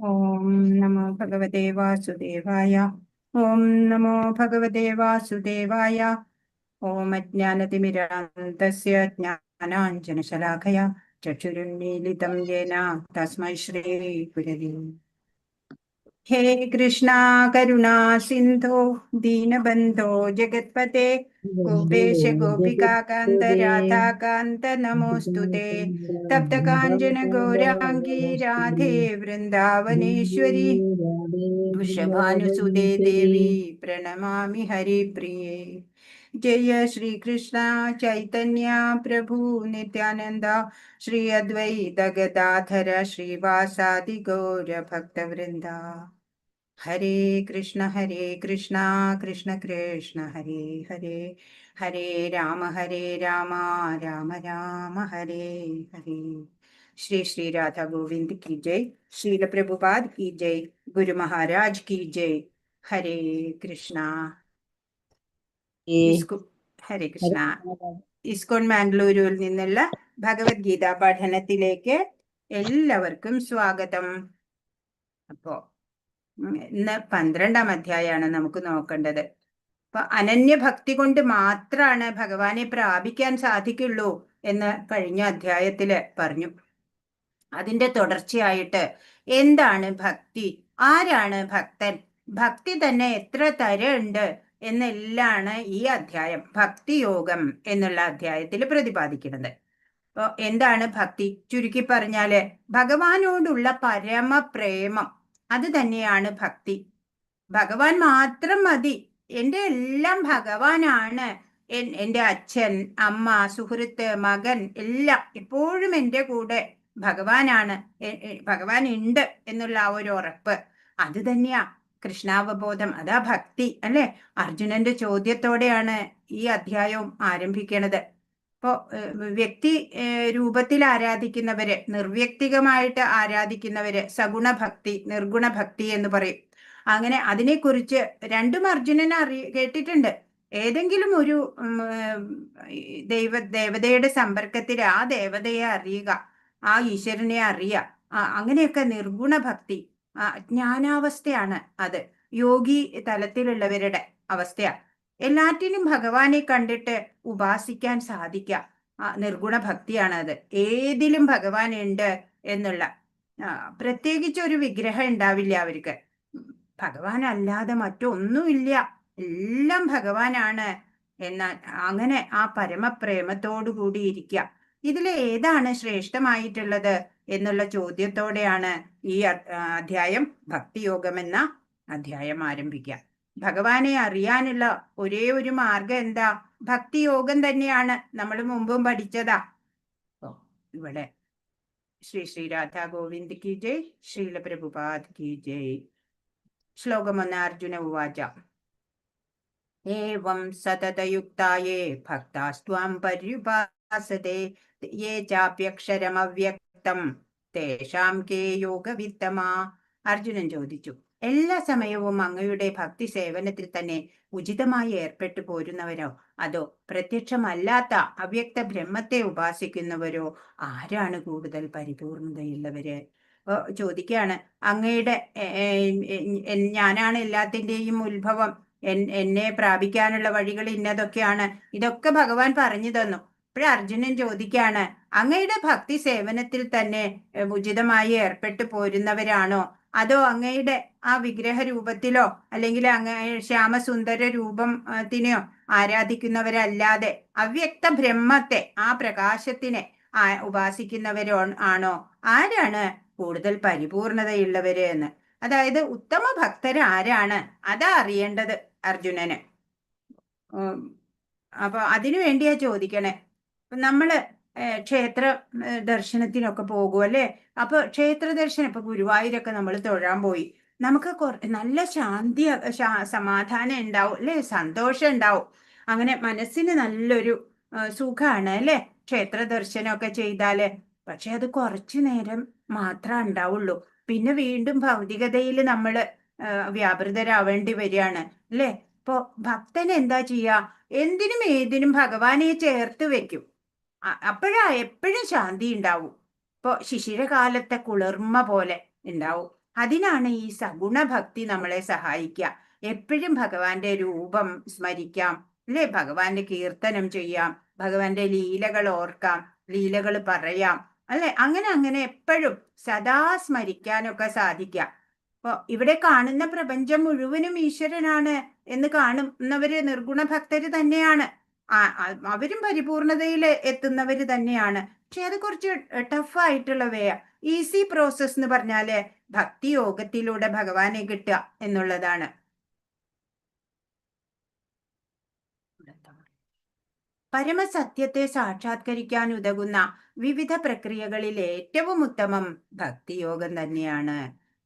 ഓം നമോ ഭഗവതേ വാസുദേവായ. ഓം നമോ ഭഗവതേ വാസുദേവായ. ഓം അജ്ഞാനതിമിരാന്തസ്യ ജ്ഞാനാഞ്ജനശലാഖയാ ചക്ഷുരുന്മീലിതം യേന തസ്മൈ ശ്രീ ഗുരവേ. ഹേ കൃഷ്ണ കരുണാ സിന്ധോ ദീനബന്ധോ ജഗത്പതേ ഗോപേശ ഗോപികാകാന്ത രാധാകാന്ത നമോസ്തുതേ. തപ്തകാഞ്ചന ഗൗരാംഗീ രാധേ വൃന്ദാവനേശ്വരി വൃഷഭാനുസുതേ ദേവി പ്രണമാമി ഹരിപ്രിയേ. ജയ ശ്രീകൃഷ്ണ ചൈതന്യ പ്രഭു നിത്യാനന്ദ ശ്രീ അദ്വൈത ഗദാധര ശ്രീവാസാദി ഗൗര ഭക്തവൃന്ദ. ഹരേ കൃഷ്ണ കൃഷ്ണ കൃഷ്ണ ഹരേ ഹരേ, ഹരേ രാമ രാമ രാമ ഹരേ ഹരേ. श्री श्री राधा गोविंद की जय. श्रील प्रभुपाद की जय. गुरु महाराज की जय. हरे कृष्णा. ഹരേ കൃഷ്ണ. ഇസ്കോൺ മാംഗ്ലൂരിൽ നിന്നുള്ള ഭഗവത്ഗീത പഠനത്തിലേക്ക് എല്ലാവർക്കും സ്വാഗതം. അപ്പോ ഇന്ന് 12-ാം അധ്യായമാണ് നമുക്ക് നോക്കേണ്ടത്. അപ്പൊ അനന്യഭക്തി കൊണ്ട് മാത്രമാണ് ഭഗവാനെ പ്രാപിക്കാൻ സാധിക്കുള്ളൂ എന്ന് കഴിഞ്ഞ അധ്യായത്തില് പറഞ്ഞു. അതിന്റെ തുടർച്ചയായിട്ട് എന്താണ് ഭക്തി, ആരാണ് ഭക്തൻ, ഭക്തി തന്നെ എത്ര തരമുണ്ട് എന്നെല്ലാണ് ഈ അധ്യായം ഭക്തിയോഗം എന്നുള്ള അധ്യായത്തിൽ പ്രതിപാദിക്കുന്നത്. അപ്പൊ എന്താണ് ഭക്തി? ചുരുക്കി പറഞ്ഞാല് ഭഗവാനോടുള്ള പരമപ്രേമം, അത് തന്നെയാണ് ഭക്തി. ഭഗവാൻ മാത്രം മതി, എൻ്റെ എല്ലാം ഭഗവാനാണ്, എൻ്റെ അച്ഛൻ, അമ്മ, സുഹൃത്ത്, മകൻ എല്ലാം എപ്പോഴും എൻ്റെ കൂടെ ഭഗവാനാണ്, ഭഗവാൻ ഉണ്ട് എന്നുള്ള ആ ഒരു ഉറപ്പ്, അത് തന്നെയാ കൃഷ്ണാവബോധം, അതാ ഭക്തി അല്ലെ. അർജുനന്റെ ചോദ്യത്തോടെയാണ് ഈ അധ്യായവും ആരംഭിക്കുന്നത്. ഇപ്പോ വ്യക്തി രൂപത്തിൽ ആരാധിക്കുന്നവര്, നിർവ്യക്തികമായിട്ട് ആരാധിക്കുന്നവര് സഗുണഭക്തി, നിർഗുണഭക്തി എന്ന് പറയും. അങ്ങനെ അതിനെക്കുറിച്ച് രണ്ടും അർജുനൻ കേട്ടിട്ടുണ്ട്. ഏതെങ്കിലും ഒരു ദേവതയുടെ സമ്പർക്കത്തിൽ ആ ദേവതയെ അറിയുക, ആ ഈശ്വരനെ അറിയുക, അങ്ങനെയൊക്കെ നിർഗുണഭക്തി, ജ്ഞാനാവസ്ഥയാണ് അത്. യോഗി തലത്തിലുള്ളവരുടെ അവസ്ഥയാണ്. എല്ലാറ്റിനും ഭഗവാനെ കണ്ടിട്ട് ഉപാസിക്കാൻ സാധിക്കുക, നിർഗുണ ഭക്തിയാണ് അത്. ഏതിലും ഭഗവാൻ ഉണ്ട് എന്നുള്ള, പ്രത്യേകിച്ച് ഒരു വിഗ്രഹം ഉണ്ടാവില്ല അവർക്ക്. ഭഗവാൻ അല്ലാതെ മറ്റൊന്നുമില്ല, എല്ലാം ഭഗവാനാണ് എന്നാൽ അങ്ങനെ ആ പരമപ്രേമത്തോടു കൂടി ഇരിക്കുക. ഇതിൽ ഏതാണ് ശ്രേഷ്ഠമായിട്ടുള്ളത് എന്നുള്ള ചോദ്യത്തോടെയാണ് ഈ അധ്യായം, ഭക്തിയോഗം എന്ന അധ്യായം ആരംഭിക്കുക. ഭഗവാനെ അറിയാനുള്ള ഒരേ ഒരു മാർഗം എന്താ? ഭക്തിയോഗം തന്നെയാണ്. നമ്മൾ മുമ്പും പഠിച്ചതാ. ഇവിടെ ശ്രീ ശ്രീ രാധാ ഗോവിന്ദ് കി ജയ്, ശ്രീല പ്രഭുപാദ് കി ജയ്. ശ്ലോകമൊന്ന്. അർജുന ഉവാച ഏവം സതതയുക്തായേ ഭക്താസ്ത്വാം പര്യുപാസതേ യേ ചാപ്യക്ഷരമവ്യക്തം തേഷാം കേ യോഗവിത്തമാ. അർജുനൻ ചോദിച്ചു, എല്ലാ സമയവും അങ്ങയുടെ ഭക്തി സേവനത്തിൽ തന്നെ ഉചിതമായി ഏർപ്പെട്ടു പോരുന്നവരോ അതോ പ്രത്യക്ഷമല്ലാത്ത അവ്യക്ത ബ്രഹ്മത്തെ ഉപാസിക്കുന്നവരോ ആരാണ് കൂടുതൽ പരിപൂർണതയുള്ളവര്? ചോദിക്കുകയാണ്, അങ്ങയുടെ ഞാനാണ് എല്ലാത്തിൻ്റെയും ഉത്ഭവം, എന്നെ പ്രാപിക്കാനുള്ള വഴികൾ ഇന്നതൊക്കെയാണ്, ഇതൊക്കെ ഭഗവാൻ പറഞ്ഞു തന്നു. അപ്പോൾ അർജുനൻ ചോദിക്കുകയാണ്, അങ്ങയുടെ ഭക്തി സേവനത്തിൽ തന്നെ ഉചിതമായി ഏർപ്പെട്ടു പോരുന്നവരാണോ അതോ അങ്ങയുടെ ആ വിഗ്രഹ രൂപത്തിലോ അല്ലെങ്കിൽ ശ്യാമസുന്ദര രൂപത്തിനെയോ ആരാധിക്കുന്നവരല്ലാതെ അവ്യക്ത ബ്രഹ്മത്തെ, ആ പ്രകാശത്തിനെ ഉപാസിക്കുന്നവരോ ആണോ? ആരാണ് കൂടുതൽ പരിപൂർണതയുള്ളവര് എന്ന്? അതായത് ഉത്തമ ഭക്തർ ആരാണ്, അതാ അറിയേണ്ടത് അർജുനന്. അപ്പൊ അതിനു വേണ്ടിയാ ചോദിക്കണേ. നമ്മള് ക്ഷേത്ര ദർശനത്തിനൊക്കെ പോകും അല്ലേ? അപ്പൊ ക്ഷേത്ര ദർശനം, ഇപ്പൊ ഗുരുവായൂരൊക്കെ നമ്മൾ തൊഴാൻ പോയി, നമുക്ക് നല്ല ശാന്തി, സമാധാനം ഉണ്ടാവും അല്ലെ, സന്തോഷം ഉണ്ടാവും. അങ്ങനെ മനസ്സിന് നല്ലൊരു സുഖാണ് അല്ലെ ക്ഷേത്ര ദർശനമൊക്കെ ചെയ്താല്. പക്ഷെ അത് കുറച്ചു നേരം മാത്രമേ ഉണ്ടാവുള്ളൂ. പിന്നെ വീണ്ടും ഭൗതികതയിൽ നമ്മൾ വ്യാപൃതരാവേണ്ടി വരികയാണ് അല്ലെ. ഇപ്പൊ ഭക്തൻ എന്താ ചെയ്യാ? എന്തിനും ഏതിനും ഭഗവാനെ ചേർത്ത് വെക്കും. എപ്പോഴും ശാന്തി ഉണ്ടാവും. ഇപ്പൊ ശിശിരകാലത്തെ കുളിർമ പോലെ ഉണ്ടാവും. അതിനാണ് ഈ സഗുണഭക്തി നമ്മളെ സഹായിക്കുക. എപ്പോഴും ഭഗവാന്റെ രൂപം സ്മരിക്കാം, അല്ലേ? ഭഗവാന്റെ കീർത്തനം ചെയ്യാം, ഭഗവാന്റെ ലീലകൾ ഓർക്കാം, ലീലകൾ പറയാം, അല്ലെ? അങ്ങനെ അങ്ങനെ എപ്പോഴും സദാ സ്മരിക്കാനൊക്കെ സാധിക്കാം. അപ്പൊ ഇവിടെ കാണുന്ന പ്രപഞ്ചം മുഴുവനും ഈശ്വരനാണ് എന്ന് കാണുന്നവര് നിർഗുണ ഭക്തര് തന്നെയാണ്. അവരും പരിപൂർണതയിൽ എത്തുന്നവര് തന്നെയാണ്. പക്ഷെ അത് കുറച്ച് ടഫായിട്ടുള്ളവയാ. ഈസി പ്രോസസ് എന്ന് പറഞ്ഞാല് ഭക്തി യോഗത്തിലൂടെ ഭഗവാനെ കിട്ടുക എന്നുള്ളതാണ്. പരമസത്യത്തെ സാക്ഷാത്കരിക്കാൻ ഉതകുന്ന വിവിധ പ്രക്രിയകളിൽ ഏറ്റവും ഉത്തമം ഭക്തിയോഗം തന്നെയാണ്.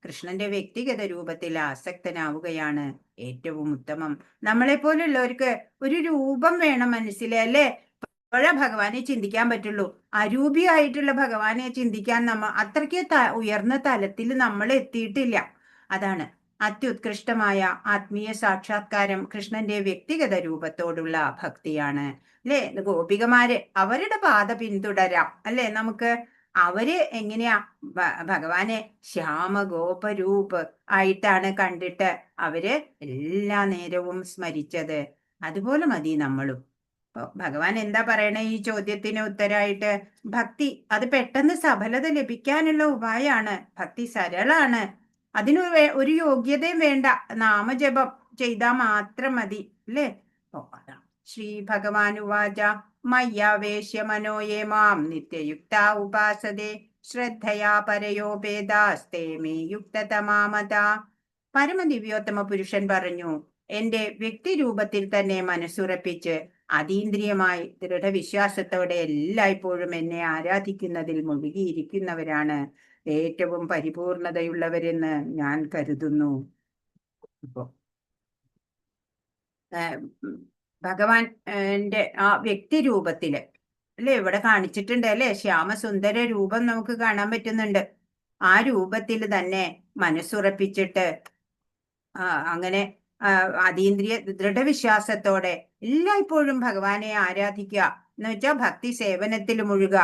കൃഷ്ണന്റെ വ്യക്തിഗത രൂപത്തിൽ ആസക്തനാവുകയാണ് ഏറ്റവും ഉത്തമം. നമ്മളെ പോലുള്ളവർക്ക് ഒരു രൂപം വേണം മനസ്സിൽ, അല്ലേ? അപ്പോഴേ ഭഗവാനെ ചിന്തിക്കാൻ പറ്റുള്ളൂ. അരൂപിയായിട്ടുള്ള ഭഗവാനെ ചിന്തിക്കാൻ അത്രയ്ക്ക് ഉയർന്ന തലത്തിൽ നമ്മൾ എത്തിയിട്ടില്ല. അതാണ് അത്യുത്കൃഷ്ടമായ ആത്മീയ സാക്ഷാത്കാരം കൃഷ്ണന്റെ വ്യക്തിഗത രൂപത്തോടുള്ള ഭക്തിയാണ്, അല്ലെ? ഗോപികമാര് അവരുടെ പാത പിന്തുടരാം, അല്ലെ? നമുക്ക് അവര് എങ്ങനെയാ ഭഗവാനെ ശ്യാമഗോപരൂപ് ആയിട്ടാണ് കണ്ടിട്ട് അവര് എല്ലാ നേരവും സ്മരിച്ചത്. അതുപോലെ മതി നമ്മളും. ഭഗവാൻ എന്താ പറയണേ ഈ ചോദ്യത്തിന് ഉത്തരമായിട്ട്? ഭക്തി അത് പെട്ടെന്ന് സഫലത ലഭിക്കാനുള്ള ഉപായാണ്. ഭക്തി സരളാണ്. അതിന് ഒരു യോഗ്യതയും വേണ്ട. നാമജപം ചെയ്താൽ മാത്രം മതി, അല്ലേ? ശ്രീ ഭഗവാനുവാച മയ്യാവേശ്യ മനോയേ മാം നിത്യയുക്താ ഉപാസതേ ശ്രദ്ധയാ പരയോപേദാസ്തേ മേ യുക്തതമാമത. പരമദിവ്യോത്തമ പുരുഷൻ പറഞ്ഞു, എന്റെ വ്യക്തിരൂപത്തിൽ തന്നെ മനസ്സുറപ്പിച്ച് അതീന്ദ്രിയമായി ദൃഢവിശ്വാസത്തോടെ എല്ലായ്പ്പോഴും എന്നെ ആരാധിക്കുന്നതിൽ മുഴുകിയിരിക്കുന്നവരാണ് ഏറ്റവും പരിപൂർണതയുള്ളവരെന്ന് ഞാൻ കരുതുന്നു. ഇപ്പോ ഭഗവാന്റെ ആ വ്യക്തി രൂപത്തില്, അല്ലെ? ഇവിടെ കാണിച്ചിട്ടുണ്ട്, അല്ലെ? ശ്യാമസുന്ദര രൂപം നമുക്ക് കാണാൻ പറ്റുന്നുണ്ട്. ആ രൂപത്തിൽ തന്നെ മനസ്സുറപ്പിച്ചിട്ട് അങ്ങനെ അതീന്ദ്രിയ ദൃഢവിശ്വാസത്തോടെ എല്ലായ്പ്പോഴും ഭഗവാനെ ആരാധിക്കുക എന്ന് വെച്ചാൽ ഭക്തി സേവനത്തിൽ മുഴുക.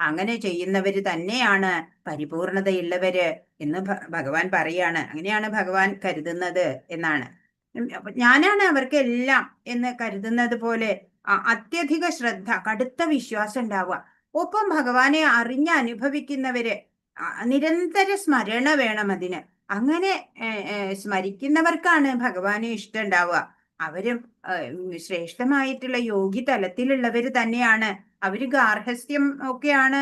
അങ്ങനെ ചെയ്യുന്നവര് തന്നെയാണ് പരിപൂർണതയുള്ളവര് എന്ന് ഭഗവാൻ പറയാണ്. അങ്ങനെയാണ് ഭഗവാൻ കരുതുന്നത് എന്നാണ്. ഞാനാണ് അവർക്ക് എല്ലാം എന്ന് കരുതുന്നത് പോലെ അത്യധിക ശ്രദ്ധ, കടുത്ത വിശ്വാസം ഉണ്ടാവുക. ഒപ്പം ഭഗവാനെ അനുഭവിക്കുന്നവര് നിരന്തര സ്മരണ വേണം അതിന്. അങ്ങനെ സ്മരിക്കുന്നവർക്കാണ് ഭഗവാനെ ഇഷ്ടം ഉണ്ടാവുക. അവരും ശ്രേഷ്ഠമായിട്ടുള്ള യോഗി തലത്തിലുള്ളവര് തന്നെയാണ്. അവര് ഗാർഹസ്ഥ്യം ഒക്കെയാണ്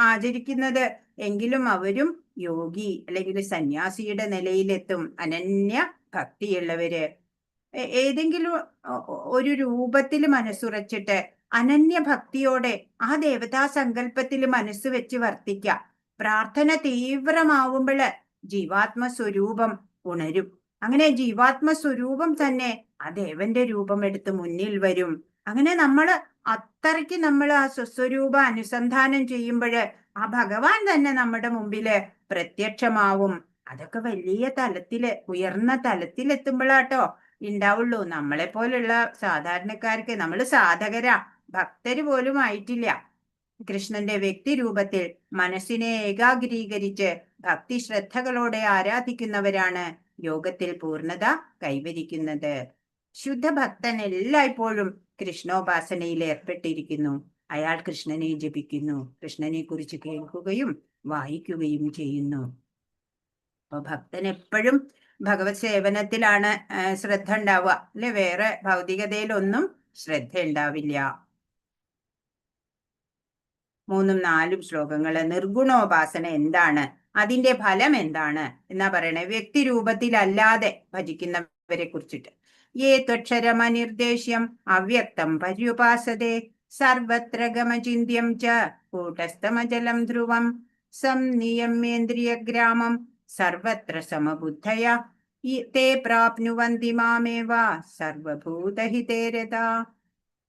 ആചരിക്കുന്നത് എങ്കിലും അവരും യോഗി അല്ലെങ്കിൽ സന്യാസിയുടെ നിലയിലെത്തും. അനന്യ ഭക്തിയുള്ളവര് ഏതെങ്കിലും ഒരു രൂപത്തിൽ മനസ്സുറച്ചിട്ട് അനന്യ ഭക്തിയോടെ ആ ദേവതാ സങ്കല്പത്തിൽ മനസ്സ് വെച്ച് വർത്തിക്കുക. പ്രാർത്ഥന തീവ്രമാവുമ്പോൾ ജീവാത്മസ്വരൂപം ഉണരും. അങ്ങനെ ജീവാത്മസ്വരൂപം തന്നെ ആ ദേവന്റെ രൂപം എടുത്ത് മുന്നിൽ വരും. അങ്ങനെ അത്രയ്ക്ക് നമ്മൾ ആ സ്വസ്വരൂപ അനുസന്ധാനം ചെയ്യുമ്പോൾ ആ ഭഗവാൻ തന്നെ നമ്മുടെ മുമ്പില് പ്രത്യക്ഷമാവും. അതൊക്കെ വലിയ തലത്തില്, ഉയർന്ന തലത്തിലെത്തുമ്പോഴാട്ടോ ഉണ്ടാവുള്ളൂ. നമ്മളെ പോലുള്ള സാധാരണക്കാർക്ക്, നമ്മൾ സാധകരാ, ഭക്തര് പോലും ആയിട്ടില്ല. കൃഷ്ണന്റെ വ്യക്തിരൂപത്തിൽ മനസ്സിനെ ഏകാഗ്രീകരിച്ച് ഭക്തി ശ്രദ്ധകളോടെ ആരാധിക്കുന്നവരാണ് യോഗത്തിൽ പൂർണ്ണത കൈവരിക്കുന്നത്. ശുദ്ധഭക്തൻ എല്ലായ്പ്പോഴും കൃഷ്ണോപാസനയിൽ ഏർപ്പെട്ടിരിക്കുന്നു. അയാൾ കൃഷ്ണനെ ജപിക്കുന്നു, കൃഷ്ണനെ കുറിച്ച് കേൾക്കുകയും വായിക്കുകയും ചെയ്യുന്നു. അപ്പൊ ഭക്തൻ എപ്പോഴും ഭഗവത് സേവനത്തിലാണ് ശ്രദ്ധ ഉണ്ടാവുക, അല്ലെ? വേറെ ഭൗതികതയിലൊന്നും ശ്രദ്ധ ഉണ്ടാവില്ല. 3ഉം 4ഉം ശ്ലോകങ്ങള് നിർഗുണോപാസന എന്താണ്, അതിന്റെ ഫലം എന്താണ് എന്നാ പറയണേ? വ്യക്തിരൂപത്തിലല്ലാതെ ഭജിക്കുന്നവരെ കുറിച്ചിട്ട്. യേ ത്വക്ഷരമനിർദ്ദേശ്യം അവ്യക്തം പര്യുപാസതേ സർവത്ര ഗമചിന്യം ച കൂട്ടസ്ഥമചലം ധ്രുവം സംനിയമ്യേന്ദ്രിയഗ്രാമം സർവത്ര സമബുദ്ധയ തേ പ്രാപ്നുവന്തി മാമേവ സർവഭൂതഹിതേ രതാ.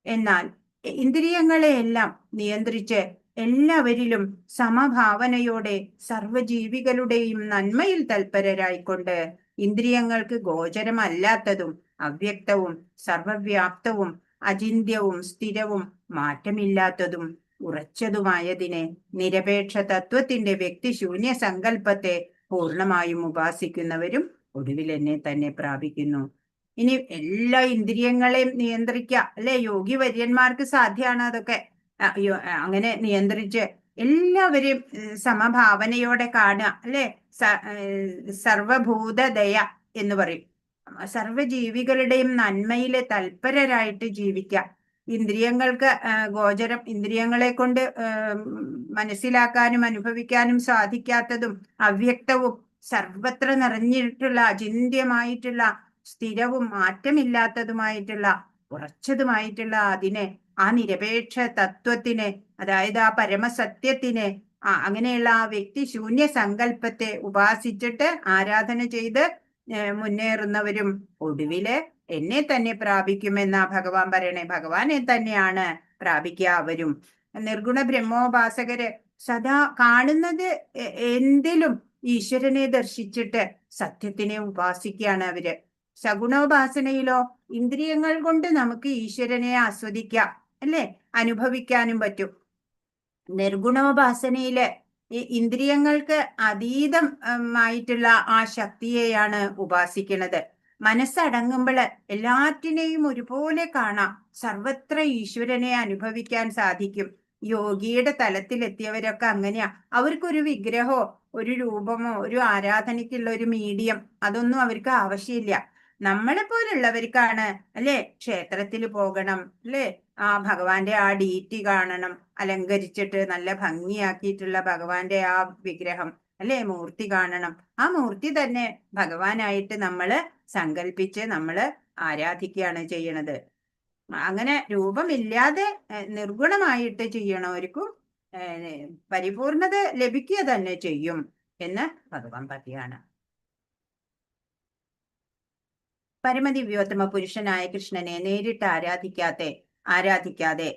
എന്നാൽ ഇന്ദ്രിയങ്ങളെയെല്ലാം നിയന്ത്രിച്ച് എല്ലാവരിലും സമഭാവനയോടെ സർവജീവികളുടെയും നന്മയിൽ തൽപരരായിക്കൊണ്ട് ഇന്ദ്രിയങ്ങൾക്ക് ഗോചരമല്ലാത്തതും അവ്യക്തവും സർവവ്യാപ്തവും അചിന്ത്യവും സ്ഥിരവും മാറ്റമില്ലാത്തതും ഉറച്ചതുമായതിനെ നിരപേക്ഷ തത്വത്തിന്റെ വ്യക്തിശൂന്യ സങ്കല്പത്തെ പൂർണ്ണമായും ഉപാസിക്കുന്നവരും ഒടുവിൽ എന്നെ തന്നെ പ്രാപിക്കുന്നു. ഇനി എല്ലാ ഇന്ദ്രിയങ്ങളെയും നിയന്ത്രിക്കുക, അല്ലെ? യോഗി വര്യന്മാർക്ക് സാധ്യമാണ് അതൊക്കെ. അങ്ങനെ നിയന്ത്രിച്ച് എല്ലാവരെയും സമഭാവനയോടെ കാണുക, അല്ലെ? സർവഭൂതദയ എന്ന് പറയും. സർവജീവികളുടെയും നന്മയിലെ തൽപരരായിട്ട് ജീവിക്കുക. ഇന്ദ്രിയങ്ങൾക്ക് ഗോചരം, ഇന്ദ്രിയങ്ങളെ കൊണ്ട് മനസ്സിലാക്കാനും അനുഭവിക്കാനും സാധിക്കാത്തതും അവ്യക്തവും സർവത്ര നിറഞ്ഞിട്ടുള്ള അചിന്ത്യമായിട്ടുള്ള സ്ഥിരവും മാറ്റമില്ലാത്തതുമായിട്ടുള്ള ഉറച്ചതുമായിട്ടുള്ള അതിനെ, ആ നിരപേക്ഷ തത്വത്തിനെ, അതായത് ആ പരമസത്യത്തിനെ, അങ്ങനെയുള്ള ആ വ്യക്തി ശൂന്യ സങ്കല്പത്തെ ഉപാസിച്ചിട്ട് ആരാധന ചെയ്ത് മുന്നേറുന്നവരും ഒടുവില് എന്നെ തന്നെ പ്രാപിക്കുമെന്നാ ഭഗവാൻ പറയണേ. ഭഗവാനെ തന്നെയാണ് പ്രാപിക്കുക അവരും. നിർഗുണ ബ്രഹ്മോപാസകര് സദാ കാണുന്നത് എന്തിലും ഈശ്വരനെ ദർശിച്ചിട്ട് സത്യത്തിനെ ഉപാസിക്കുകയാണ് അവര്. സഗുണോപാസനയിലോ ഇന്ദ്രിയങ്ങൾ കൊണ്ട് നമുക്ക് ഈശ്വരനെ ആസ്വദിക്കാം, അല്ലെ? അനുഭവിക്കാനും പറ്റും. നിർഗുണോപാസനയില് ഈ ഇന്ദ്രിയങ്ങൾക്ക് അതീതമായിട്ടുള്ള ആ ശക്തിയെയാണ് ഉപാസിക്കുന്നത്. മനസ്സടങ്ങുമ്പോൾ എല്ലാറ്റിനെയും ഒരുപോലെ കാണാം. സർവത്ര ഈശ്വരനെ അനുഭവിക്കാൻ സാധിക്കും. യോഗിയുടെ തലത്തിലെത്തിയവരൊക്കെ അങ്ങനെയാ. അവർക്കൊരു വിഗ്രഹമോ ഒരു രൂപമോ ഒരു ആരാധനയ്ക്കുള്ള ഒരു മീഡിയം അതൊന്നും അവർക്ക് ആവശ്യമില്ല. നമ്മളെ പോലുള്ളവർക്കാണ്, അല്ലെ? ക്ഷേത്രത്തിൽ പോകണം, അല്ലെ? ആ ഭഗവാന്റെ ആ ഡീറ്റി കാണണം, അലങ്കരിച്ചിട്ട് നല്ല ഭംഗിയാക്കിയിട്ടുള്ള ഭഗവാന്റെ ആ വിഗ്രഹം, അല്ലെ? മൂർത്തി കാണണം. ആ മൂർത്തി തന്നെ ഭഗവാനായിട്ട് നമ്മള് സങ്കല്പിച്ച് നമ്മള് ആരാധിക്കുകയാണ് ചെയ്യണത്. അങ്ങനെ രൂപമില്ലാതെ നിർഗുണമായിട്ട് ചെയ്യണവർക്കും പരിപൂർണത ലഭിക്കുക തന്നെ ചെയ്യും എന്ന് ഭഗവാൻ പറയുകയാണ്. പരമദിവ്യോത്തമ പുരുഷനായ കൃഷ്ണനെ നേരിട്ട് ആരാധിക്കാതെ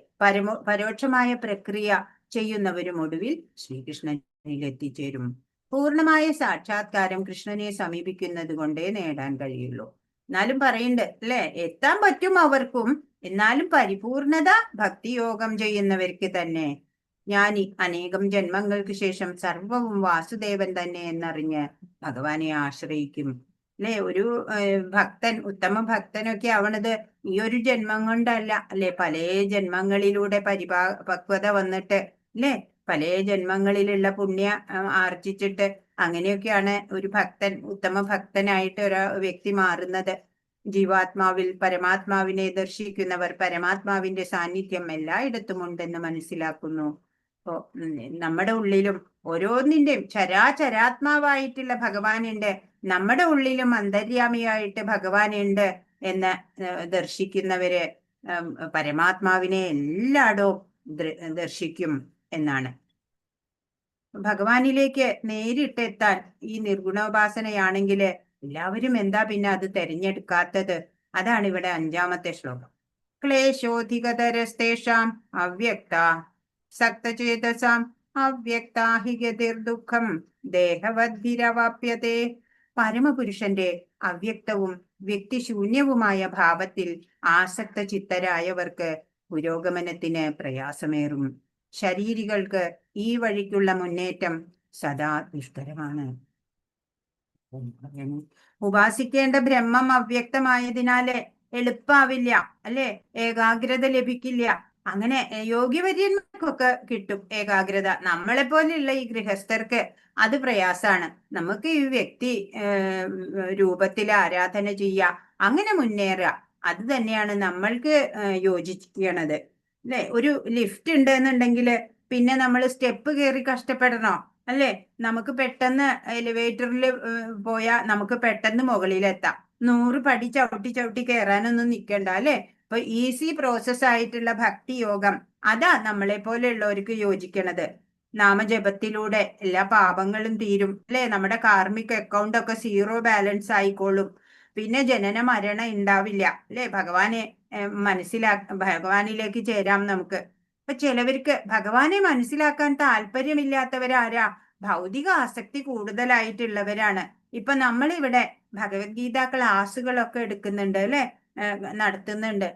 പരോക്ഷമായ പ്രക്രിയ ചെയ്യുന്നവരും ഒടുവിൽ ശ്രീകൃഷ്ണനിൽ എത്തിച്ചേരും. പൂർണ്ണമായ സാക്ഷാത്കാരം കൃഷ്ണനെ സമീപിക്കുന്നത് കൊണ്ടേ നേടാൻ കഴിയുള്ളൂ. എന്നാലും പറയുന്നുണ്ട്, അല്ലെ? എത്താൻ പറ്റും അവർക്കും. എന്നാലും പരിപൂർണത ഭക്തിയോഗം ചെയ്യുന്നവർക്ക് തന്നെ. ജ്ഞാനി അനേകം ജന്മങ്ങൾക്ക് ശേഷം സർവവും വാസുദേവൻ തന്നെ എന്നറിഞ്ഞ് ഭഗവാനെ ആശ്രയിക്കും, അല്ലെ? ഒരു ഭക്തൻ, ഉത്തമ ഭക്തനൊക്കെ ആവണത് ഈ ഒരു ജന്മം കൊണ്ടല്ല, അല്ലെ? പല ജന്മങ്ങളിലൂടെ പക്വത വന്നിട്ട്, അല്ലെ? പല ജന്മങ്ങളിലുള്ള പുണ്യ ആർജിച്ചിട്ട് അങ്ങനെയൊക്കെയാണ് ഒരു ഭക്തൻ ഉത്തമ ഭക്തനായിട്ട് ഒരു വ്യക്തി മാറുന്നത്. ജീവാത്മാവിൽ പരമാത്മാവിനെ ദർശിക്കുന്നവർ പരമാത്മാവിന്റെ സാന്നിധ്യം എല്ലായിടത്തും ഉണ്ടെന്ന് മനസ്സിലാക്കുന്നു. അപ്പോ നമ്മുടെ ഉള്ളിലും ഓരോന്നിന്റെയും ചരാചരാത്മാവായിട്ടുള്ള ഭഗവാനുണ്ട്, നമ്മുടെ ഉള്ളിലും അന്തര്യാമിയായിട്ട് ഭഗവാനുണ്ട് എന്ന് ദർശിക്കുന്നവര് പരമാത്മാവിനെ എല്ലായിടവും ദർശിക്കും എന്നാണ്. ഭഗവാനിലേക്ക് നേരിട്ടെത്താൻ ഈ നിർഗുണോപാസനയാണെങ്കിൽ എല്ലാവരും എന്താ പിന്നെ അത് തെരഞ്ഞെടുക്കാത്തത്? അതാണ് ഇവിടെ 5ാമത്തെ ശ്ലോകം. ക്ലേശോധികതരസ്തേഷാം അവ്യക്ത സക്തചേതസാം അവ്യക്താ ഹി ഗതിർദുഃഖം ദേഹവദ്ഭിരവാപ്യതേ. പരമപുരുഷന്റെ അവ്യക്തവും വ്യക്തിശൂന്യവുമായ ഭാവത്തിൽ ആസക്ത ചിത്തരായവർക്ക് പുരോഗമനത്തിന് പ്രയാസമേറും. ശരീരികൾക്ക് ഈ വഴിക്കുള്ള മുന്നേറ്റം സദാ ദുഷ്കരമാണ്. ഉപാസിക്കേണ്ട ബ്രഹ്മം അവ്യക്തമായതിനാല് എളുപ്പാവില്ല, അല്ലെ? ഏകാഗ്രത ലഭിക്കില്ല. അങ്ങനെ യോഗിവര്യന്മാർക്കൊക്കെ കിട്ടും ഏകാഗ്രത. നമ്മളെ പോലെയുള്ള ഈ ഗൃഹസ്ഥർക്ക് അത് പ്രയാസാണ്. നമുക്ക് ഈ വ്യക്തി രൂപത്തിൽ ആരാധന ചെയ്യുക, അങ്ങനെ മുന്നേറുക, അത് തന്നെയാണ് നമ്മൾക്ക് യോജിക്കണത്, അല്ലെ? ഒരു ലിഫ്റ്റ് ഉണ്ട് എന്നുണ്ടെങ്കിൽ പിന്നെ നമ്മൾ സ്റ്റെപ്പ് കയറി കഷ്ടപ്പെടണോ? അല്ലെ? നമുക്ക് പെട്ടെന്ന് എലിവേറ്ററിൽ പോയാൽ നമുക്ക് പെട്ടെന്ന് മുകളിലെത്താം. 100 പടി ചവിട്ടി കയറാനൊന്നും നിൽക്കണ്ട, അല്ലെ? അപ്പൊ ഈസി പ്രോസസ് ആയിട്ടുള്ള ഭക്തി യോഗം അതാ നമ്മളെ പോലെയുള്ളവർക്ക് യോജിക്കണത്. നാമജപത്തിലൂടെ എല്ലാ പാപങ്ങളും തീരും, അല്ലെ? നമ്മുടെ കാർമിക് അക്കൗണ്ട് ഒക്കെ 0 ബാലൻസ് ആയിക്കോളും. പിന്നെ ജനന മരണം ഉണ്ടാവില്ല, അല്ലെ? ഭഗവാനിലേക്ക് ചേരാം നമുക്ക്. അപ്പൊ ചിലവർക്ക് ഭഗവാനെ മനസ്സിലാക്കാൻ താല്പര്യമില്ലാത്തവരാരാ? ഭൗതിക ആസക്തി കൂടുതലായിട്ടുള്ളവരാണ്. ഇപ്പൊ നമ്മളിവിടെ ഭഗവത്ഗീത ക്ലാസ്സുകളൊക്കെ എടുക്കുന്നുണ്ട്, അല്ലെ? നടത്തുന്നുണ്ട്.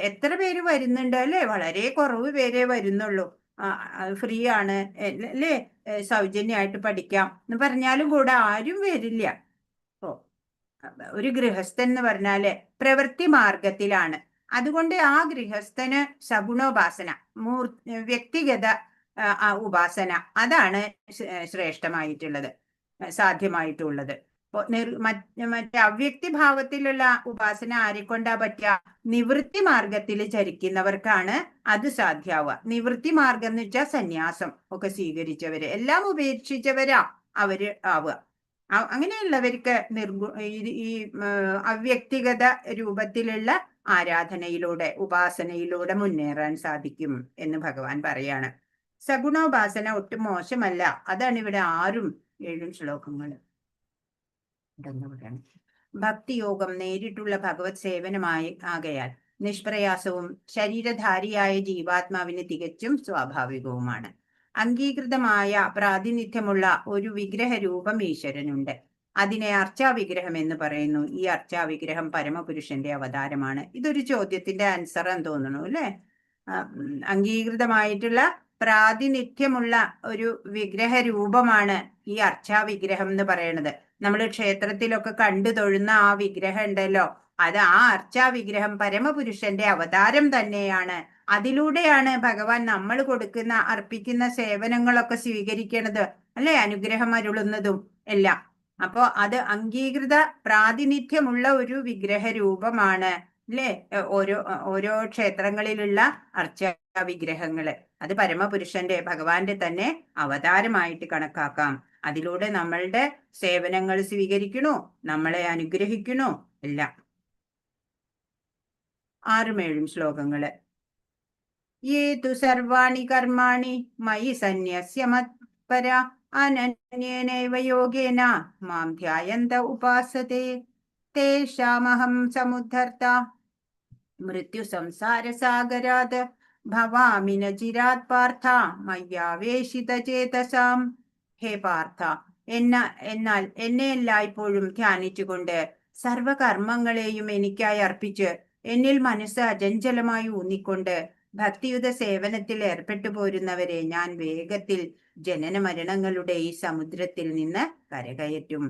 എത്ര പേര് വരുന്നുണ്ട്, അല്ലെ? വളരെ കുറവ് പേരെ വരുന്നുള്ളൂ. ഫ്രീ ആണ്, അല്ലെ? സൗജന്യമായിട്ട് പഠിക്കാം എന്ന് പറഞ്ഞാലും കൂടെ ആരും വരില്ല. ഓ, ഒരു ഗൃഹസ്ഥൻ എന്ന് പറഞ്ഞാല് പ്രവൃത്തി മാർഗത്തിലാണ്. അതുകൊണ്ട് ആ ഗൃഹസ്ഥന് സഗുണോപാസന, വ്യക്തിഗത ഉപാസന, അതാണ് ശ്രേഷ്ഠമായിട്ടുള്ളത്, സാധ്യമായിട്ടുള്ളത്. മറ്റേ അവ്യക്തി ഭാവത്തിലുള്ള ഉപാസന ആരെക്കൊണ്ടാ പറ്റുക? നിവൃത്തി മാർഗത്തിൽ ചരിക്കുന്നവർക്കാണ് അത് സാധ്യാവുക. നിവൃത്തി മാർഗം എന്ന് വെച്ചാൽ സന്യാസം ഒക്കെ സ്വീകരിച്ചവര്, എല്ലാം ഉപേക്ഷിച്ചവരാ അവര് ആവുക. അങ്ങനെയുള്ളവർക്ക് ഈ അവ്യക്തിഗത രൂപത്തിലുള്ള ആരാധനയിലൂടെ, ഉപാസനയിലൂടെ മുന്നേറാൻ സാധിക്കും എന്ന് ഭഗവാൻ പറയാണ്. സഗുണോപാസന ഒട്ടും മോശമല്ല. അതാണ് ഇവിടെ 6ഉം 7ഉം ശ്ലോകങ്ങൾ. ഭക്തിയോഗം നേരിട്ടുള്ള ഭഗവത് സേവനമായി ആകയാൽ നിഷ്പ്രയാസവും ശരീരധാരിയായ ജീവാത്മാവിന് തികച്ചും സ്വാഭാവികവുമാണ്. അംഗീകൃതമായ പ്രാതിനിധ്യമുള്ള ഒരു വിഗ്രഹ രൂപം ഈശ്വരനുണ്ട്. അതിനെ അർച്ചാവിഗ്രഹം എന്ന് പറയുന്നു. ഈ അർച്ചാവിഗ്രഹം പരമപുരുഷന്റെ അവതാരമാണ്. ഇതൊരു ചോദ്യത്തിന്റെ ആൻസർ എന്ന് തോന്നുന്നു അല്ലെ? അംഗീകൃതമായിട്ടുള്ള പ്രാതിനിധ്യമുള്ള ഒരു വിഗ്രഹ രൂപമാണ് ഈ അർച്ചാവിഗ്രഹം എന്ന് പറയുന്നത്. നമ്മൾ ക്ഷേത്രത്തിലൊക്കെ കണ്ടു തൊഴുന്ന ആ വിഗ്രഹം ഉണ്ടല്ലോ, അത് ആ അർച്ചാവിഗ്രഹം പരമപുരുഷന്റെ അവതാരം തന്നെയാണ്. അതിലൂടെയാണ് ഭഗവാൻ നമ്മൾ കൊടുക്കുന്ന, അർപ്പിക്കുന്ന സേവനങ്ങളൊക്കെ സ്വീകരിക്കണത് അല്ലെ, അനുഗ്രഹം അരുളുന്നതും എല്ലാം. അപ്പോ അത് അംഗീകൃത പ്രാതിനിധ്യമുള്ള ഒരു വിഗ്രഹ രൂപമാണ് അല്ലെ ഓരോ ക്ഷേത്രങ്ങളിലുള്ള അർച്ചാ വിഗ്രഹങ്ങള്. അത് പരമപുരുഷന്റെ, ഭഗവാന്റെ തന്നെ അവതാരമായിട്ട് കണക്കാക്കാം. അതിലൂടെ നമ്മളുടെ സേവനങ്ങൾ സ്വീകരിക്കണു, നമ്മളെ അനുഗ്രഹിക്കണു എല്ലാം. 6ഉം 7ഉം ശ്ലോകങ്ങള്. യേ തു സർവാണി കർമാണി മയി സന്യസ്യ മത്പര അനന്യേനൈവ യോഗേന മാം ധ്യായന്ത ഉപാസതേ തേഷാമഹം സമുദ്ധർത്ത മൃത്യു സംസാര സാഗരാത് ഭവാമി ന ചിരാത് പാർത്ഥ മയ്യാവേശിത ചേതസാം. ഹേ പാർത്ഥ, എന്നാൽ എന്നെ എല്ലായ്പ്പോഴും ധ്യാനിച്ചുകൊണ്ട് സർവകർമ്മങ്ങളെയും എനിക്കായി അർപ്പിച്ച് എന്നിൽ മനസ്സ് അചഞ്ചലമായി ഊന്നിക്കൊണ്ട് ഭക്തിയുത സേവനത്തിൽ ഏർപ്പെട്ടു പോരുന്നവരെ ഞാൻ വേഗത്തിൽ ജനന മരണങ്ങളുടെ ഈ സമുദ്രത്തിൽ നിന്ന് കരകയറ്റും.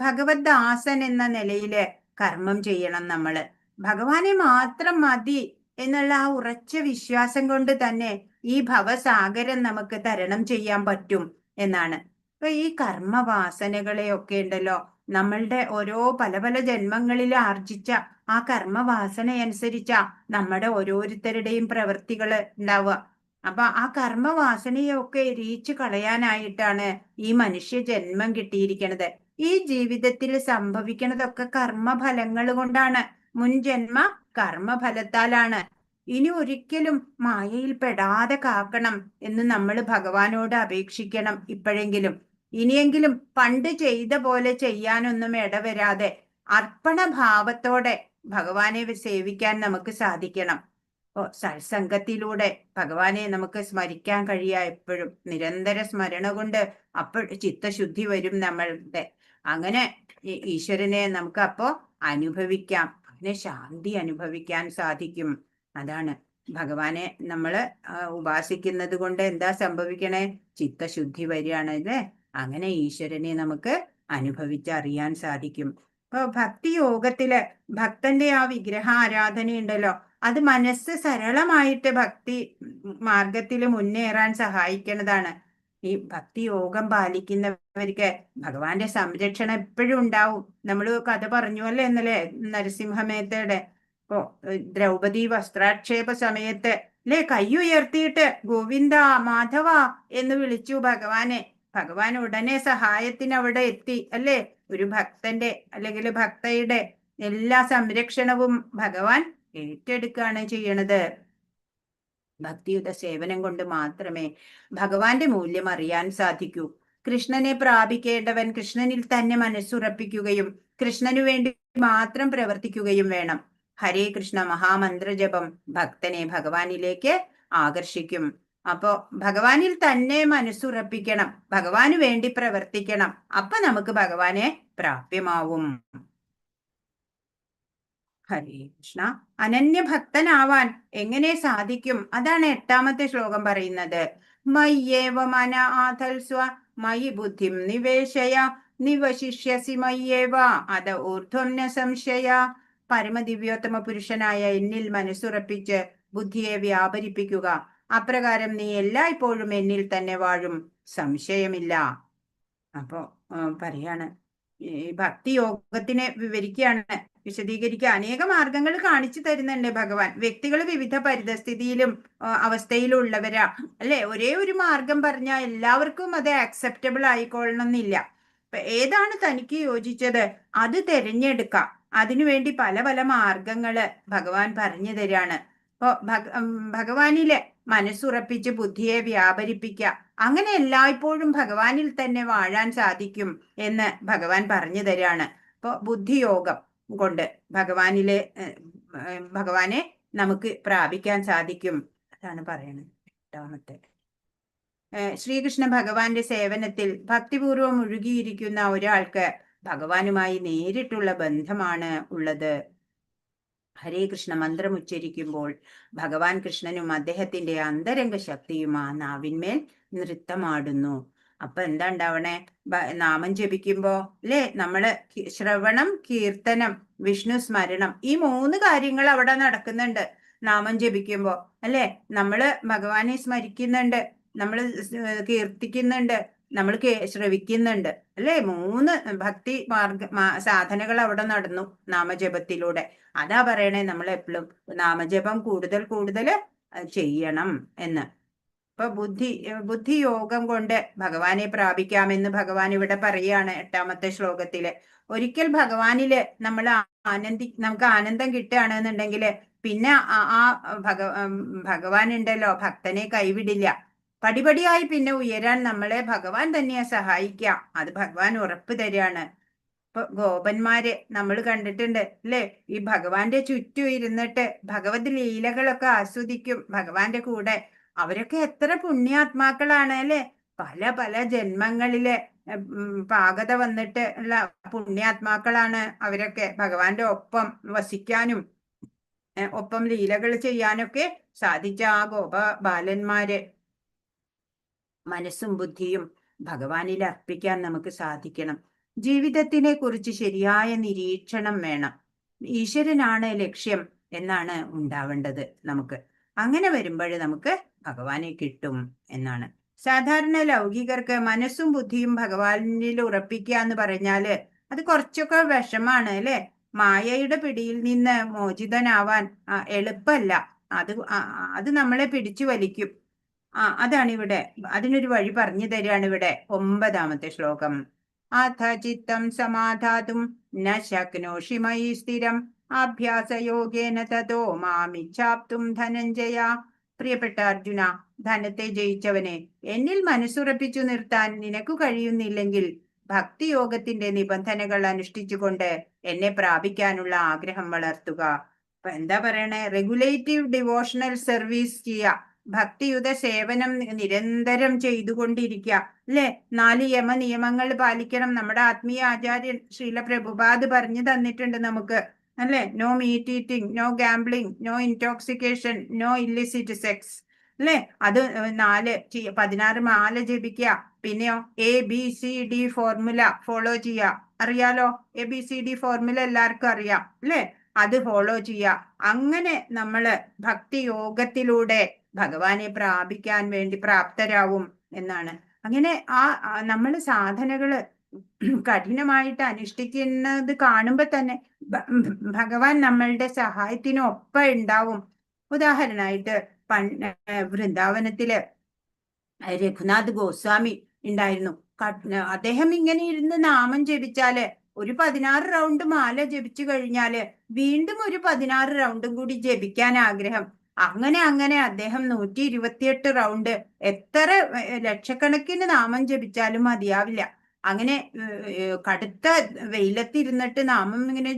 ഭഗവത് ദാസൻ എന്ന നിലയില് കർമ്മം ചെയ്യണം നമ്മള്. ഭഗവാനെ മാത്രം മതി എന്നുള്ള ആ ഉറച്ച വിശ്വാസം കൊണ്ട് തന്നെ ഈ ഭവസാഗരം നമുക്ക് തരണം ചെയ്യാൻ പറ്റും എന്നാണ്. അപ്പൊ ഈ കർമ്മവാസനകളെയൊക്കെ ഉണ്ടല്ലോ, നമ്മളുടെ ഓരോ പല പല ജന്മങ്ങളിൽ ആർജിച്ച ആ കർമ്മവാസനയനുസരിച്ചാ നമ്മുടെ ഓരോരുത്തരുടെയും പ്രവൃത്തികൾ ഉണ്ടാവുക. അപ്പൊ ആ കർമ്മവാസനയൊക്കെ എരിയിച്ചു കളയാനായിട്ടാണ് ഈ മനുഷ്യ ജന്മം കിട്ടിയിരിക്കണത്. ഈ ജീവിതത്തിൽ സംഭവിക്കണതൊക്കെ കർമ്മഫലങ്ങൾ കൊണ്ടാണ്, മുൻജന്മ കർമ്മഫലത്താലാണ്. ഇനി ഒരിക്കലും മായയിൽ പെടാതെ കാക്കണം എന്ന് നമ്മൾ ഭഗവാനോട് അപേക്ഷിക്കണം. ഇപ്പോഴെങ്കിലും, ഇനിയെങ്കിലും പണ്ട് ചെയ്ത പോലെ ചെയ്യാനൊന്നും ഇടവരാതെ അർപ്പണഭാവത്തോടെ ഭഗവാനെ സേവിക്കാൻ നമുക്ക് സാധിക്കണം. സത്സംഗത്തിലൂടെ ഭഗവാനെ നമുക്ക് സ്മരിക്കാൻ കഴിയുക. എപ്പോഴും നിരന്തര സ്മരണ കൊണ്ട് അപ്പോൾ ചിത്തശുദ്ധി വരും നമ്മളുടെ. അങ്ങനെ ഈശ്വരനെ നമുക്ക് അപ്പോ അനുഭവിക്കാം, അതിനെ ശാന്തി അനുഭവിക്കാൻ സാധിക്കും. അതാണ് ഭഗവാനെ നമ്മള് ഉപാസിക്കുന്നത് കൊണ്ട് എന്താ സംഭവിക്കണേ? ചിത്തശുദ്ധി വരികയാണ് അല്ലേ? അങ്ങനെ ഈശ്വരനെ നമുക്ക് അനുഭവിച്ചറിയാൻ സാധിക്കും. ഇപ്പൊ ഭക്തി യോഗത്തില് ഭക്തന്റെ ആ വിഗ്രഹ ആരാധന ഉണ്ടല്ലോ, അത് മനസ്സ് സരളമായിട്ട് ഭക്തി മാർഗത്തിൽ മുന്നേറാൻ സഹായിക്കുന്നതാണ്. ഈ ഭക്തി യോഗം പാലിക്കുന്നവർക്ക് ഭഗവാന്റെ സംരക്ഷണം എപ്പോഴും ഉണ്ടാവും. നമ്മൾ കഥ പറഞ്ഞു അല്ലേ ഇന്നലെ, നരസിംഹമേത്തയുടെ. ഇപ്പോ ദ്രൗപദി വസ്ത്രാക്ഷേപ സമയത്ത് അല്ലെ കൈയുയർത്തിയിട്ട് ഗോവിന്ദ മാധവ എന്ന് വിളിച്ചു ഭഗവാനെ. ഭഗവാൻ ഉടനെ സഹായത്തിന് അവിടെ എത്തി അല്ലേ? ഒരു ഭക്തന്റെ അല്ലെങ്കിൽ ഭക്തയുടെ എല്ലാ സംരക്ഷണവും ഭഗവാൻ ഏറ്റെടുക്കുകയാണ് ചെയ്യണത്. ഭക്തിയുടെ സേവനം കൊണ്ട് മാത്രമേ ഭഗവാന്റെ മൂല്യം അറിയാൻ സാധിക്കൂ. കൃഷ്ണനെ പ്രാപിക്കേണ്ടവൻ കൃഷ്ണനിൽ തന്നെ മനസ്സുറപ്പിക്കുകയും കൃഷ്ണനു വേണ്ടി മാത്രം പ്രവർത്തിക്കുകയും വേണം. ഹരേ കൃഷ്ണ മഹാമന്ത്രജപം ഭക്തനെ ഭഗവാനിലേക്ക് ആകർഷിക്കും. അപ്പോ ഭഗവാനിൽ തന്നെ മനസ്സുറപ്പിക്കണം, ഭഗവാന് വേണ്ടി പ്രവർത്തിക്കണം. അപ്പൊ നമുക്ക് ഭഗവാനെ പ്രാപ്യമാവും. ഹരേ കൃഷ്ണ. അനന്യഭക്തനാവാൻ എങ്ങനെ സാധിക്കും? അതാണ് 8ാമത്തെ ശ്ലോകം പറയുന്നത്. മയ്യേവ മന ആധൽസ്വ മയി ബുദ്ധിം നിവേശയ നിവശിഷ്യസി മയ്യേവ അത ഊർധ്വം ന സംശയ. പരമദിവ്യോത്തമ പുരുഷനായ എന്നിൽ മനസ്സുറപ്പിച്ച് ബുദ്ധിയെ വ്യാപരിപ്പിക്കുക. അപ്രകാരം നീ എല്ലായ്പ്പോഴും എന്നിൽ തന്നെ വാഴും, സംശയമില്ല. അപ്പോ പറയാണ്, ഈ ഭക്തി യോഗത്തിനെ വിവരിക്കുകയാണ്, വിശദീകരിക്കുക. അനേക മാർഗങ്ങൾ കാണിച്ചു തരുന്നുണ്ട് ഭഗവാൻ. വ്യക്തികൾ വിവിധ പരിതസ്ഥിതിയിലും അവസ്ഥയിലുള്ളവരാ അല്ലെ. ഒരേ ഒരു മാർഗം പറഞ്ഞാൽ എല്ലാവർക്കും അത് ആക്സെപ്റ്റബിൾ ആയിക്കൊള്ളണം എന്നില്ല. ഏതാണ് തനിക്ക് യോജിച്ചത് അത് തിരഞ്ഞെടുക്കാം. അതിനുവേണ്ടി പല പല മാർഗങ്ങള് ഭഗവാൻ പറഞ്ഞു തരാണ്. അപ്പോ ഭഗവാനില് മനസ്സുറപ്പിച്ച് ബുദ്ധിയെ വ്യാപരിപ്പിക്കുക. അങ്ങനെ എല്ലായ്പ്പോഴും ഭഗവാനിൽ തന്നെ വാഴാൻ സാധിക്കും എന്ന് ഭഗവാൻ പറഞ്ഞു തരാണ്. അപ്പോ ബുദ്ധിയോഗം കൊണ്ട് ഭഗവാനെ നമുക്ക് പ്രാപിക്കാൻ സാധിക്കും. അതാണ് പറയുന്നത്. 8ാമത്തെ ശ്രീകൃഷ്ണ ഭഗവാന്റെ സേവനത്തിൽ ഭക്തിപൂർവം മുഴുകിയിരിക്കുന്ന ഒരാൾക്ക് ഭഗവാനുമായി നേരിട്ടുള്ള ബന്ധമാണ് ഉള്ളത്. ഹരേ കൃഷ്ണ മന്ത്രം ഉച്ചരിക്കുമ്പോൾ ഭഗവാൻ കൃഷ്ണനും അദ്ദേഹത്തിന്റെ അന്തരംഗ ശക്തിയും ആ നാവിന്മേൽ നൃത്തമാടുന്നു. അപ്പൊ എന്താ ഉണ്ടാവണേ? നാമം ജപിക്കുമ്പോ അല്ലെ, നമ്മള് ശ്രവണം, കീർത്തനം, വിഷ്ണു സ്മരണം, ഈ 3 കാര്യങ്ങൾ അവിടെ നടക്കുന്നുണ്ട്. നാമം ജപിക്കുമ്പോ അല്ലെ, നമ്മള് ഭഗവാനെ സ്മരിക്കുന്നുണ്ട്, നമ്മൾ കീർത്തിക്കുന്നുണ്ട്, നമ്മൾ ശ്രവിക്കുന്നുണ്ട് അല്ലെ. 3 ഭക്തി സാധനകൾ അവിടെ നടന്നു നാമജപത്തിലൂടെ. അതാ പറയണേ നമ്മൾ എപ്പോഴും നാമജപം കൂടുതൽ കൂടുതൽ ചെയ്യണം എന്ന്. ഇപ്പൊ ബുദ്ധിയോഗം കൊണ്ട് ഭഗവാനെ പ്രാപിക്കാമെന്ന് ഭഗവാൻ ഇവിടെ പറയാണ് 8ാമത്തെ ശ്ലോകത്തില്. ഒരിക്കൽ ഭഗവാനില് നമ്മൾ നമുക്ക് ആനന്ദം കിട്ടുകയാണെന്നുണ്ടെങ്കിൽ പിന്നെ ഭഗവാൻ ഉണ്ടല്ലോ, ഭക്തനെ കൈവിടില്ല. പടിപടിയായി പിന്നെ ഉയരാൻ നമ്മളെ ഭഗവാൻ തന്നെയാ സഹായിക്കാം. അത് ഭഗവാൻ ഉറപ്പ് തരികയാണ്. ഇപ്പൊ ഗോപന്മാരെ നമ്മൾ കണ്ടിട്ടുണ്ട് അല്ലെ, ഈ ഭഗവാന്റെ ചുറ്റും ഇരുന്നിട്ട് ഭഗവത് ലീലകളൊക്കെ ആസ്വദിക്കും ഭഗവാന്റെ കൂടെ. അവരൊക്കെ എത്ര പുണ്യാത്മാക്കളാണ് അല്ലെ. പല പല ജന്മങ്ങളിലെ പാകത വന്നിട്ട് ഉള്ള പുണ്യാത്മാക്കളാണ് അവരൊക്കെ. ഭഗവാന്റെ ഒപ്പം വസിക്കാനും ഒപ്പം ലീലകൾ ചെയ്യാനൊക്കെ സാധിച്ച ആ ബാലന്മാര്. മനസ്സും ബുദ്ധിയും ഭഗവാനിൽ അർപ്പിക്കാൻ നമുക്ക് സാധിക്കണം. ജീവിതത്തിനെ കുറിച്ച് ശരിയായ നിരീക്ഷണം വേണം. ഈശ്വരനാണ് ലക്ഷ്യം എന്നാണ് ഉണ്ടാവേണ്ടത് നമുക്ക്. അങ്ങനെ വരുമ്പോൾ നമുക്ക് ഭഗവാനെ കിട്ടും എന്നാണ്. സാധാരണ ലൗകികർക്ക് മനസ്സും ബുദ്ധിയും ഭഗവാനിൽ ഉറപ്പിക്കുക എന്ന് പറഞ്ഞാല് അത് കുറച്ചൊക്കെ വിഷമാണ് അല്ലെ. മായയുടെ പിടിയിൽ നിന്ന് മോചിതനാവാൻ എളുപ്പമല്ല. അത് നമ്മളെ പിടിച്ചു വലിക്കും. അതാണ് ഇവിടെ, അതിനൊരു വഴി പറഞ്ഞു തരികയാണ് ഇവിടെ 9ാമത്തെ ശ്ലോകം. അഥ ചിത്തം സമാധാതും ന ശക്നോഷി മയി സ്ഥിരം അഭ്യാസയോഗേന തതോ മാമിച്ഛാപ്തും ധനഞ്ജയ. പ്രിയപ്പെട്ട അർജുന, ധനത്തെ ജയിച്ചവനെ, എന്നിൽ മനസ്സുറപ്പിച്ചു നിർത്താൻ നിനക്ക് കഴിയുന്നില്ലെങ്കിൽ ഭക്തിയോഗത്തിന്റെ നിബന്ധനകൾ അനുഷ്ഠിച്ചുകൊണ്ട് എന്നെ പ്രാപിക്കാനുള്ള ആഗ്രഹം വളർത്തുക. അപ്പൊ എന്താ പറയണേ? റെഗുലേറ്റീവ് ഡിവോഷണൽ സർവീസ് ചെയ്യുക. ഭക്തിയുത സേവനം നിരന്തരം ചെയ്തുകൊണ്ടിരിക്കുക അല്ലെ. 4 യമ നിയമങ്ങൾ പാലിക്കണം. നമ്മുടെ ആത്മീയ ആചാര്യൻ ശ്രീല പ്രഭുപാദ് പറഞ്ഞു തന്നിട്ടുണ്ട് നമുക്ക് അല്ലെ. No meat eating, no gambling, no intoxication, no illicit sex അല്ലെ. അത് 16 മാല ജപിക്കുക. പിന്നെയോ ABCD ഫോർമുല ഫോളോ ചെയ്യുക. അറിയാലോ, ABCD ഫോർമുല എല്ലാവർക്കും അറിയാം അല്ലെ. അത് ഫോളോ ചെയ്യുക. അങ്ങനെ നമ്മള് ഭക്തിയോഗത്തിലൂടെ ഭഗവാനെ പ്രാപിക്കാൻ വേണ്ടി പ്രാപ്തരാവും എന്നാണ്. അങ്ങനെ നമ്മൾ സാധനകള് കഠിനമായിട്ട് അനുഷ്ഠിക്കുന്നത് കാണുമ്പോ തന്നെ ഭഗവാൻ നമ്മളുടെ സഹായത്തിനൊപ്പം ഉണ്ടാവും. ഉദാഹരണമായിട്ട് വൃന്ദാവനത്തില് രഘുനാഥ് ഗോസ്വാമി ഉണ്ടായിരുന്നു. അദ്ദേഹം ഇങ്ങനെ ഇരുന്ന് നാമം ജപിച്ചാല് ഒരു 16 റൗണ്ട് മാല ജപിച്ചു കഴിഞ്ഞാല് വീണ്ടും ഒരു 16 റൗണ്ടും കൂടി ജപിക്കാൻ ആഗ്രഹം. അങ്ങനെ അദ്ദേഹം 128 റൗണ്ട്, എത്ര ലക്ഷക്കണക്കിന് നാമം ജപിച്ചാലും മതിയാവില്ല. അങ്ങനെ കടുത്ത വെയിലത്തിരുന്നിട്ട് നാമം ഇങ്ങനെ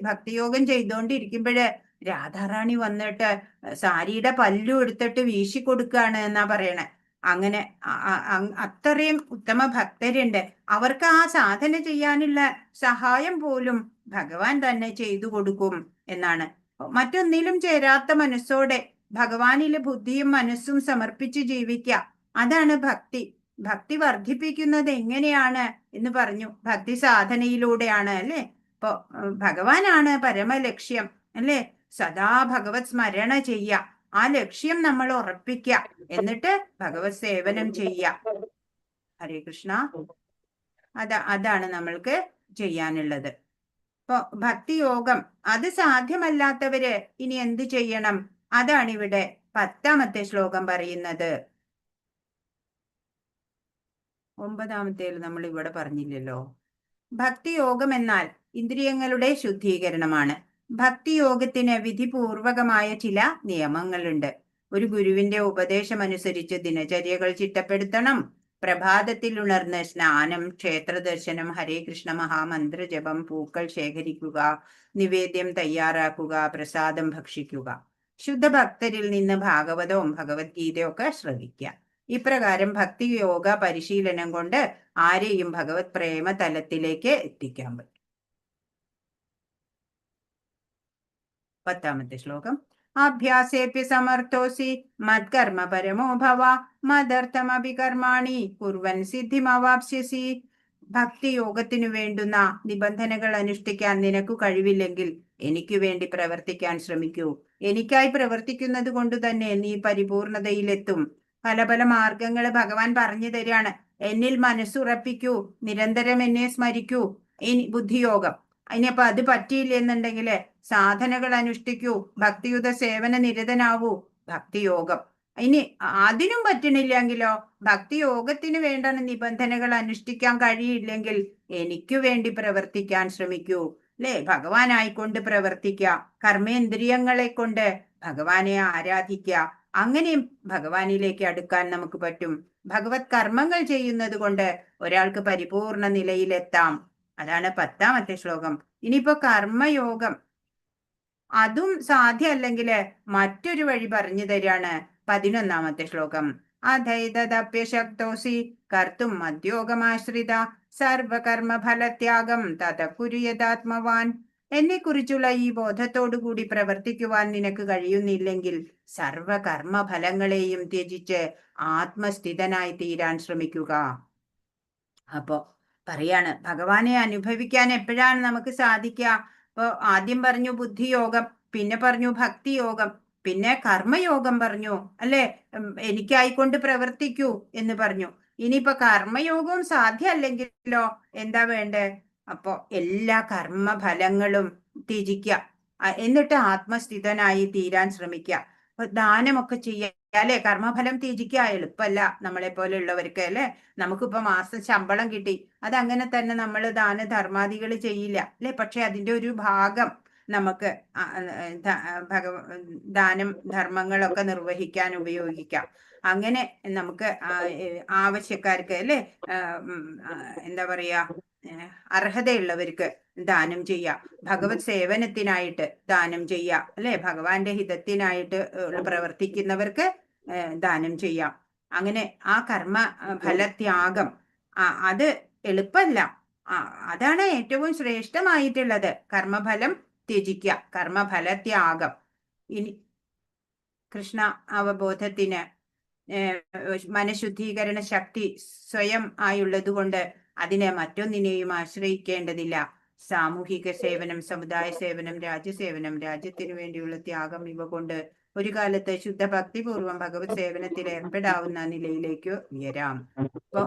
ഭക്തിയോഗം ചെയ്തോണ്ടിരിക്കുമ്പോഴ് രാധാറാണി വന്നിട്ട് സാരിയുടെ പല്ലു എടുത്തിട്ട് വീശി കൊടുക്കുകയാണ് എന്നാ പറയണേ. അങ്ങനെ അത്രയും ഉത്തമ ഭക്തരുണ്ട്. അവർക്ക് ആ സാധന ചെയ്യാനുള്ള സഹായം പോലും ഭഗവാൻ തന്നെ ചെയ്തു കൊടുക്കും എന്നാണ്. മറ്റൊന്നിലും ചേരാത്ത മനസ്സോടെ ഭഗവാനില് ബുദ്ധിയും മനസ്സും സമർപ്പിച്ച് ജീവിക്കുക. അതാണ് ഭക്തി. ഭക്തി വർദ്ധിപ്പിക്കുന്നത് എങ്ങനെയാണ് എന്ന് പറഞ്ഞു. ഭക്തി സാധനയിലൂടെയാണ് അല്ലെ. ഇപ്പൊ ഭഗവാനാണ് പരമലക്ഷ്യം അല്ലെ. സദാ ഭഗവത് സ്മരണ ചെയ്യ, ആ ലക്ഷ്യം നമ്മൾ ഉറപ്പിക്കുക, എന്നിട്ട് ഭഗവത് സേവനം ചെയ്യ. ഹരേ കൃഷ്ണ. അതാണ് നമ്മൾക്ക് ചെയ്യാനുള്ളത്. ഇപ്പൊ ഭക്തിയോഗം അത് സാധ്യമല്ലാത്തവര് ഇനി എന്ത് ചെയ്യണം? അതാണ് ഇവിടെ 10ാമത്തെ ശ്ലോകം പറയുന്നത്. 9ാമത്തേൽ നമ്മൾ ഇവിടെ പറഞ്ഞില്ലല്ലോ. ഭക്തിയോഗം എന്നാൽ ഇന്ദ്രിയങ്ങളുടെ ശുദ്ധീകരണമാണ്. ഭക്തിയോഗത്തിന് വിധിപൂർവകമായ ചില നിയമങ്ങളുണ്ട്. ഒരു ഗുരുവിന്റെ ഉപദേശമനുസരിച്ച് ദിനചര്യകൾ ചിട്ടപ്പെടുത്തണം. പ്രഭാതത്തിൽ ഉണർന്ന് സ്നാനം, ക്ഷേത്രദർശനം, ഹരേ കൃഷ്ണ മഹാമന്ത്ര ജപം, പൂക്കൾ ശേഖരിക്കുക, നിവേദ്യം തയ്യാറാക്കുക, പ്രസാദം ഭക്ഷിക്കുക. ശുദ്ധഭക്തരിൽ നിന്ന് ഭാഗവതവും ഭഗവത്ഗീതയും ഒക്കെ ശ്രവിക്കുക. ഇപ്രകാരം ഭക്തിയോഗ പരിശീലനം കൊണ്ട് ആരെയും ഭഗവത് പ്രേമ തലത്തിലേക്ക് എത്തിക്കാൻ പറ്റും. 10ാമത്തെ ശ്ലോകം. അഭ്യാസേപ്യ സമർത്ഥോസി മത്കർമ്മ പരമോ ഭവ മദർത്ഥമപി കർമാണി കുർവൻ സിദ്ധിമവാപ്സ്യസി. ഭക്തിയോഗത്തിനു വേണ്ടുന്ന നിബന്ധനകൾ അനുഷ്ഠിക്കാൻ നിനക്ക് കഴിവില്ലെങ്കിൽ എനിക്ക് വേണ്ടി പ്രവർത്തിക്കാൻ ശ്രമിക്കൂ. എനിക്കായി പ്രവർത്തിക്കുന്നത് കൊണ്ട് തന്നെ നീ പരിപൂർണതയിലെത്തും. പല പല മാർഗങ്ങൾ ഭഗവാൻ പറഞ്ഞു തരികയാണ്. എന്നിൽ മനസ്സുറപ്പിക്കൂ, നിരന്തരം എന്നെ സ്മരിക്കൂ. ഇനി ബുദ്ധിയോഗം. ഇനിയപ്പോ അത് പറ്റിയില്ല എന്നുണ്ടെങ്കിൽ സാധനകൾ അനുഷ്ഠിക്കൂ, ഭക്തിയുത സേവന നിരതനാവൂ, ഭക്തിയോഗം. ഇനി അതിനും പറ്റണില്ലെങ്കിലോ ഭക്തിയോഗത്തിന് വേണ്ട നിബന്ധനകൾ അനുഷ്ഠിക്കാൻ കഴിയില്ലെങ്കിൽ എനിക്ക് വേണ്ടി പ്രവർത്തിക്കാൻ ശ്രമിക്കൂ അല്ലെ. ഭഗവാനായിക്കൊണ്ട് പ്രവർത്തിക്കുക, കർമ്മേന്ദ്രിയങ്ങളെ കൊണ്ട് ഭഗവാനെ ആരാധിക്കുക. അങ്ങനെയും ഭഗവാനിലേക്ക് അടുക്കാൻ നമുക്ക് പറ്റും. ഭഗവത് കർമ്മങ്ങൾ ചെയ്യുന്നത് കൊണ്ട് ഒരാൾക്ക് പരിപൂർണ നിലയിലെത്താം. അതാണ് 10ാമത്തെ ശ്ലോകം. ഇനിയിപ്പോ കർമ്മയോഗം അതും സാധ്യമല്ലെങ്കിൽ മറ്റൊരു വഴി പറഞ്ഞു തരാണ് 11ാമത്തെ ശ്ലോകം. അധൈതദപ്യശക്തോസി കർത്തും മദ്യോഗമാശ്രിത സർവകർമ്മ ഫലത്യാഗം തത കുരു യഥാത്മവാൻ. എന്നെക്കുറിച്ചുള്ള ഈ ബോധത്തോടുകൂടി പ്രവർത്തിക്കുവാൻ നിനക്ക് കഴിയുന്നില്ലെങ്കിൽ സർവകർമ്മ ഫലങ്ങളെയും ത്യജിച്ച് ആത്മസ്ഥിതനായി തീരാൻ ശ്രമിക്കുക. അപ്പോ പറയാണ് ഭഗവാനെ അനുഭവിക്കാൻ എപ്പോഴാണ് നമുക്ക് സാധിക്കുക? അപ്പൊ ആദ്യം പറഞ്ഞു ബുദ്ധിയോഗം, പിന്നെ പറഞ്ഞു ഭക്തിയോഗം, പിന്നെ കർമ്മയോഗം പറഞ്ഞു അല്ലെ. എനിക്കായിക്കൊണ്ട് പ്രവർത്തിക്കൂ എന്ന് പറഞ്ഞു. ഇനിയിപ്പോ കർമ്മയോഗവും സാധ്യമല്ലെങ്കിലോ എന്താ വേണ്ടേ? അപ്പോ എല്ലാ കർമ്മഫലങ്ങളും ത്യജിക്കുക, എന്നിട്ട് ആത്മസ്ഥിതനായി തീരാൻ ശ്രമിക്കുക. അപ്പൊ ദാനമൊക്കെ ചെയ്യുക അല്ലെ. കർമ്മഫലം ത്യജിക്കുക എളുപ്പമല്ല നമ്മളെ പോലെ ഉള്ളവർക്ക് അല്ലെ. നമുക്കിപ്പോ മാസം ശമ്പളം കിട്ടി, അതങ്ങനെ തന്നെ നമ്മൾ ദാനധർമാദികൾ ചെയ്യില്ല അല്ലെ. പക്ഷെ അതിന്റെ ഒരു ഭാഗം നമുക്ക് ദാനം ധർമ്മങ്ങളൊക്കെ നിർവഹിക്കാൻ ഉപയോഗിക്കാം. അങ്ങനെ നമുക്ക് ആവശ്യക്കാർക്ക് അല്ലെ, എന്താ പറയാ, അർഹതയുള്ളവർക്ക് ദാനം ചെയ്യാം. ഭഗവത് സേവനത്തിനായിട്ട് ദാനം ചെയ്യാം അല്ലെ. ഭഗവാന്റെ ഹിതത്തിനായിട്ട് പ്രവർത്തിക്കുന്നവർക്ക് ദാനം ചെയ്യാം. അങ്ങനെ ആ കർമ്മ ഫലത്യാഗം അത് എളുപ്പമല്ല. അതാണ് ഏറ്റവും ശ്രേഷ്ഠമായിട്ടുള്ളത്. കർമ്മഫലം ത്യജിക്കുക, കർമ്മഫലത്യാഗം. ഇനി കൃഷ്ണ അവബോധത്തിന് മനഃശുദ്ധീകരണ ശക്തി സ്വയം ആയുള്ളത് കൊണ്ട് അതിനെ മറ്റൊന്നിനെയും ആശ്രയിക്കേണ്ടതില്ല. സാമൂഹിക സേവനം, സമുദായ സേവനം, രാജ്യസേവനം, രാജ്യത്തിനു വേണ്ടിയുള്ള ത്യാഗം ഇവ കൊണ്ട് ഒരു കാലത്ത് ശുദ്ധ ഭക്തിപൂർവം ഭഗവത് സേവനത്തിൽ ഏർപ്പെടാവുന്ന നിലയിലേക്ക് ഉയരാം. ഇപ്പൊ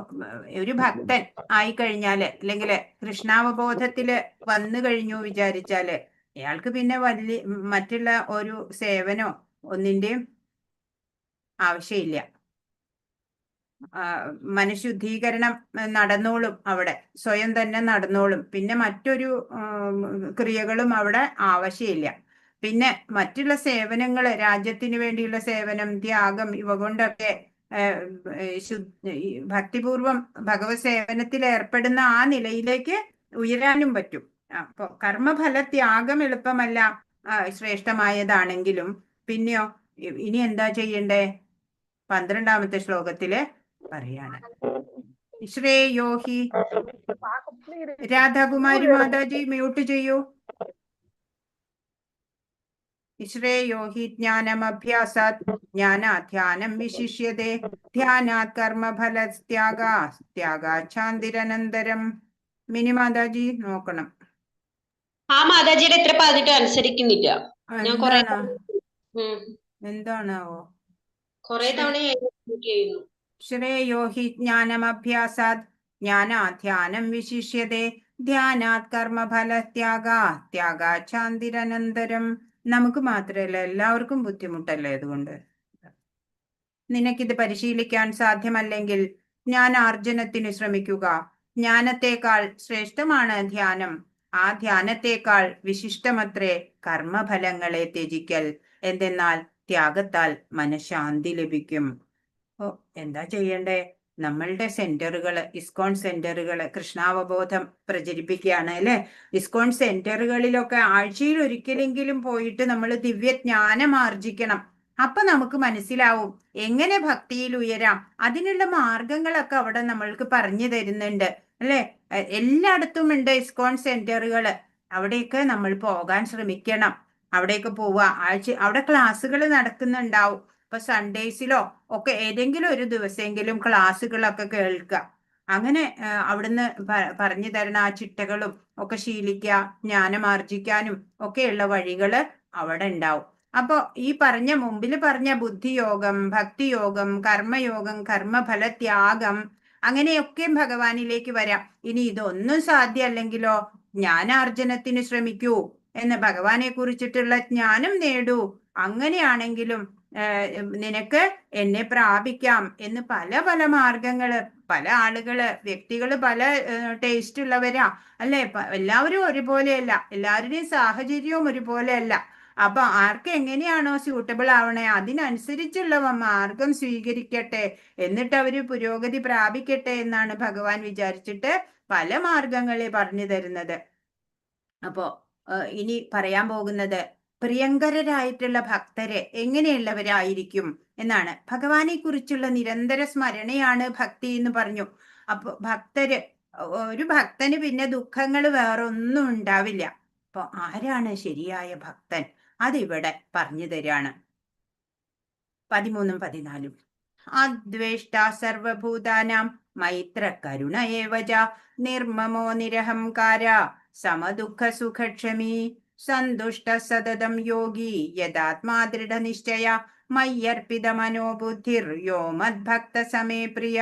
ഒരു ഭക്തൻ ആയിക്കഴിഞ്ഞാല് അല്ലെങ്കിൽ കൃഷ്ണാവബോധത്തില് വന്നു കഴിഞ്ഞു വിചാരിച്ചാല് അയാൾക്ക് പിന്നെ മറ്റുള്ള ഒരു സേവനോ ഒന്നിന്റെയും ആവശ്യമില്ല. മനഃശുദ്ധീകരണം നടന്നോളും, അവിടെ സ്വയം തന്നെ നടന്നോളും. പിന്നെ മറ്റൊരു ക്രിയകളും അവിടെ ആവശ്യമില്ല. പിന്നെ മറ്റുള്ള സേവനങ്ങൾ, രാജ്യത്തിന് വേണ്ടിയുള്ള സേവനം, ത്യാഗം ഇവ കൊണ്ടൊക്കെ ഭക്തിപൂർവം ഭഗവത് സേവനത്തിൽ ഏർപ്പെടുന്ന ആ നിലയിലേക്ക് ഉയരാനും പറ്റും. അപ്പൊ കർമ്മഫല ത്യാഗം എളുപ്പമല്ല, ശ്രേഷ്ഠമായതാണെങ്കിലും. പിന്നെയോ ഇനി എന്താ ചെയ്യണ്ടേ? 12ാമത്തെ ശ്ലോകത്തില് പറയാണ്. ശ്രേയോഹി. രാധാകുമാരി മാതാജി മ്യൂട്ട് ചെയ്യൂ. ശ്രേയോ ഹി ജ്ഞാനമഭ്യാസാത് ജ്ഞാനാധ്യാനം വിശിഷ്യതേ ധ്യാനാത് കർമ്മഫലത്യാഗാത്യാഗാച്ഛാന്തിരനന്തരം. മിനി മാതാജി നോക്കണം. ആ മാതാജിയുടെ എത്ര പറഞ്ഞിട്ട് അനുസരിക്കുന്നില്ല. ഞാൻ കൊറേ എന്താണാവോ കൊറേ തവണ ചെയ്യുന്നു. ശ്രേയോ ഹി ജ്ഞാനമഭ്യാസാത് ജ്ഞാനാധ്യാനം വിശിഷ്യതേ ധ്യാനാത് കർമ്മഫലത്യാഗാത്യാഗാച്ഛാന്തിരനന്തരം. നമുക്ക് മാത്രമല്ല, എല്ലാവർക്കും ബുദ്ധിമുട്ടല്ലേ അതുകൊണ്ട്. നിനക്കിത് പരിശീലിക്കാൻ സാധ്യമല്ലെങ്കിൽ ജ്ഞാനാർജനത്തിന് ശ്രമിക്കുക. ജ്ഞാനത്തെക്കാൾ ശ്രേഷ്ഠമാണ് ധ്യാനം. ആ ധ്യാനത്തെക്കാൾ വിശിഷ്ടമത്രേ കർമ്മഫലങ്ങളെ ത്യജിക്കൽ. എന്തെന്നാൽ ത്യാഗത്താൽ മനഃശാന്തി ലഭിക്കും. എന്താ ചെയ്യണ്ടേ? നമ്മളുടെ സെന്ററുകൾ, ഇസ്കോൺ സെന്ററുകൾ കൃഷ്ണാവബോധം പ്രചരിപ്പിക്കുകയാണ് അല്ലെ. ഇസ്കോൺ സെന്ററുകളിലൊക്കെ ആഴ്ചയിൽ ഒരിക്കലെങ്കിലും പോയിട്ട് നമ്മൾ ദിവ്യജ്ഞാനം ആർജിക്കണം. അപ്പൊ നമുക്ക് മനസ്സിലാവും എങ്ങനെ ഭക്തിയിൽ ഉയരാം. അതിനുള്ള മാർഗങ്ങളൊക്കെ അവിടെ നമ്മൾക്ക് പറഞ്ഞു തരുന്നുണ്ട് അല്ലെ. എല്ലായിടത്തും ഉണ്ട് ഇസ്കോൺ സെന്ററുകൾ. അവിടെയൊക്കെ നമ്മൾ പോകാൻ ശ്രമിക്കണം. അവിടേക്ക് പോവുക. അവിടെ ക്ലാസ്സുകൾ നടക്കുന്നുണ്ടാവും. ഇപ്പൊ സൺഡേസിലോ ഒക്കെ ഏതെങ്കിലും ഒരു ദിവസമെങ്കിലും ക്ലാസ്സുകളൊക്കെ കേൾക്കുക. അങ്ങനെ അവിടുന്ന് പറഞ്ഞു തരുന്ന ആ ചിട്ടകളും ഒക്കെ ശീലിക്കുക. ജ്ഞാനമാർജിക്കാനും ഒക്കെയുള്ള വഴികള് അവിടെ ഉണ്ടാവും. അപ്പൊ ഈ മുമ്പിൽ പറഞ്ഞ ബുദ്ധിയോഗം, ഭക്തിയോഗം, കർമ്മയോഗം, കർമ്മഫലത്യാഗം, അങ്ങനെയൊക്കെ ഭഗവാനിലേക്ക് വരാം. ഇനി ഇതൊന്നും സാധ്യമല്ലെങ്കിലോ ജ്ഞാനാർജനത്തിന് ശ്രമിക്കൂ എന്ന്, ഭഗവാനെ കുറിച്ചിട്ടുള്ള ജ്ഞാനം നേടൂ. അങ്ങനെയാണെങ്കിലും നിനക്ക് എന്നെ പ്രാപിക്കാം എന്ന് പല പല മാർഗങ്ങള്, പല ആളുകള്, വ്യക്തികള് പല ടേസ്റ്റ് ഉള്ളവരാ അല്ലെ. എല്ലാവരും ഒരുപോലെയല്ല, എല്ലാവരുടെയും സാഹചര്യവും ഒരുപോലെയല്ല. അപ്പൊ ആർക്ക് എങ്ങനെയാണോ സ്യൂട്ടബിൾ ആവണേ അതിനനുസരിച്ചുള്ള മാർഗം സ്വീകരിക്കട്ടെ, എന്നിട്ട് അവര് പുരോഗതി പ്രാപിക്കട്ടെ എന്നാണ് ഭഗവാൻ വിചാരിച്ചിട്ട് പല മാർഗങ്ങളെ പറഞ്ഞു തരുന്നത്. അപ്പോ ഇനി പറയാൻ പോകുന്നത് പ്രിയങ്കരായിട്ടുള്ള ഭക്തര് എങ്ങനെയുള്ളവരായിരിക്കും എന്നാണ്. ഭഗവാനെ കുറിച്ചുള്ള നിരന്തര സ്മരണയാണ് ഭക്തി എന്ന് പറഞ്ഞു. അപ്പൊ ഒരു ഭക്തന് പിന്നെ ദുഃഖങ്ങൾ വേറൊന്നും ഉണ്ടാവില്ല. അപ്പൊ ആരാണ് ശരിയായ ഭക്തൻ? അതിവിടെ പറഞ്ഞു തരാണ് 13ഉം 14ഉം. അദ്വേഷ്ട സർവഭൂതാനാം മൈത്ര കരുണ ഏവച നിർമ്മമോ നിരഹംകാര സമദുഃഖ സുഖക്ഷമീ സന്തുഷ്ട സതതം യോഗി യഥാത്മാ ദൃഢനിശ്ചയ മയ്യർപ്പിത മനോബുദ്ധിർ യോ മദ്ഭക്ത സമേ പ്രിയ.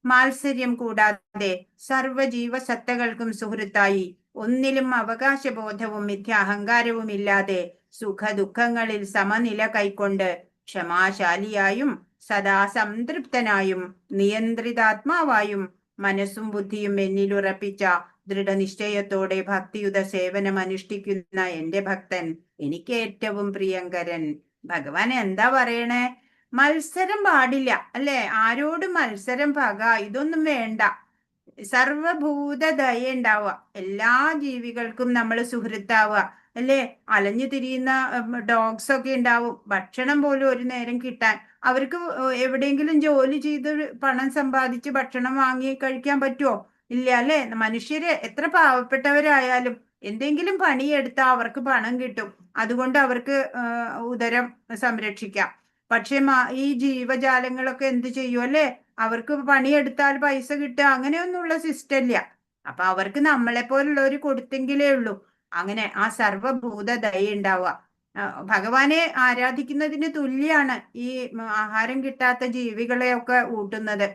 മാത്സര്യം കൂടാതെ സർവജീവസത്തകൾക്കും സുഹൃത്തായി, ഒന്നിലും അവകാശബോധവും മിഥ്യാഹങ്കാരവും ഇല്ലാതെ സുഖദുഃഖങ്ങളിൽ സമനില കൈക്കൊണ്ട് ക്ഷമാശാലിയായും സദാ സംതൃപ്തനായും നിയന്ത്രിതാത്മാവായും മനസ്സും ബുദ്ധിയും എന്നിലുറപ്പിച്ച ദൃഢനിശ്ചയത്തോടെ ഭക്തിയുത സേവനം അനുഷ്ഠിക്കുന്ന എന്റെ ഭക്തൻ എനിക്ക് ഏറ്റവും പ്രിയങ്കരൻ. ഭഗവാൻ എന്താ പറയണേ? മത്സരം പാടില്ല അല്ലെ. ആരോടും മത്സരം, പക, ഇതൊന്നും വേണ്ട. സർവഭൂത ദയ ഉണ്ടാവുക, എല്ലാ ജീവികൾക്കും നമ്മൾ സുഹൃത്താവുക അല്ലെ. അലഞ്ഞു തിരിയുന്ന ഡോഗ്സ് ഒക്കെ ഉണ്ടാവും. ഭക്ഷണം പോലും ഒരു നേരം കിട്ടാൻ അവർക്ക് എവിടെയെങ്കിലും ജോലി ചെയ്ത് പണം സമ്പാദിച്ച് ഭക്ഷണം വാങ്ങി കഴിക്കാൻ പറ്റുമോ? ഇല്ല അല്ലെ. മനുഷ്യര് എത്ര പാവപ്പെട്ടവരായാലും എന്തെങ്കിലും പണിയെടുത്താൽ അവർക്ക് പണം കിട്ടും. അതുകൊണ്ട് അവർക്ക് ഉദരം സംരക്ഷിക്കാം. പക്ഷെ ഈ ജീവജാലങ്ങളൊക്കെ എന്ത് ചെയ്യും അല്ലെ? അവർക്ക് പണിയെടുത്താൽ പൈസ കിട്ടുക അങ്ങനെയൊന്നുള്ള സിസ്റ്റം ഇല്ല. അപ്പൊ അവർക്ക് നമ്മളെ പോലുള്ളവർ കൊടുത്തെങ്കിലേ ഉള്ളൂ. അങ്ങനെ ആ സർവഭൂത ദയ ഉണ്ടാവുക. ഭഗവാനെ ആരാധിക്കുന്നതിന് തുല്യാണ് ഈ ആഹാരം കിട്ടാത്ത ജീവികളെയൊക്കെ ഊട്ടുന്നത്.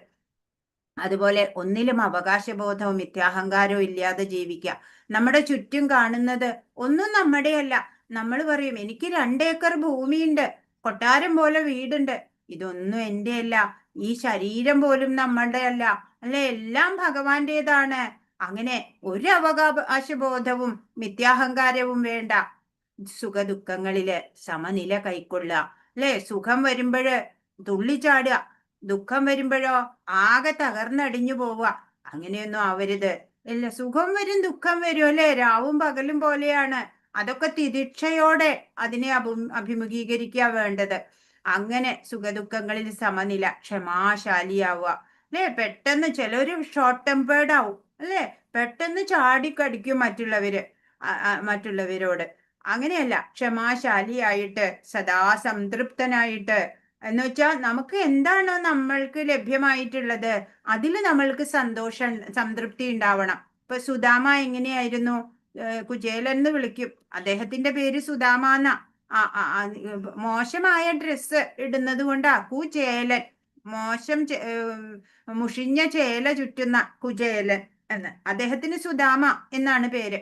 അതുപോലെ ഒന്നിലും അവകാശബോധവും മിഥ്യാഹങ്കാരവും ഇല്ലാതെ ജീവിക്കുക. നമ്മുടെ ചുറ്റും കാണുന്നത് ഒന്നും നമ്മുടെയല്ല. നമ്മൾ പറയും എനിക്ക് 2 ഏക്കർ ഭൂമിയുണ്ട്, കൊട്ടാരം പോലെ വീടുണ്ട്, ഇതൊന്നും എൻ്റെ അല്ല, ഈ ശരീരം പോലും നമ്മളുടെ അല്ല അല്ലെ, എല്ലാം ഭഗവാന്റേതാണ്. അങ്ങനെ ഒരു അവകാശബോധവും മിഥ്യാഹങ്കാരവും വേണ്ട. സുഖദുഃഖങ്ങളില് സമനില കൈക്കൊള്ളുക അല്ലെ. സുഖം വരുമ്പോഴ് തുള്ളിച്ചാടുക, ദുഃഖം വരുമ്പോഴോ ആകെ തകർന്നടിഞ്ഞു പോവുക. അങ്ങനെയൊന്നും ആവരുത്. ഇല്ല, സുഖം വരും ദുഃഖം വരും അല്ലെ, രാവും പകലും പോലെയാണ്. അതൊക്കെ തിദിക്ഷയോടെ അതിനെ അഭിമുഖീകരിക്കുക വേണ്ടത്. അങ്ങനെ സുഖദുഃഖങ്ങളിൽ സമനില, ക്ഷമാശാലിയാവുക അല്ലെ. പെട്ടെന്ന് ചിലര് ഷോർട്ട് ടെമ്പേർഡ് ആവും അല്ലെ, പെട്ടെന്ന് ചാടിക്കടിക്കും മറ്റുള്ളവരോട്. അങ്ങനെയല്ല, ക്ഷമാശാലിയായിട്ട് സദാ സംതൃപ്തനായിട്ട്, എന്ന് വെച്ചാൽ നമുക്ക് എന്താണോ നമ്മൾക്ക് ലഭ്യമായിട്ടുള്ളത് അതിൽ നമ്മൾക്ക് സംതൃപ്തി ഉണ്ടാവണം. ഇപ്പൊ സുദാമ എങ്ങനെയായിരുന്നു? കുചേലൻ എന്ന് വിളിക്കും, അദ്ദേഹത്തിന്റെ പേര് സുദാമ എന്നാ. മോശമായ ഡ്രസ്സ് ഇടുന്നത് കൊണ്ടാ കുചേലൻ, മോശം മുഷിഞ്ഞ ചേല ചുറ്റുന്ന കുചേലൻ എന്ന്. അദ്ദേഹത്തിന് സുദാമ എന്നാണ് പേര്.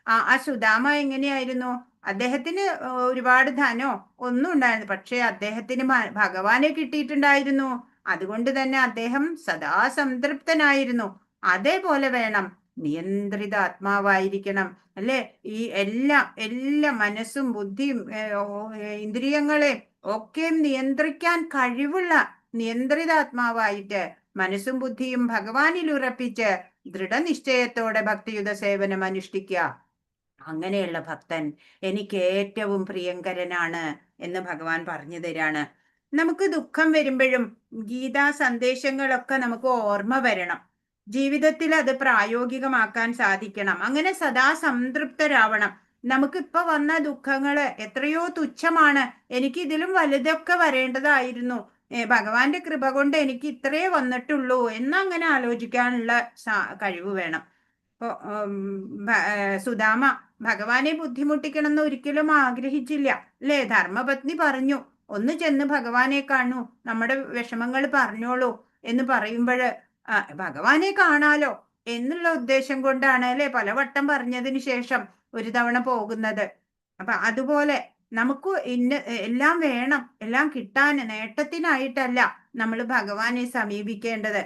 ആ സുദാമ എങ്ങനെയായിരുന്നു? അദ്ദേഹത്തിന് ഒരുപാട് ധനോ ഒന്നും ഉണ്ടായിരുന്നു, പക്ഷെ അദ്ദേഹത്തിന് ഭഗവാനെ കിട്ടിയിട്ടുണ്ടായിരുന്നു. അതുകൊണ്ട് തന്നെ അദ്ദേഹം സദാ സംതൃപ്തനായിരുന്നു. അതേപോലെ വേണം, നിയന്ത്രിത ആത്മാവായിരിക്കണം, അല്ലെ? ഈ എല്ലാ മനസ്സും ബുദ്ധിയും ഇന്ദ്രിയങ്ങളെ ഒക്കെ നിയന്ത്രിക്കാൻ കഴിവുള്ള നിയന്ത്രിതാത്മാവായിട്ട് മനസ്സും ബുദ്ധിയും ഭഗവാനിൽ ഉറപ്പിച്ച് ദൃഢനിശ്ചയത്തോടെ ഭക്തിയുത സേവനം അനുഷ്ഠിക്കുക. അങ്ങനെയുള്ള ഭക്തൻ എനിക്ക് ഏറ്റവും പ്രിയങ്കരനാണ് എന്ന് ഭഗവാൻ പറഞ്ഞു തരാണ്. നമുക്ക് ദുഃഖം വരുമ്പോഴും ഗീതാ സന്ദേശങ്ങളൊക്കെ നമുക്ക് ഓർമ്മ വരണം. ജീവിതത്തിൽ അത് പ്രായോഗികമാക്കാൻ സാധിക്കണം. അങ്ങനെ സദാ സംതൃപ്തരാവണം. നമുക്കിപ്പോ വന്ന ദുഃഖങ്ങള് എത്രയോ തുച്ഛമാണ്, എനിക്ക് ഇതിലും വലുതൊക്കെ വരേണ്ടതായിരുന്നു, ഭഗവാന്റെ കൃപ കൊണ്ട് എനിക്ക് ഇത്രേ വന്നിട്ടുള്ളൂ എന്നങ്ങനെ ആലോചിക്കാനുള്ള കഴിവ് വേണം. ഇപ്പൊ സുദാമ ഭഗവാനെ ബുദ്ധിമുട്ടിക്കണം എന്ന് ഒരിക്കലും ആഗ്രഹിച്ചില്ല, അല്ലേ? ധർമ്മപത്നി പറഞ്ഞു, ഒന്ന് ചെന്ന് ഭഗവാനെ കാണൂ, നമ്മുടെ വിഷമങ്ങൾ പറഞ്ഞോളൂ എന്ന് പറയുമ്പോൾ ഭഗവാനെ കാണാലോ എന്നുള്ള ഉദ്ദേശം കൊണ്ടാണ്, അല്ലെ, പലവട്ടം പറഞ്ഞതിന് ശേഷം ഒരു തവണ പോകുന്നത്. അപ്പൊ അതുപോലെ നമുക്ക് എല്ലാം വേണം, എല്ലാം കിട്ടാൻ നേട്ടത്തിനായിട്ടല്ല നമ്മൾ ഭഗവാനെ സമീപിക്കേണ്ടത്.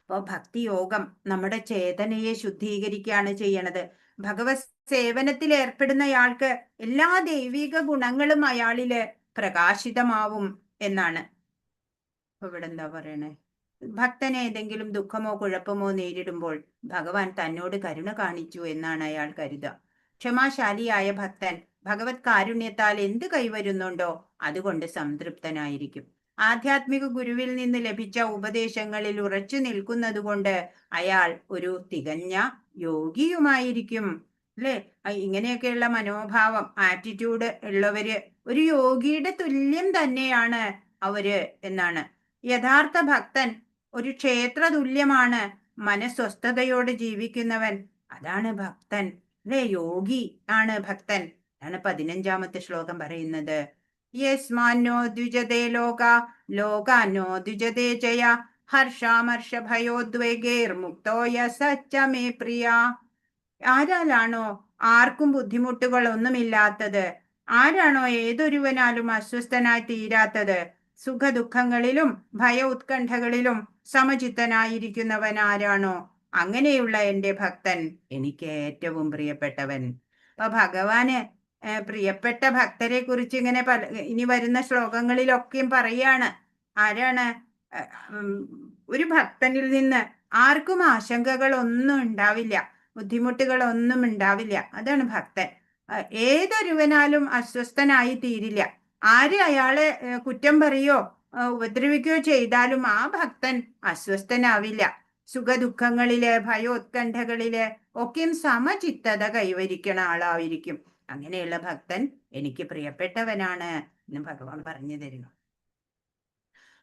അപ്പോൾ ഭക്തിയോഗം നമ്മുടെ ചേതനയെ ശുദ്ധീകരിക്കുകയാണ് ചെയ്യണത്. ഭഗവത് സേവനത്തിൽ ഏർപ്പെടുന്നയാൾക്ക് എല്ലാ ദൈവിക ഗുണങ്ങളും അയാളില് പ്രകാശിതമാവും എന്നാണ്. ഇവിടെ എന്താ പറയണേ? ഭക്തനെ ഏതെങ്കിലും ദുഃഖമോ കുഴപ്പമോ നേരിടുമ്പോൾ ഭഗവാൻ തന്നോട് കരുണ കാണിച്ചു എന്നാണ് അയാൾ കരുതുക. ക്ഷമാശാലിയായ ഭക്തൻ ഭഗവത് കാരുണ്യത്താൽ എന്ത് കൈവരുന്നുണ്ടോ അതുകൊണ്ട് സംതൃപ്തനായിരിക്കും. ആധ്യാത്മിക ഗുരുവിൽ നിന്ന് ലഭിച്ച ഉപദേശങ്ങളിൽ ഉറച്ചു നിൽക്കുന്നത് കൊണ്ട് അയാൾ ഒരു തികഞ്ഞ യോഗിയുമായിരിക്കും, അല്ലെ? ഇങ്ങനെയൊക്കെയുള്ള മനോഭാവം, ആറ്റിറ്റ്യൂഡ് ഉള്ളവര് ഒരു യോഗിയുടെ തുല്യം തന്നെയാണ് അവര് എന്നാണ്. യഥാർത്ഥ ഭക്തൻ ഒരു ക്ഷേത്ര തുല്യമാണ്. മനസ്വസ്ഥതയോടെ ജീവിക്കുന്നവൻ അതാണ് ഭക്തൻ, അല്ലെ? യോഗി ആണ് ഭക്തൻ. ആണ് 15ാമത്തെ ശ്ലോകം പറയുന്നത്. യസ്മാന്നോ ദ്വിജതേ ലോകാന്നോ ദ്വിജതേ ജയ ഹർഷാമർഷ ഭയോദ്വേഗൈർമുക്തോ യസച്ച മേ പ്രിയ. ആരാലാണോ ആർക്കും ബുദ്ധിമുട്ടുകൾ ഒന്നുമില്ലാത്തത്, ആരാണോ ഏതൊരുവനാലും അസ്വസ്ഥനായി തീരാത്തത്, സുഖദുഃഖങ്ങളിലും ഭയ ഉത്കണ്ഠകളിലും സമചിത്തനായിരിക്കുന്നവൻ ആരാണോ, അങ്ങനെയുള്ള എൻ്റെ ഭക്തൻ എനിക്ക് ഏറ്റവും പ്രിയപ്പെട്ടവൻ. അപ്പൊ ഭഗവാന് പ്രിയപ്പെട്ട ഭക്തരെ കുറിച്ച് ഇങ്ങനെ ഇനി വരുന്ന ശ്ലോകങ്ങളിലൊക്കെയും പറയാണ്. ആരാണ്? ഒരു ഭക്തനിൽ നിന്ന് ആർക്കും ആശങ്കകളൊന്നും ഉണ്ടാവില്ല, ബുദ്ധിമുട്ടുകളൊന്നും ഉണ്ടാവില്ല. അതാണ് ഭക്തൻ. ഏതൊരുവനാലും അസ്വസ്ഥനായി തീരില്ല. ആര് അയാളെ കുറ്റം പറയോ ഉപദ്രവിക്കുകയോ ചെയ്താലും ആ ഭക്തൻ അസ്വസ്ഥനാവില്ല. സുഖദുഃഖങ്ങളില് ഭയോത്കണ്ഠകളില് ഒക്കെയും സമചിത്തത കൈവരിക്കണ ആളായിരിക്കും. അങ്ങനെയുള്ള ഭക്തൻ എനിക്ക് പ്രിയപ്പെട്ടവനാണ് എന്ന് ഭഗവാൻ പറഞ്ഞു തരുന്നു.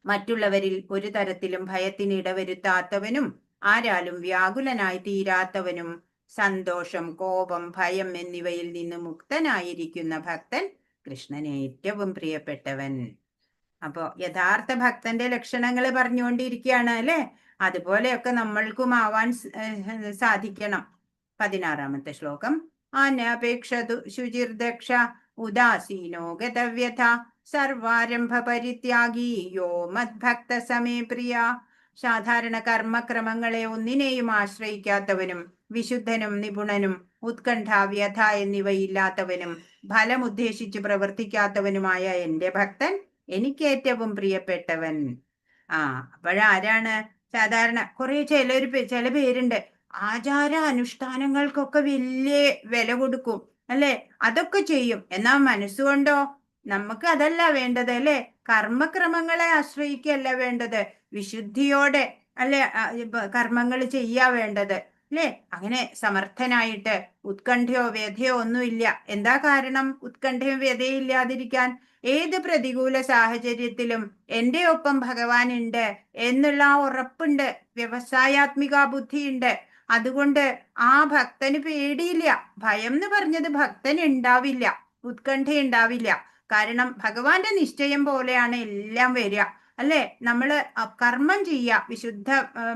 മറ്റുള്ളവരിൽ ഒരു തരത്തിലും ഭയത്തിന് ഇടവരുത്താത്തവനും ആരാലും വ്യാകുലനായി തീരാത്തവനും സന്തോഷം, കോപം, ഭയം എന്നിവയിൽ നിന്ന് മുക്തനായിരിക്കുന്ന ഭക്തൻ കൃഷ്ണന് ഏറ്റവും പ്രിയപ്പെട്ടവൻ. അപ്പോ യഥാർത്ഥ ഭക്തന്റെ ലക്ഷണങ്ങൾ പറഞ്ഞുകൊണ്ടിരിക്കുകയാണ്, അല്ലെ? അതുപോലെയൊക്കെ നമ്മൾക്കും ആവാൻ സാധിക്കണം. 16ാമത്തെ ശ്ലോകം. അനപേക്ഷതു ശുചിർദക്ഷ ഉദാസീനോ ഗതവ്യഥ സർവാരംഭ പരിത്യാഗി യോ മദ്ഭക്ത സമേ പ്രിയ. സാധാരണ കർമ്മക്രമങ്ങളെ ഒന്നിനെയും ആശ്രയിക്കാത്തവനും വിശുദ്ധനും നിപുണനും ഉത്കണ്ഠ, വ്യഥ എന്നിവയില്ലാത്തവനും ഫലം ഉദ്ദേശിച്ച് പ്രവർത്തിക്കാത്തവനുമായ എൻ്റെ ഭക്തൻ എനിക്ക് ഏറ്റവും പ്രിയപ്പെട്ടവൻ. അപ്പോഴാരാണ്? സാധാരണ ചില പേരുണ്ട്, ആചാര അനുഷ്ഠാനങ്ങൾക്കൊക്കെ വലിയ വില കൊടുക്കും, അല്ലെ? അതൊക്കെ ചെയ്യും. എന്നാൽ മനസ്സുകൊണ്ടോ? നമുക്ക് അതല്ല വേണ്ടത്, അല്ലെ? കർമ്മക്രമങ്ങളെ ആശ്രയിക്കല്ല വേണ്ടത്, വിശുദ്ധിയോടെ, അല്ലെ, കർമ്മങ്ങൾ ചെയ്യാ വേണ്ടത്. അല്ലേ? അങ്ങനെ സമർത്ഥനായിട്ട് ഉത്കണ്ഠയോ വ്യഥയോ ഒന്നുമില്ല. എന്താ കാരണം ഉത്കണ്ഠയും വ്യഥയും ഇല്ലാതിരിക്കാൻ? ഏത് പ്രതികൂല സാഹചര്യത്തിലും എൻ്റെ ഒപ്പം ഭഗവാൻ ഉണ്ട് എന്നുള്ള ആ ഉറപ്പുണ്ട്, വ്യവസായാത്മിക ബുദ്ധിയുണ്ട്. അതുകൊണ്ട് ആ ഭക്തന് പേടിയില്ല. ഭയം എന്ന് പറഞ്ഞത് ഭക്തന് ഉണ്ടാവില്ല, ഉത്കണ്ഠ ഉണ്ടാവില്ല. കാരണം ഭഗവാന്റെ നിശ്ചയം പോലെയാണ് എല്ലാം വരിക, അല്ലെ? നമ്മള് കർമ്മം ചെയ്യുക, വിശുദ്ധ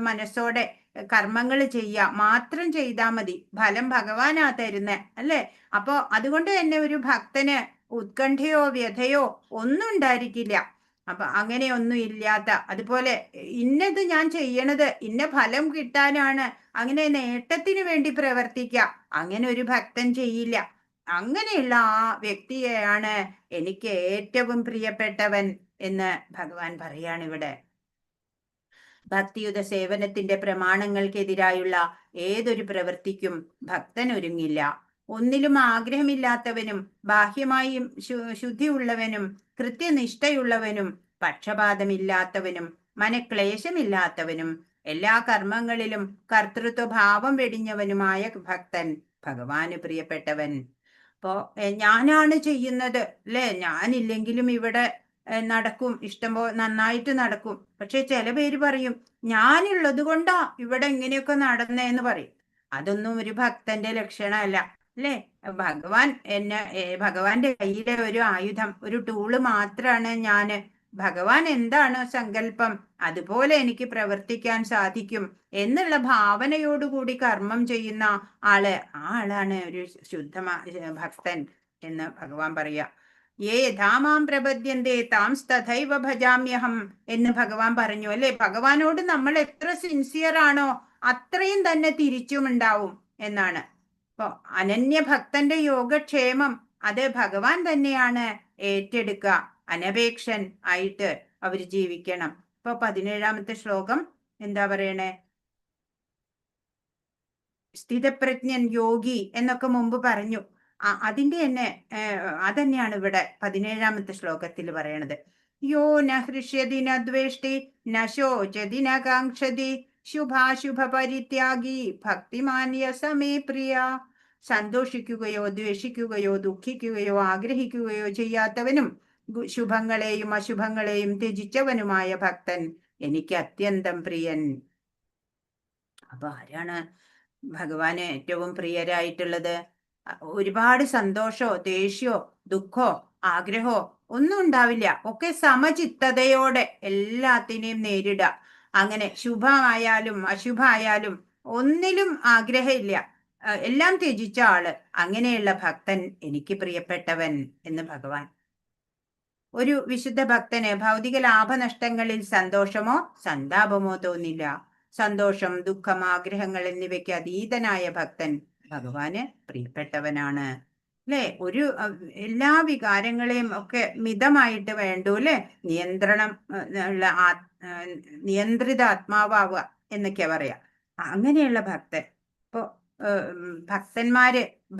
മനസ്സോടെ കർമ്മങ്ങൾ ചെയ്യുക മാത്രം ചെയ്താൽ മതി. ഫലം ഭഗവാനാ തരുന്നേ, അല്ലെ? അപ്പോ അതുകൊണ്ട് തന്നെ ഒരു ഭക്തന് ഉത്കണ്ഠയോ വ്യഥയോ ഒന്നും ഉണ്ടായിരിക്കില്ല. അപ്പൊ അങ്ങനെയൊന്നും ഇല്ലാത്ത, അതുപോലെ ഇന്നത് ഞാൻ ചെയ്യണത് ഇന്ന ഫലം കിട്ടാനാണ്, അങ്ങനെ നേട്ടത്തിന് വേണ്ടി പ്രവർത്തിക്കുക, അങ്ങനെ ഒരു ഭക്തൻ ചെയ്യില്ല. അങ്ങനെയുള്ള ആ വ്യക്തിയെയാണ് എനിക്ക് ഏറ്റവും പ്രിയപ്പെട്ടവൻ എന്ന് ഭഗവാൻ പറയാണ് ഇവിടെ. ഭക്തിയുത സേവനത്തിന്റെ പ്രമാണങ്ങൾക്കെതിരായുള്ള ഏതൊരു പ്രവൃത്തിക്കും ഭക്തൻ ഒരുങ്ങില്ല. ഒന്നിലും ആഗ്രഹമില്ലാത്തവനും ബാഹ്യമായും ശുദ്ധിയുള്ളവനും കൃത്യനിഷ്ഠയുള്ളവനും പക്ഷപാതമില്ലാത്തവനും മനക്ലേശമില്ലാത്തവനും എല്ലാ കർമ്മങ്ങളിലും കർത്തൃത്വഭാവം വെടിഞ്ഞവനുമായ ഭക്തൻ ഭഗവാന് പ്രിയപ്പെട്ടവൻ. അപ്പോ ഞാനാണ് ചെയ്യുന്നത്, അല്ലെ? ഞാനില്ലെങ്കിലും ഇവിടെ നടക്കും, നന്നായിട്ട് നടക്കും. പക്ഷെ ചില പേര് പറയും ഞാനുള്ളത് കൊണ്ടാ ഇവിടെ ഇങ്ങനെയൊക്കെ നടന്നേന്ന് പറയും. അതൊന്നും ഒരു ഭക്തന്റെ ലക്ഷണമല്ല, അല്ലെ? ഭഗവാൻ ഭഗവാന്റെ കയ്യിലെ ഒരു ആയുധം, ഒരു ടൂള് മാത്രമാണ് ഞാന്. ഭഗവാൻ എന്താണോ സങ്കല്പം അതുപോലെ എനിക്ക് പ്രവർത്തിക്കാൻ സാധിക്കും എന്നുള്ള ഭാവനയോടുകൂടി കർമ്മം ചെയ്യുന്ന ആ ആളാണ് ഒരു ഭക്തൻ എന്ന് ഭഗവാൻ പറയാ. ധാമാം പ്രപദ്യന്തേ താം തഥൈവ ഭജാമ്യഹം എന്ന് ഭഗവാൻ പറഞ്ഞു, അല്ലെ? ഭഗവാനോട് നമ്മൾ എത്ര സിൻസിയർ ആണോ അത്രയും തന്നെ തിരിച്ചും ഉണ്ടാവും എന്നാണ്. അപ്പൊ അനന്യ ഭക്തന്റെ യോഗക്ഷേമം അത് ഭഗവാൻ തന്നെയാണ് ഏറ്റെടുക്കുക. അനപേക്ഷൻ ആയിട്ട് അവർ ജീവിക്കണം. ഇപ്പൊ 17ാമത്തെ ശ്ലോകം എന്താ പറയണേ? സ്ഥിതപ്രജ്ഞൻ യോഗി എന്നൊക്കെ മുമ്പ് പറഞ്ഞു. അതിന്റെ തന്നെ അതന്നെയാണ് ഇവിടെ 17ാമത്തെ ശ്ലോകത്തിൽ പറയണത്. യോ ന ഹൃഷ്യതി ന ദ്വേഷ്ടി ന ശോചതി ന കാംക്ഷതി ശുഭാശുഭ പരിത്യാഗി ഭക്തിമാന്യ സമേ പ്രിയ. സന്തോഷിക്കുകയോ ദ്വേഷിക്കുകയോ ദുഃഖിക്കുകയോ ആഗ്രഹിക്കുകയോ ചെയ്യാത്തവനും ശുഭങ്ങളെയും അശുഭങ്ങളെയും ത്യജിച്ചവനുമായ ഭക്തൻ എനിക്ക് അത്യന്തം പ്രിയൻ. അപ്പൊ ആരാണ് ഭഗവാന് ഏറ്റവും പ്രിയരായിട്ടുള്ളത്? ഒരുപാട് സന്തോഷോ ദേഷ്യോ ദുഃഖോ ആഗ്രഹോ ഒന്നും ഉണ്ടാവില്ല. ഒക്കെ സമചിത്തതയോടെ എല്ലാത്തിനെയും നേരിടുക. അങ്ങനെ ശുഭമായാലും അശുഭമായാലും ഒന്നിലും ആഗ്രഹമില്ല, എല്ലാം ത്യജിച്ച ആള്. അങ്ങനെയുള്ള ഭക്തൻ എനിക്ക് പ്രിയപ്പെട്ടവൻ എന്ന് ഭഗവാൻ. ഒരു വിശുദ്ധ ഭക്തന് ഭൗതിക ലാഭനഷ്ടങ്ങളിൽ സന്തോഷമോ സന്താപമോ തോന്നില്ല. സന്തോഷം ദുഃഖം ആഗ്രഹങ്ങൾ എന്നിവയ്ക്ക് അതീതനായ ഭക്തൻ ഭഗവാന് പ്രിയപ്പെട്ടവനാണ്, അല്ലെ? എല്ലാ വികാരങ്ങളെയും ഒക്കെ മിതമായിട്ട് വേണ്ടു, അല്ലെ? നിയന്ത്രണം ഉള്ള നിയന്ത്രിത ആത്മാവാവുക എന്നൊക്കെയാ പറയാ. അങ്ങനെയുള്ള ഭക്തൻ. ഇപ്പൊ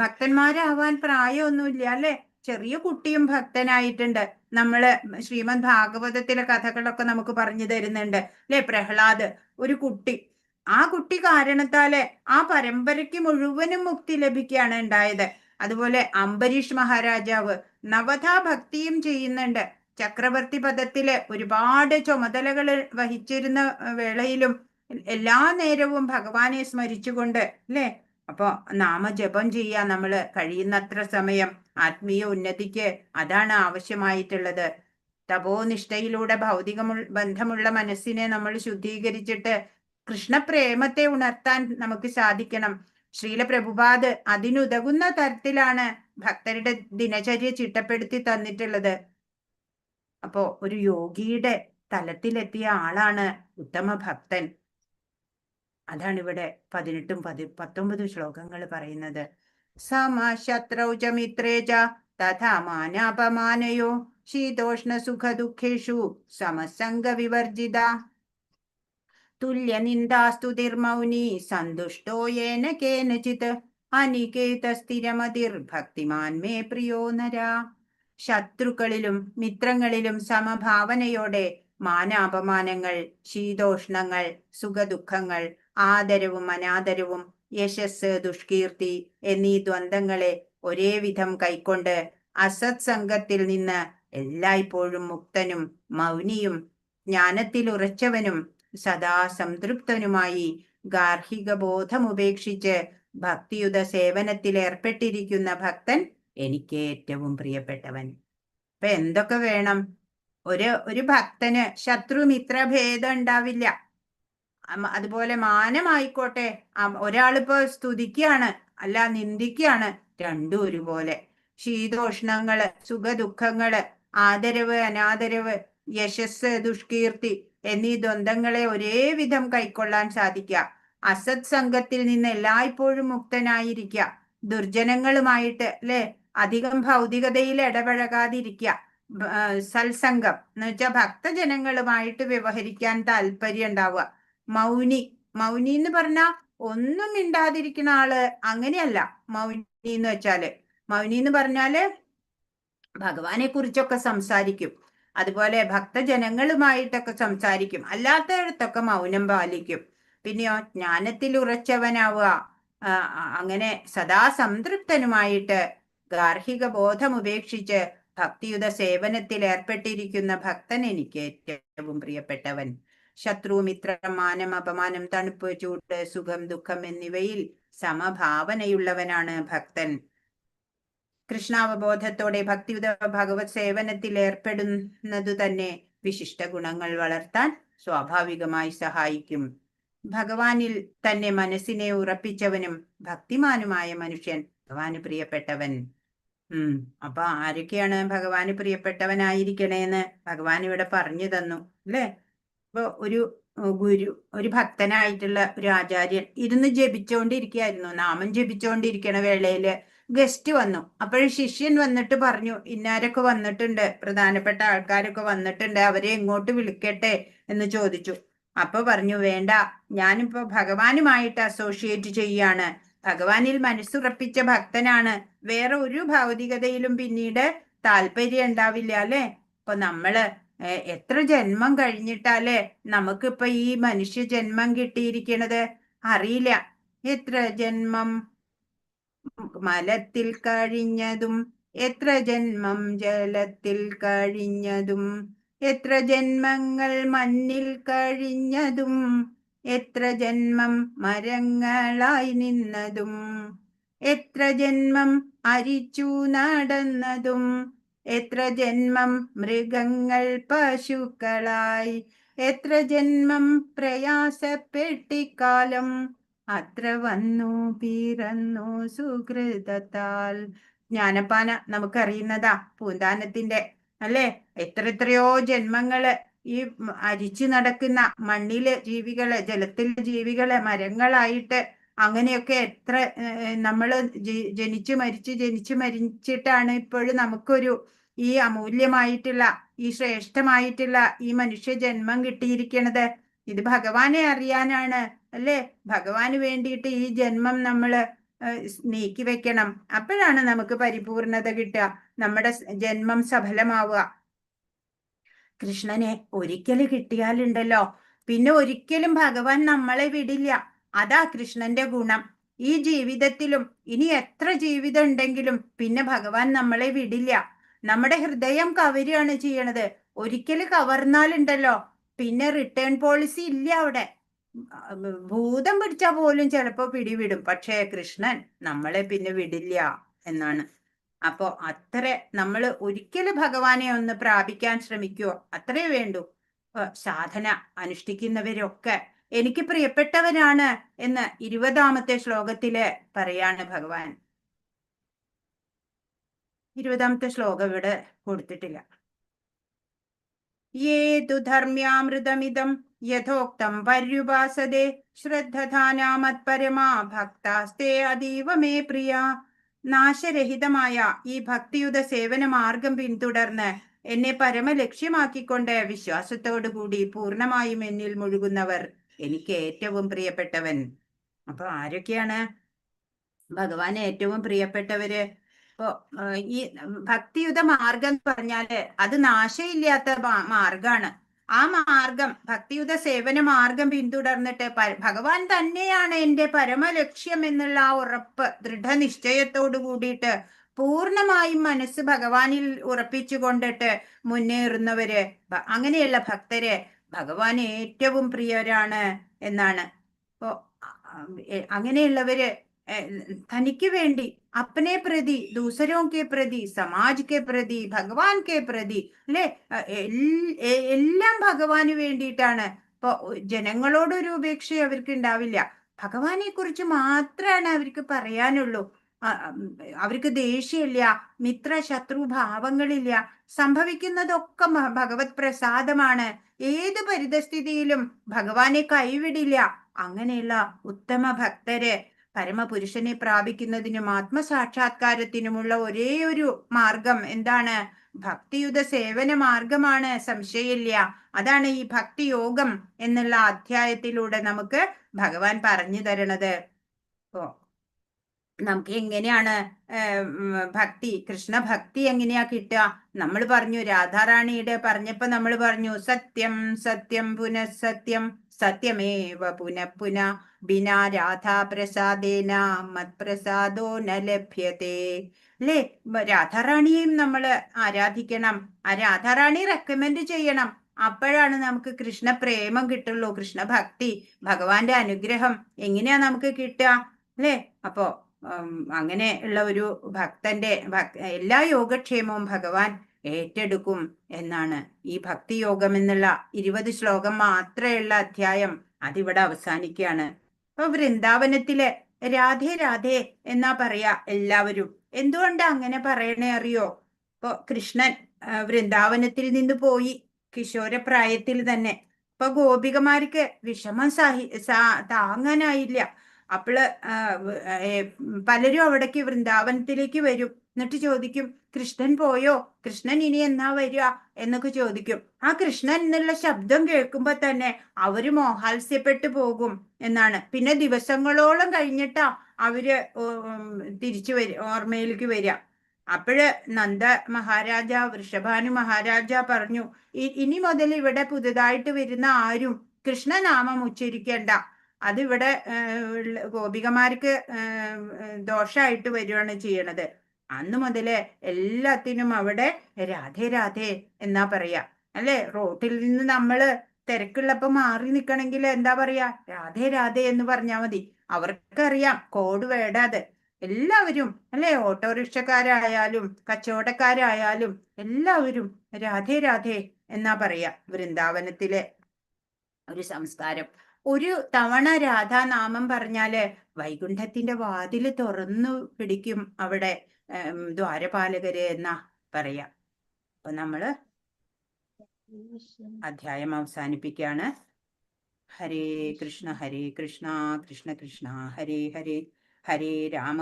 ഭക്തന്മാരാവാൻ പ്രായമൊന്നുമില്ല, അല്ലെ? ചെറിയ കുട്ടിയും ഭക്തനായിട്ടുണ്ട്. നമ്മള് ശ്രീമദ് ഭാഗവതത്തിലെ കഥകളൊക്കെ നമുക്ക് പറഞ്ഞു തരുന്നുണ്ട്, അല്ലെ? പ്രഹ്ലാദ് ഒരു കുട്ടി, ആ കുട്ടി കാരണത്താല് ആ പരമ്പരയ്ക്ക് മുഴുവനും മുക്തി ലഭിക്കുകയാണ് ഉണ്ടായത്. അതുപോലെ അംബരീഷ് മഹാരാജാവ് നവധാ ഭക്തിയും ചെയ്യുന്നുണ്ട്. ചക്രവർത്തി പദത്തില് ഒരുപാട് ചുമതലകൾ വഹിച്ചിരുന്ന വേളയിലും എല്ലാ നേരവും ഭഗവാനെ സ്മരിച്ചുകൊണ്ട്, അല്ലെ? അപ്പൊ നാമജപം ചെയ്യാ നമ്മള് കഴിയുന്നത്ര സമയം. ആത്മീയ ഉന്നതിക്ക് അതാണ് ആവശ്യമായിട്ടുള്ളത്. തപോനിഷ്ഠയിലൂടെ ബന്ധമുള്ള മനസ്സിനെ നമ്മൾ ശുദ്ധീകരിച്ചിട്ട് കൃഷ്ണപ്രേമത്തെ ഉണർത്താൻ നമുക്ക് സാധിക്കണം. ശ്രീല പ്രഭുപാദ് അതിനുതകുന്ന തരത്തിലാണ് ഭക്തരുടെ ദിനചര്യ ചിട്ടപ്പെടുത്തി തന്നിട്ടുള്ളത്. അപ്പോ ഒരു യോഗിയുടെ തലത്തിലെത്തിയ ആളാണ് ഉത്തമ ഭക്തൻ. അതാണ് ഇവിടെ 18ഉം 19 ശ്ലോകങ്ങൾ പറയുന്നത്. സമശത്രൗ ച മിത്രേ ച തഥാ മാനാപമാനയോ ശീതോഷ്ണ സുഖ ദുഃഖേഷു സമസംഗ വിവർജിത. തുല്യനിന്ദാസ്തുതിർമൗനി സന്തുഷ്ടോ യേന കേനചിത് അനികേത സ്ഥിരമതിർ ഭക്തിമാൻ മേ പ്രിയോ നര. ശത്രുക്കളിലും മിത്രങ്ങളിലും സമഭാവനയോടെ മാനാപമാനങ്ങൾ, ശീതോഷ്ണങ്ങൾ, സുഖദുഃഖങ്ങൾ, ആദരവും അനാദരവും യശസ്, ദുഷ്കീർത്തി എന്നീ ദ്വന്ദ്ങ്ങളെ ഒരേ വിധം കൈക്കൊണ്ട് അസത് സംഘത്തിൽ നിന്ന് എല്ലായ്പ്പോഴും മുക്തനും മൗനിയും ജ്ഞാനത്തിൽ ഉറച്ചവനും സദാ സംതൃപ്തനുമായി ഗാർഹിക ബോധമുപേക്ഷിച്ച് ഭക്തിയുത സേവനത്തിൽ ഏർപ്പെട്ടിരിക്കുന്ന ഭക്തൻ എനിക്ക് ഏറ്റവും പ്രിയപ്പെട്ടവൻ. അപ്പൊ എന്തൊക്കെ വേണം? ഒരു ഭക്തന് ശത്രുമിത്ര ഭേദം ഉണ്ടാവില്ല. അതുപോലെ മാനമായിക്കോട്ടെ, ഒരാളിപ്പോ സ്തുതിക്കുകയാണ് അല്ല നിന്ദിക്കുകയാണ്, രണ്ടും ഒരുപോലെ. ശീതോഷ്ണങ്ങള്, സുഖദുഃഖങ്ങള്, ആദരവ് അനാദരവ്, യശസ് ദുഷ്കീർത്തി എന്നീ ദ്വന്ദ്ങ്ങളെ ഒരേ വിധം കൈക്കൊള്ളാൻ സാധിക്കുക. അസത് സംഘത്തിൽ നിന്ന് എല്ലായ്പ്പോഴും മുക്തനായിരിക്കുക. ദുർജനങ്ങളുമായിട്ട് അല്ലെ അധികം ഭൗതികതയിൽ ഇടപഴകാതിരിക്കുക. സത്സംഗം എന്ന് വെച്ചാൽ ഭക്തജനങ്ങളുമായിട്ട് വ്യവഹരിക്കാൻ താല്പര്യം ഉണ്ടാവുക. മൗനി എന്ന് പറഞ്ഞാൽ ഒന്നും മിണ്ടാതിരിക്കുന്ന ആള് അങ്ങനെയല്ല. മൗനി എന്ന് പറഞ്ഞാല് ഭഗവാനെ കുറിച്ചൊക്കെ സംസാരിക്കും, അതുപോലെ ഭക്തജനങ്ങളുമായിട്ടൊക്കെ സംസാരിക്കും, അല്ലാത്തയിടത്തൊക്കെ മൗനം പാലിക്കും. പിന്നെയോ ജ്ഞാനത്തിൽ ഉറച്ചവനാവുക. അങ്ങനെ സദാ സംതൃപ്തനുമായിട്ട് ഗാർഹിക ബോധം ഉപേക്ഷിച്ച് ഭക്തിയുത സേവനത്തിൽ ഏർപ്പെട്ടിരിക്കുന്ന ഭക്തൻ എനിക്ക് ഏറ്റവും പ്രിയപ്പെട്ടവൻ. ശത്രു, മിത്രം, മാനം, അപമാനം, തണുപ്പ്, ചൂട്, സുഖം, ദുഃഖം എന്നിവയിൽ സമഭാവനയുള്ളവനാണ് ഭക്തൻ. കൃഷ്ണാവബോധത്തോടെ ഭക്തിയുത ഭഗവത് സേവനത്തിൽ ഏർപ്പെടുന്നതു തന്നെ വിശിഷ്ട ഗുണങ്ങൾ വളർത്താൻ സ്വാഭാവികമായി സഹായിക്കും. ഭഗവാനിൽ തന്നെ മനസ്സിനെ ഉറപ്പിച്ചവനും ഭക്തിമാനുമായ മനുഷ്യൻ ഭഗവാന് പ്രിയപ്പെട്ടവൻ. അപ്പൊ ആരൊക്കെയാണ് ഭഗവാന് പ്രിയപ്പെട്ടവനായിരിക്കണേന്ന് ഭഗവാൻ ഇവിടെ പറഞ്ഞു തന്നു അല്ലേ? ഇപ്പൊ ഒരു ഭക്തനായിട്ടുള്ള ഒരു ആചാര്യൻ ഇരുന്ന് ജപിച്ചോണ്ടിരിക്കുകയായിരുന്നു. നാമം ജപിച്ചോണ്ടിരിക്കണ വേളയില് ഗസ്റ്റ് വന്നു. അപ്പോഴും ശിഷ്യൻ വന്നിട്ട് പറഞ്ഞു, ഇന്നാരൊക്കെ വന്നിട്ടുണ്ട്, പ്രധാനപ്പെട്ട ആൾക്കാരൊക്കെ വന്നിട്ടുണ്ട്, അവരെ എങ്ങോട്ട് വിളിക്കട്ടെ എന്ന് ചോദിച്ചു. അപ്പൊ പറഞ്ഞു, വേണ്ട, ഞാനിപ്പോ ഭഗവാനുമായിട്ട് അസോസിയേറ്റ് ചെയ്യാണ്, ഭഗവാനിൽ മനസ്സുറപ്പിച്ച ഭക്തനാണ്, വേറെ ഒരു ഭൗതികതയിലും പിന്നീട് താല്പര്യം ഉണ്ടാവില്ല അല്ലെ? അപ്പൊ നമ്മള് എത്ര ജന്മം കഴിഞ്ഞിട്ടല്ലേ നമുക്കിപ്പൊ ഈ മനുഷ്യ ജന്മം കിട്ടിയിരിക്കണത് അറിയില്ല. എത്ര ജന്മം മലത്തിൽ കഴിഞ്ഞതും, എത്ര ജന്മം ജലത്തിൽ കഴിഞ്ഞതും, എത്ര ജന്മങ്ങൾ മണ്ണിൽ കഴിഞ്ഞതും, എത്ര ജന്മം മരങ്ങളായി നിന്നതും, എത്ര ജന്മം അരിച്ചു നടന്നതും, എത്ര ജന്മം മൃഗങ്ങൾ പശുക്കളായി, എത്ര ജന്മം പ്രയാസപ്പെട്ടിക്കാലം, അത്ര വന്നു പിറന്നു സുഹൃതത്താൽ. ജ്ഞാനപ്പാന നമുക്കറിയുന്നതാ, പൂന്താനത്തിന്റെ അല്ലെ? എത്രയോ ജന്മങ്ങള് ഈ അരിച്ചു നടക്കുന്ന മണ്ണിലെ ജീവികള്, ജലത്തിലെ ജീവികള്, മരങ്ങളായിട്ട് അങ്ങനെയൊക്കെ എത്ര നമ്മള് ജനിച്ചു മരിച്ചിട്ടാണ് ഇപ്പോഴും നമുക്കൊരു ഈ അമൂല്യമായിട്ടുള്ള ഈ ശ്രേഷ്ഠമായിട്ടുള്ള ഈ മനുഷ്യ ജന്മം കിട്ടിയിരിക്കണത്. ഇത് ഭഗവാനെ അറിയാനാണ് അല്ലെ? ഭഗവാന് വേണ്ടിയിട്ട് ഈ ജന്മം നമ്മള് നീക്കി വെക്കണം. അപ്പോഴാണ് നമുക്ക് പരിപൂർണത കിട്ടുക, നമ്മുടെ ജന്മം സഫലമാവുക. കൃഷ്ണനെ ഒരിക്കൽ കിട്ടിയാലുണ്ടല്ലോ പിന്നെ ഒരിക്കലും ഭഗവാൻ നമ്മളെ വിടില്ല. അതാ കൃഷ്ണന്റെ ഗുണം. ഈ ജീവിതത്തിലും ഇനി എത്ര ജീവിതം ഉണ്ടെങ്കിലും പിന്നെ ഭഗവാൻ നമ്മളെ വിടില്ല. നമ്മുടെ ഹൃദയം കവരുകയാണ് ചെയ്യണത്. ഒരിക്കൽ കവർന്നാലുണ്ടല്ലോ പിന്നെ റിട്ടേൺ പോളിസി ഇല്ല അവിടെ. ഭൂതം പിടിച്ചാൽ പോലും ചിലപ്പോ പിടിവിടും, പക്ഷേ കൃഷ്ണൻ നമ്മളെ പിന്നെ വിടില്ല എന്നാണ്. അപ്പോ അത്ര നമ്മൾ ഒരിക്കലും ഭഗവാനെ ഒന്ന് പ്രാപിക്കാൻ ശ്രമിക്കുവോ, അത്രേ വേണ്ടൂ. സാധന അനുഷ്ഠിക്കുന്നവരൊക്കെ എനിക്ക് പ്രിയപ്പെട്ടവനാണ് എന്ന് 20ാമത്തെ ശ്ലോകത്തില് പറയാണ് ഭഗവാൻ. 20ാമത്തെ ശ്ലോകം ഇവിടെ കൊടുത്തിട്ടില്ല. യേതു ധർമ്മ്യാമൃതമിതം യഥോക്തം പര്യുപാസതേ ശ്രദ്ധധാനാമത്പരമാ ഭക്താസ്തേ അതീവ മേ പ്രിയ. നാശരഹിതമായ ഈ ഭക്തിയുത സേവന മാർഗം പിന്തുടർന്ന് എന്നെ പരമലക്ഷ്യമാക്കിക്കൊണ്ട് വിശ്വാസത്തോടുകൂടി പൂർണ്ണമായും എന്നിൽ മുഴുകുന്നവർ എനിക്ക് ഏറ്റവും പ്രിയപ്പെട്ടവൻ. അപ്പൊ ആരൊക്കെയാണ് ഭഗവാന് ഏറ്റവും പ്രിയപ്പെട്ടവര്? ഇപ്പോ ഈ ഭക്തിയുത മാർഗം എന്ന് പറഞ്ഞാല് അത് നാശമില്ലാത്ത മാർഗാണ്. ആ മാർഗം, ഭക്തിയുത സേവന മാർഗം പിന്തുടർന്നിട്ട് ഭഗവാൻ തന്നെയാണ് എൻ്റെ പരമലക്ഷ്യം എന്നുള്ള ആ ഉറപ്പ്, ദൃഢനിശ്ചയത്തോടു കൂടിയിട്ട് പൂർണ്ണമായും മനസ്സ് ഭഗവാനിൽ ഉറപ്പിച്ചു കൊണ്ടിട്ട് മുന്നേറുന്നവര്, അങ്ങനെയുള്ള ഭക്തര് ഭഗവാൻ ഏറ്റവും പ്രിയരാണ് എന്നാണ്. അപ്പോ അങ്ങനെയുള്ളവര് തനിക്ക് വേണ്ടി अपने प्रति, दूसरों के प्रति, समाज के प्रति, ഭഗവാൻ के प्रति അല്ലെ, എല്ലാം ഭഗവാന് വേണ്ടിയിട്ടാണ്. ഇപ്പൊ ജനങ്ങളോടൊരു ഉപേക്ഷ അവർക്ക് ഉണ്ടാവില്ല. ഭഗവാനെ കുറിച്ച് മാത്രമാണ് അവർക്ക് പറയാനുള്ളൂ. അവർക്ക് ദേഷ്യമില്ല, മിത്ര ശത്രു ഭാവങ്ങളില്ല. സംഭവിക്കുന്നതൊക്കെ ഭഗവത് പ്രസാദമാണ്. ഏത് പരിതസ്ഥിതിയിലും ഭഗവാനെ കൈവിടില്ല. അങ്ങനെയുള്ള ഉത്തമ ഭക്തര് പരമപുരുഷനെ പ്രാപിക്കുന്നതിനും ആത്മസാക്ഷാത്കാരത്തിനുമുള്ള ഒരേ ഒരു മാർഗം എന്താണ്? ഭക്തിയുത സേവന മാർഗമാണ്, സംശയമില്ല. അതാണ് ഈ ഭക്തി യോഗം എന്നുള്ള അധ്യായത്തിലൂടെ നമുക്ക് ഭഗവാൻ പറഞ്ഞു തരണത്. ഓ, നമുക്ക് എങ്ങനെയാണ് ഭക്തി, കൃഷ്ണഭക്തി എങ്ങനെയാ കിട്ടുക? നമ്മൾ പറഞ്ഞു, രാധാറാണിയുടെ പറഞ്ഞപ്പോ നമ്മൾ പറഞ്ഞു, സത്യം സത്യം പുനഃസത്യം സത്യമേവ പുനഃ പുനഃ ബിനാ രാധാ പ്രസാദേന മത്പ്രസാദോ ന ലഭ്യത്തെ. അല്ലേ? രാധാറാണിയെയും നമ്മൾ ആരാധിക്കണം. ആ രാധാറാണി റെക്കമെൻഡ് ചെയ്യണം. അപ്പോഴാണ് നമുക്ക് കൃഷ്ണ പ്രേമം കിട്ടുള്ളൂ, കൃഷ്ണഭക്തി, ഭഗവാന്റെ അനുഗ്രഹം എങ്ങനെയാ നമുക്ക് കിട്ടുക? അല്ലേ? അപ്പോ അങ്ങനെ ഉള്ള ഒരു ഭക്തന്റെ എല്ലാ യോഗക്ഷേമവും ഭഗവാൻ ഏറ്റെടുക്കും എന്നാണ്. ഈ ഭക്തി യോഗം എന്നുള്ള 20 ശ്ലോകം മാത്രമുള്ള അധ്യായം അതിവിടെ അവസാനിക്കുകയാണ്. അപ്പൊ വൃന്ദാവനത്തിലെ രാധേ രാധേ എന്നാ പറയാ എല്ലാവരും. എന്തുകൊണ്ടാ അങ്ങനെ പറയണേ അറിയോ? ഇപ്പൊ കൃഷ്ണൻ വൃന്ദാവനത്തിൽ നിന്ന് പോയി കിശോരപ്രായത്തിൽ തന്നെ. ഇപ്പൊ ഗോപികമാർക്ക് വിഷമം താങ്ങാനായില്ല. അപ്പോള് പലരും അവിടേക്ക് വൃന്ദാവനത്തിലേക്ക് വരും. എന്നിട്ട് ചോദിക്കും, കൃഷ്ണൻ പോയോ? കൃഷ്ണൻ ഇനി എന്നാ വരിക എന്നൊക്കെ ചോദിക്കും. ആ കൃഷ്ണൻ എന്നുള്ള ശബ്ദം കേൾക്കുമ്പോ തന്നെ അവര് മോഹാത്സ്യപ്പെട്ടു പോകും എന്നാണ്. പിന്നെ ദിവസങ്ങളോളം കഴിഞ്ഞിട്ടാ അവര് തിരിച്ചു ഓർമ്മയിലേക്ക് വരിക. അപ്പോഴ് നന്ദ മഹാരാജ, വൃഷഭാനു മഹാരാജ പറഞ്ഞു, ഇനി മുതൽ ഇവിടെ പുതുതായിട്ട് വരുന്ന ആരും കൃഷ്ണനാമം ഉച്ചരിക്കേണ്ട. അതിവിടെ ഗോപികമാർക്ക് ദോഷമായിട്ട് വരികയാണ് ചെയ്യണത്. അന്ന് മുതല് എല്ലാത്തിനും അവിടെ രാധേ രാധേ എന്നാ പറയാ. അല്ലെ? റോട്ടിൽ നിന്ന് നമ്മള് തിരക്കുള്ളപ്പോ മാറി നിൽക്കണമെങ്കിൽ എന്താ പറയാ? രാധേ രാധേ എന്ന് പറഞ്ഞാൽ മതി. അവർക്കറിയാം കോഡ് വേടാത്. എല്ലാവരും അല്ലെ, ഓട്ടോറിക്ഷക്കാരായാലും കച്ചവടക്കാരായാലും എല്ലാവരും രാധേ രാധേ എന്നാ പറയാ. വൃന്ദാവനത്തിലെ ഒരു സംസ്കാരം. ഒരു തവണ രാധാനാമം പറഞ്ഞാല് വൈകുണ്ഠത്തിന്റെ വാതില് തുറന്നു പിടിക്കും അവിടെ ദ്വാരപാലകര് എന്നാ പറയാ. അപ്പൊ നമ്മള് അധ്യായം അവസാനിപ്പിക്കുകയാണ്. ഹരേ കൃഷ്ണ കൃഷ്ണ കൃഷ്ണ ഹരേ ഹരേ, ഹരേ രാമ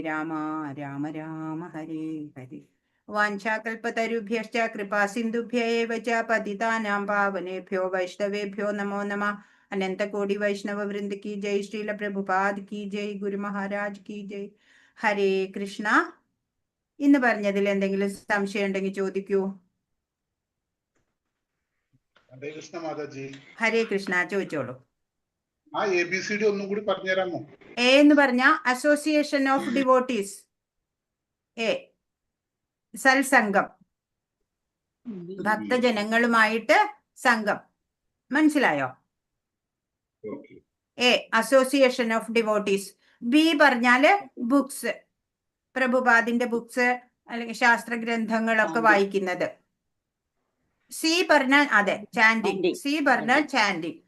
രാമ രാമ ഹരേ ഹരേ. വാഞ്ചാകൽപതരുഭ്യശ്ച കൃപാസിന്ധുഭ്യ ഏവ ച പതിതാനാം പാവനേഭ്യോ വൈഷ്ണവേഭ്യോ നമോ നമഃ. അനന്തകോടി വൈഷ്ണവ വൃന്ദ കി ജയ്. ശ്രീല പ്രഭുപാദ് കി ജയ്. ഗുരു മഹാരാജ് കി ജയ്. ഹരേ കൃഷ്ണ. ഇന്ന് പറഞ്ഞതിൽ എന്തെങ്കിലും സംശയം ഉണ്ടെങ്കിൽ ചോദിക്കൂ. ഹരേ കൃഷ്ണ മാതാജി. ഹരേ കൃഷ്ണ, ചോദിച്ചോളൂ. ആ ABCD ഒന്നും കൂടി പറഞ്ഞുതരാമോ? എ എന്ന് പറഞ്ഞ അസോസിയേഷൻ ഓഫ് ഡിവോട്ടീസ്. എ സൽസംഗം, ഭക്തജനങ്ങളുമായിട്ട് സംഘം. മനസ്സിലായോ? A association of devotees. B പറഞ്ഞാല് ബുക്സ്, പ്രഭുപാദിന്റെ ബുക്സ് അല്ലെങ്കിൽ ശാസ്ത്ര ഗ്രന്ഥങ്ങളൊക്കെ വായിക്കുന്നത്. സി പറഞ്ഞാൽ അതെ ചാൻഡിങ്. സി പറഞ്ഞാൽ ചാൻഡിങ്.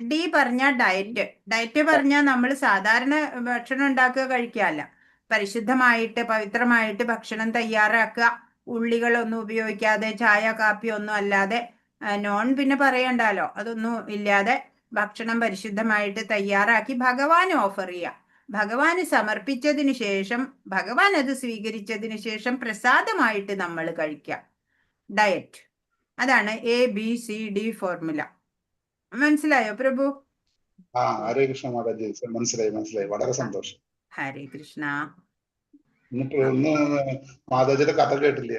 ഡി പറഞ്ഞാൽ ഡയറ്റ്. ഡയറ്റ് പറഞ്ഞാൽ നമ്മൾ സാധാരണ ഭക്ഷണം ഉണ്ടാക്കുക, കഴിക്കാല്ല. പരിശുദ്ധമായിട്ട് പവിത്രമായിട്ട് ഭക്ഷണം തയ്യാറാക്കുക. ഉള്ളികളൊന്നും ഉപയോഗിക്കാതെ, ചായ കാപ്പി ഒന്നും അല്ലാതെ, നോൺ പിന്നെ പറയണ്ടല്ലോ, അതൊന്നും ഇല്ലാതെ ഭക്ഷണം പരിശുദ്ധമായിട്ട് തയ്യാറാക്കി ഭഗവാന് ഓഫർ ചെയ്യുക. ഭഗവാന് സമർപ്പിച്ചതിന് ശേഷം, ഭഗവാൻ അത് സ്വീകരിച്ചതിന് ശേഷം പ്രസാദമായിട്ട് നമ്മൾ കഴിക്കുക. ഡയറ്റ്. അതാണ് ABCD ഫോർമുല. മനസ്സിലായോ പ്രഭു? ഹരേ കൃഷ്ണ മാതാജി, മനസ്സിലായി. വളരെ സന്തോഷം. ഹരേ കൃഷ്ണ. ഇന്ന് മാതാജിയുടെ കഥ കേട്ടില്ല.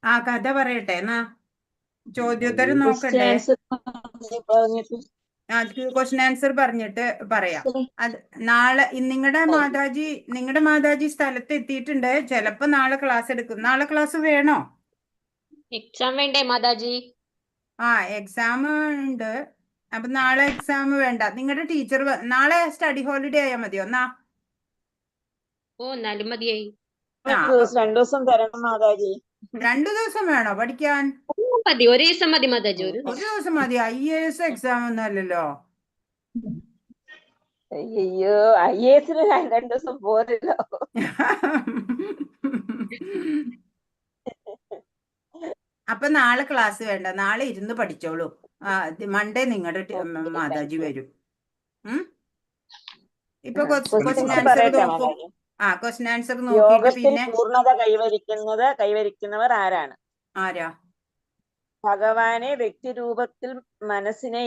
ആ കഥ പറയട്ടെ എന്നാ. ചോദ്യോത്തരം ക്വസ്റ്റ്യൻ നോക്കണ്ടേ? ആൻസർ പറഞ്ഞിട്ട് ക്വസ്റ്റ്യൻ ആൻസർ പറഞ്ഞിട്ട് പറയാം. അത് നാളെ നിങ്ങളുടെ മാതാജി സ്ഥലത്ത് എത്തിയിട്ടുണ്ട്. ചിലപ്പോ നാളെ ക്ലാസ് എടുക്കും. നാളെ ക്ലാസ് വേണോ? എക്സാം വേണ്ടേ മാതാജി? എക്സാം ഉണ്ട്. അപ്പൊ നാളെ എക്സാം വേണ്ട. നിങ്ങളുടെ ടീച്ചർ നാളെ സ്റ്റഡി ഹോളിഡേ ആയാൽ മതിയോ? ഓ എന്നാലും മതിയായി. രണ്ടു ദിവസം തരണം മാതാജി. 2 ദിവസം വേണോ പഠിക്കാൻ? മതി, ഒരു ദിവസം മതി മാതാജി. ഒരു ദിവസം മതി. IAS എക്സാം ഒന്നും അല്ലല്ലോ. അയ്യോ IAS രണ്ടു ദിവസം പോരല്ലോ. അപ്പൊ നാളെ ക്ലാസ് വേണ്ട. നാളെ ഇരുന്ന് പഠിച്ചോളൂ. മൺഡേ നിങ്ങളുടെ മാതാജി വരും. ഇപ്പൊ ക്വസ്റ്റ്യൻ ആൻസർ നോക്കൂ. ക്വസ്റ്റ്യൻ ആൻസർ നോക്കിയിട്ട് യോഗത്തിൽ പിന്നെ പൂർണ്ണത കൈവരിക്കുന്നവർ ആരാണ്? ആരാ? ഭഗവാനെ വ്യക്തിരൂപത്തിൽ മനസ്സിനെ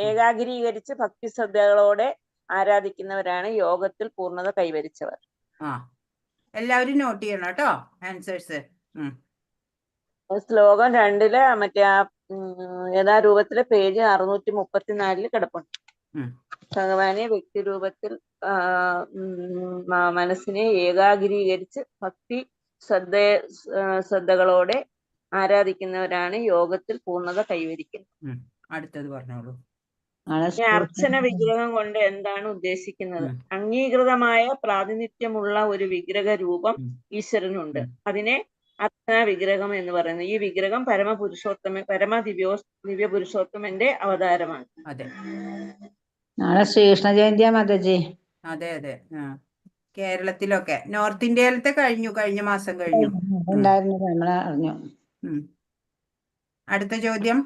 ഏകാഗ്രീകരിച്ച് ഭക്തിശ്രദ്ധകളോടെ ആരാധിക്കുന്നവരാണ് യോഗത്തിൽ പൂർണ്ണത കൈവരിച്ചവർ. എല്ലാവരും നോട്ട് ചെയ്യണം കേട്ടോ ആൻസേഴ്സ്. ശ്ലോകം 2 മറ്റേ യഥാരൂപത്തിലെ പേജ് 634 കിടപ്പുണ്ട്. ഭഗവാനെ വ്യക്തിരൂപത്തിൽ മനസ്സിനെ ഏകാഗ്രീകരിച്ച് ഭക്തി ശ്രദ്ധകളോടെ ആരാധിക്കുന്നവരാണ് യോഗത്തിൽ പൂർണ്ണത കൈവരിക്കുന്നത്. അടുത്തത് പറഞ്ഞോളൂ. അർച്ചന വിഗ്രഹം കൊണ്ട് എന്താണ് ഉദ്ദേശിക്കുന്നത്? അംഗീകൃതമായ പ്രാതിനിധ്യമുള്ള ഒരു വിഗ്രഹ രൂപം ഈശ്വരനുണ്ട്. അതിനെ അർച്ചന വിഗ്രഹം എന്ന് പറയുന്നത്. ഈ വിഗ്രഹം ദിവ്യ പുരുഷോത്തമന്റെ അവതാരമാണ്. അതെ, നാളെ ശ്രീകൃഷ്ണ ജയന്തിയാ മാതാജി. അതെ അതെ. കേരളത്തിലൊക്കെ നോർത്ത് ഇന്ത്യയിലത്തെ കഴിഞ്ഞ മാസം കഴിഞ്ഞു. അറിഞ്ഞു. അടുത്ത ചോദ്യം.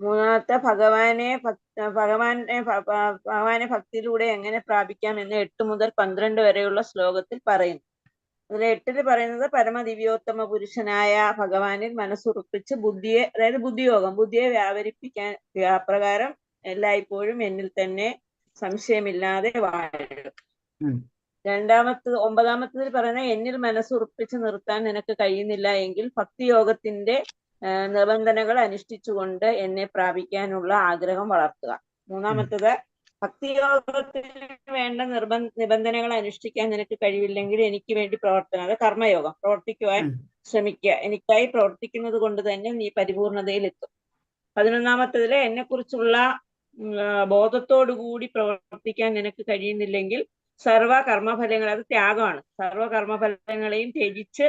മൂന്നാമത്തെ ഭഗവാനെ ഭക്തിയിലൂടെ എങ്ങനെ പ്രാപിക്കാം എന്ന് 8 മുതൽ 12 വരെയുള്ള ശ്ലോകത്തിൽ പറയുന്നു. അതിൽ 8 പറയുന്നത് പരമദിവ്യോത്തമ പുരുഷനായ ഭഗവാനിൽ മനസ്സുറപ്പിച്ച് ബുദ്ധിയെ വ്യാപരിപ്പിക്കാൻ അപ്രകാരം എല്ലായ്പ്പോഴും എന്നിൽ തന്നെ സംശയമില്ലാതെ വാഴും. 9-ാമത്തതിൽ പറയുന്നത് എന്നിൽ മനസ്സുറപ്പിച്ച് നിർത്താൻ നിനക്ക് കഴിയുന്നില്ല എങ്കിൽ ഭക്തിയോഗത്തിന്റെ നിബന്ധനകൾ അനുഷ്ഠിച്ചുകൊണ്ട് എന്നെ പ്രാപിക്കാനുള്ള ആഗ്രഹം വളർത്തുക. 3-ാമത്തത് ഭക്തിയോഗത്തിന് വേണ്ട നിബന്ധനകൾ അനുഷ്ഠിക്കാൻ നിനക്ക് കഴിവില്ലെങ്കിൽ എനിക്ക് വേണ്ടി പ്രവർത്തനം, അത് കർമ്മയോഗം, പ്രവർത്തിക്കുവാൻ ശ്രമിക്കുക. എനിക്കായി പ്രവർത്തിക്കുന്നത് കൊണ്ട് തന്നെ നീ പരിപൂർണതയിലെത്തും. 11-ാമത്തതില് എന്നെ കുറിച്ചുള്ള ബോധത്തോടുകൂടി പ്രവർത്തിക്കാൻ നിനക്ക് കഴിയുന്നില്ലെങ്കിൽ സർവ കർമ്മഫലങ്ങൾ, അത് ത്യാഗമാണ്, സർവ കർമ്മഫലങ്ങളെയും ത്യജിച്ച്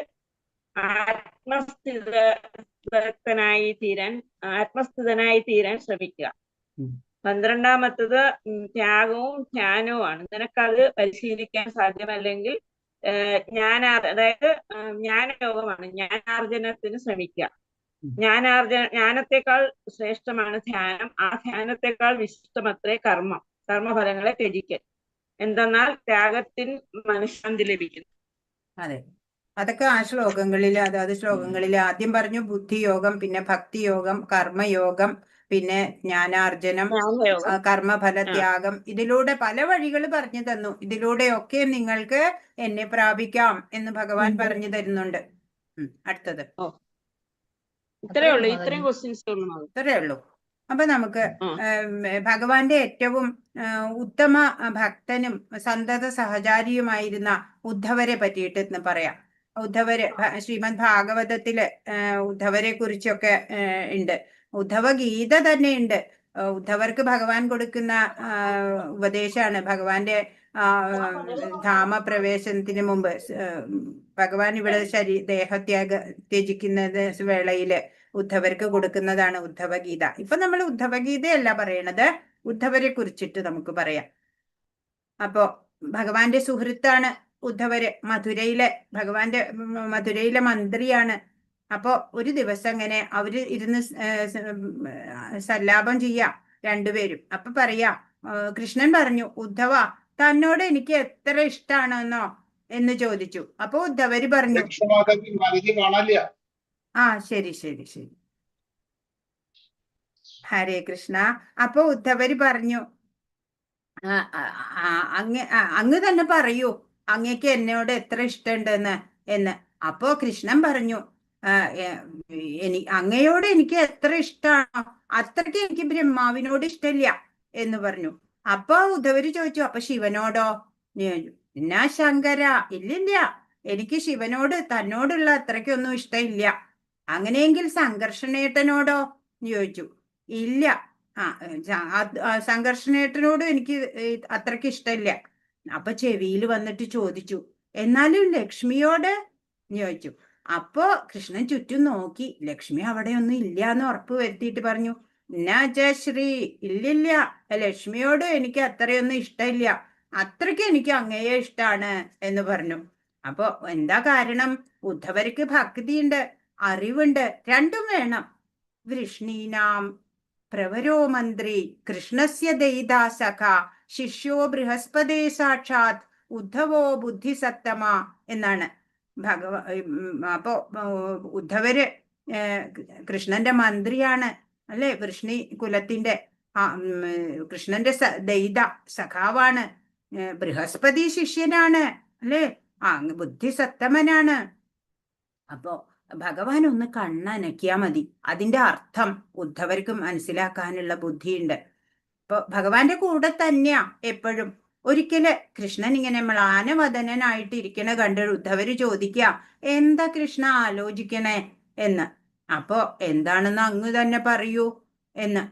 ആത്മസ്ഥിതനായി തീരാൻ ശ്രമിക്കുക. 12-ാമത്തത് ത്യാഗവും ധ്യാനവുമാണ്. നിനക്കത് പരിശീലിക്കാൻ സാധ്യമല്ലെങ്കിൽ ജ്ഞാനയോഗമാണ്, ജ്ഞാനാർജനത്തിന് ശ്രമിക്കുക. ജ്ഞാനത്തെക്കാൾ ശ്രേഷ്ഠമാണ് ധ്യാനം. ആ ധ്യാനത്തെക്കാൾ വിശിഷ്ടമത്രേ കർമ്മഫലങ്ങളെ ത്യജിക്കൽ. എന്തെന്നാൽ ത്യാഗത്തിൽ മനഃശാന്തി ലഭിക്കുന്നു. അതെ, അതൊക്കെ ആ ശ്ലോകങ്ങളില്, അതായത് ശ്ലോകങ്ങളിൽ ആദ്യം പറഞ്ഞു ബുദ്ധിയോഗം, പിന്നെ ഭക്തിയോഗം, കർമ്മയോഗം, പിന്നെ ജ്ഞാനാർജനം, കർമ്മഫല ത്യാഗം. ഇതിലൂടെ പല വഴികൾ പറഞ്ഞു തന്നു. ഇതിലൂടെയൊക്കെ നിങ്ങൾക്ക് എന്നെ പ്രാപിക്കാം എന്ന് ഭഗവാൻ പറഞ്ഞു തരുന്നുണ്ട്. അടുത്തത്. ഇത്രയേ ഉള്ളൂ. അപ്പൊ നമുക്ക് ഭഗവാന്റെ ഏറ്റവും ഉത്തമ ഭക്തനും സന്തത സഹചാരിയുമായിരുന്ന ഉദ്ധവരെ പറ്റിയിട്ട് ഇന്ന് പറയാം. ശ്രീമദ് ഭാഗവതത്തില് ഉദ്ധവരെ കുറിച്ചൊക്കെ ഉണ്ട്. ഉദ്ധവ ഗീത തന്നെ ഉണ്ട്. ഉദ്ധവർക്ക് ഭഗവാൻ കൊടുക്കുന്ന ഉപദേശമാണ്. ഭഗവാന്റെ ധാമപ്രവേശനത്തിന് മുമ്പ് ഭഗവാൻ ഇവിടെ ത്യജിക്കുന്നത് വേളയില് ഉദ്ധവർക്ക് കൊടുക്കുന്നതാണ് ഉദ്ധവഗീത. ഇപ്പൊ നമ്മൾ ഉദ്ധവഗീതയല്ല പറയണത്, ഉദ്ധവരെ കുറിച്ചിട്ട് നമുക്ക് പറയാം. അപ്പോ ഭഗവാന്റെ സുഹൃത്താണ് ഉദ്ധവര്. മധുരയിലെ മന്ത്രിയാണ്. അപ്പോ ഒരു ദിവസം ഇങ്ങനെ അവര് ഇരുന്ന് സല്ലാപം ചെയ്യാം രണ്ടുപേരും. അപ്പൊ പറയാ, കൃഷ്ണൻ പറഞ്ഞു, ഉദ്ധവ തന്നോട് എനിക്ക് എത്ര ഇഷ്ടാണെന്നോ എന്ന് ചോദിച്ചു. അപ്പൊ ഉദ്ധവര് പറഞ്ഞു, ശരി ശരി ശരി, ഹരേ കൃഷ്ണ. അപ്പൊ ഉദ്ധവര് പറഞ്ഞു, അങ്ങ് തന്നെ പറയൂ അങ്ങേക്ക് എന്നോട് എത്ര ഇഷ്ടമുണ്ടെന്ന് എന്ന്. അപ്പോ കൃഷ്ണൻ പറഞ്ഞു, അങ്ങയോട് എനിക്ക് എത്ര ഇഷ്ടമാണോ അത്രയ്ക്ക് എനിക്ക് ബ്രഹ്മാവിനോട് ഇഷ്ടമില്ല എന്ന് പറഞ്ഞു. അപ്പൊ ഉദ്ധവര് ചോദിച്ചു, അപ്പൊ ശിവനോടോ? എന്നാ ശങ്കര, ഇല്ലില്ല, എനിക്ക് ശിവനോട് തന്നോടുള്ള അത്രയ്ക്കൊന്നും ഇഷ്ടമില്ല. അങ്ങനെയെങ്കിൽ സംഘർഷണേട്ടനോടോ എന്ന് ചോദിച്ചു. ഇല്ല, സംഘർഷണേട്ടനോടും എനിക്ക് അത്രയ്ക്ക് ഇഷ്ടമില്ല. അപ്പൊ ചെവിയിൽ വന്നിട്ട് ചോദിച്ചു, എന്നാലും ലക്ഷ്മിയോട് എന്ന് ചോദിച്ചു. അപ്പോ കൃഷ്ണൻ ചുറ്റും നോക്കി, ലക്ഷ്മി അവിടെ ഒന്നും ഇല്ല എന്ന് ഉറപ്പ് വരുത്തിയിട്ട് പറഞ്ഞു, എന്നാച്ചാ ശ്രീ, ഇല്ലില്ല, ലക്ഷ്മിയോട് എനിക്ക് അത്രയൊന്നും ഇഷ്ടമില്ല, അത്രയ്ക്ക് എനിക്ക് അങ്ങയെ ഇഷ്ടാണ് എന്ന് പറഞ്ഞു. അപ്പൊ എന്താ കാരണം? ഉദ്ധവർക്ക് ഭക്തിയുണ്ട്, അറിവുണ്ട്, രണ്ടും വേണം. വൃഷ്ണീനാം പ്രവരോ മന്ത്രി കൃഷ്ണസ്യ ദയിതാ സഖ ശിഷ്യോ ബൃഹസ്പതേ സാക്ഷാത് ഉദ്ധവോ ബുദ്ധിസത്തമ എന്നാണ് അപ്പോ ഉദ്ധവര് കൃഷ്ണന്റെ മന്ത്രിയാണ് അല്ലെ, വൃഷ്ണി കുലത്തിന്റെ കൃഷ്ണന്റെ ദയിത സഖാവാണ്, ബൃഹസ്പതി ശിഷ്യനാണ് അല്ലെ, ബുദ്ധിസത്തമനാണ്. അപ്പോ ഭഗവാൻ ഒന്ന് കണ്ണനക്കിയാ മതി, അതിന്റെ അർത്ഥം ഉദ്ധവർക്ക് മനസ്സിലാക്കാനുള്ള ബുദ്ധിയുണ്ട്. ഇപ്പൊ ഭഗവാന്റെ കൂടെ തന്നെയാ എപ്പോഴും. ഒരിക്കല് കൃഷ്ണൻ ഇങ്ങനെ മ്ലാനവദനായിട്ട് ഇരിക്കണ കണ്ട് ഉദ്ധവര് ചോദിക്കുക, എന്താ കൃഷ്ണ ആലോചിക്കണേ എന്ന്. അപ്പോ എന്താണെന്ന് അങ്ങ് തന്നെ പറയൂ എന്ന്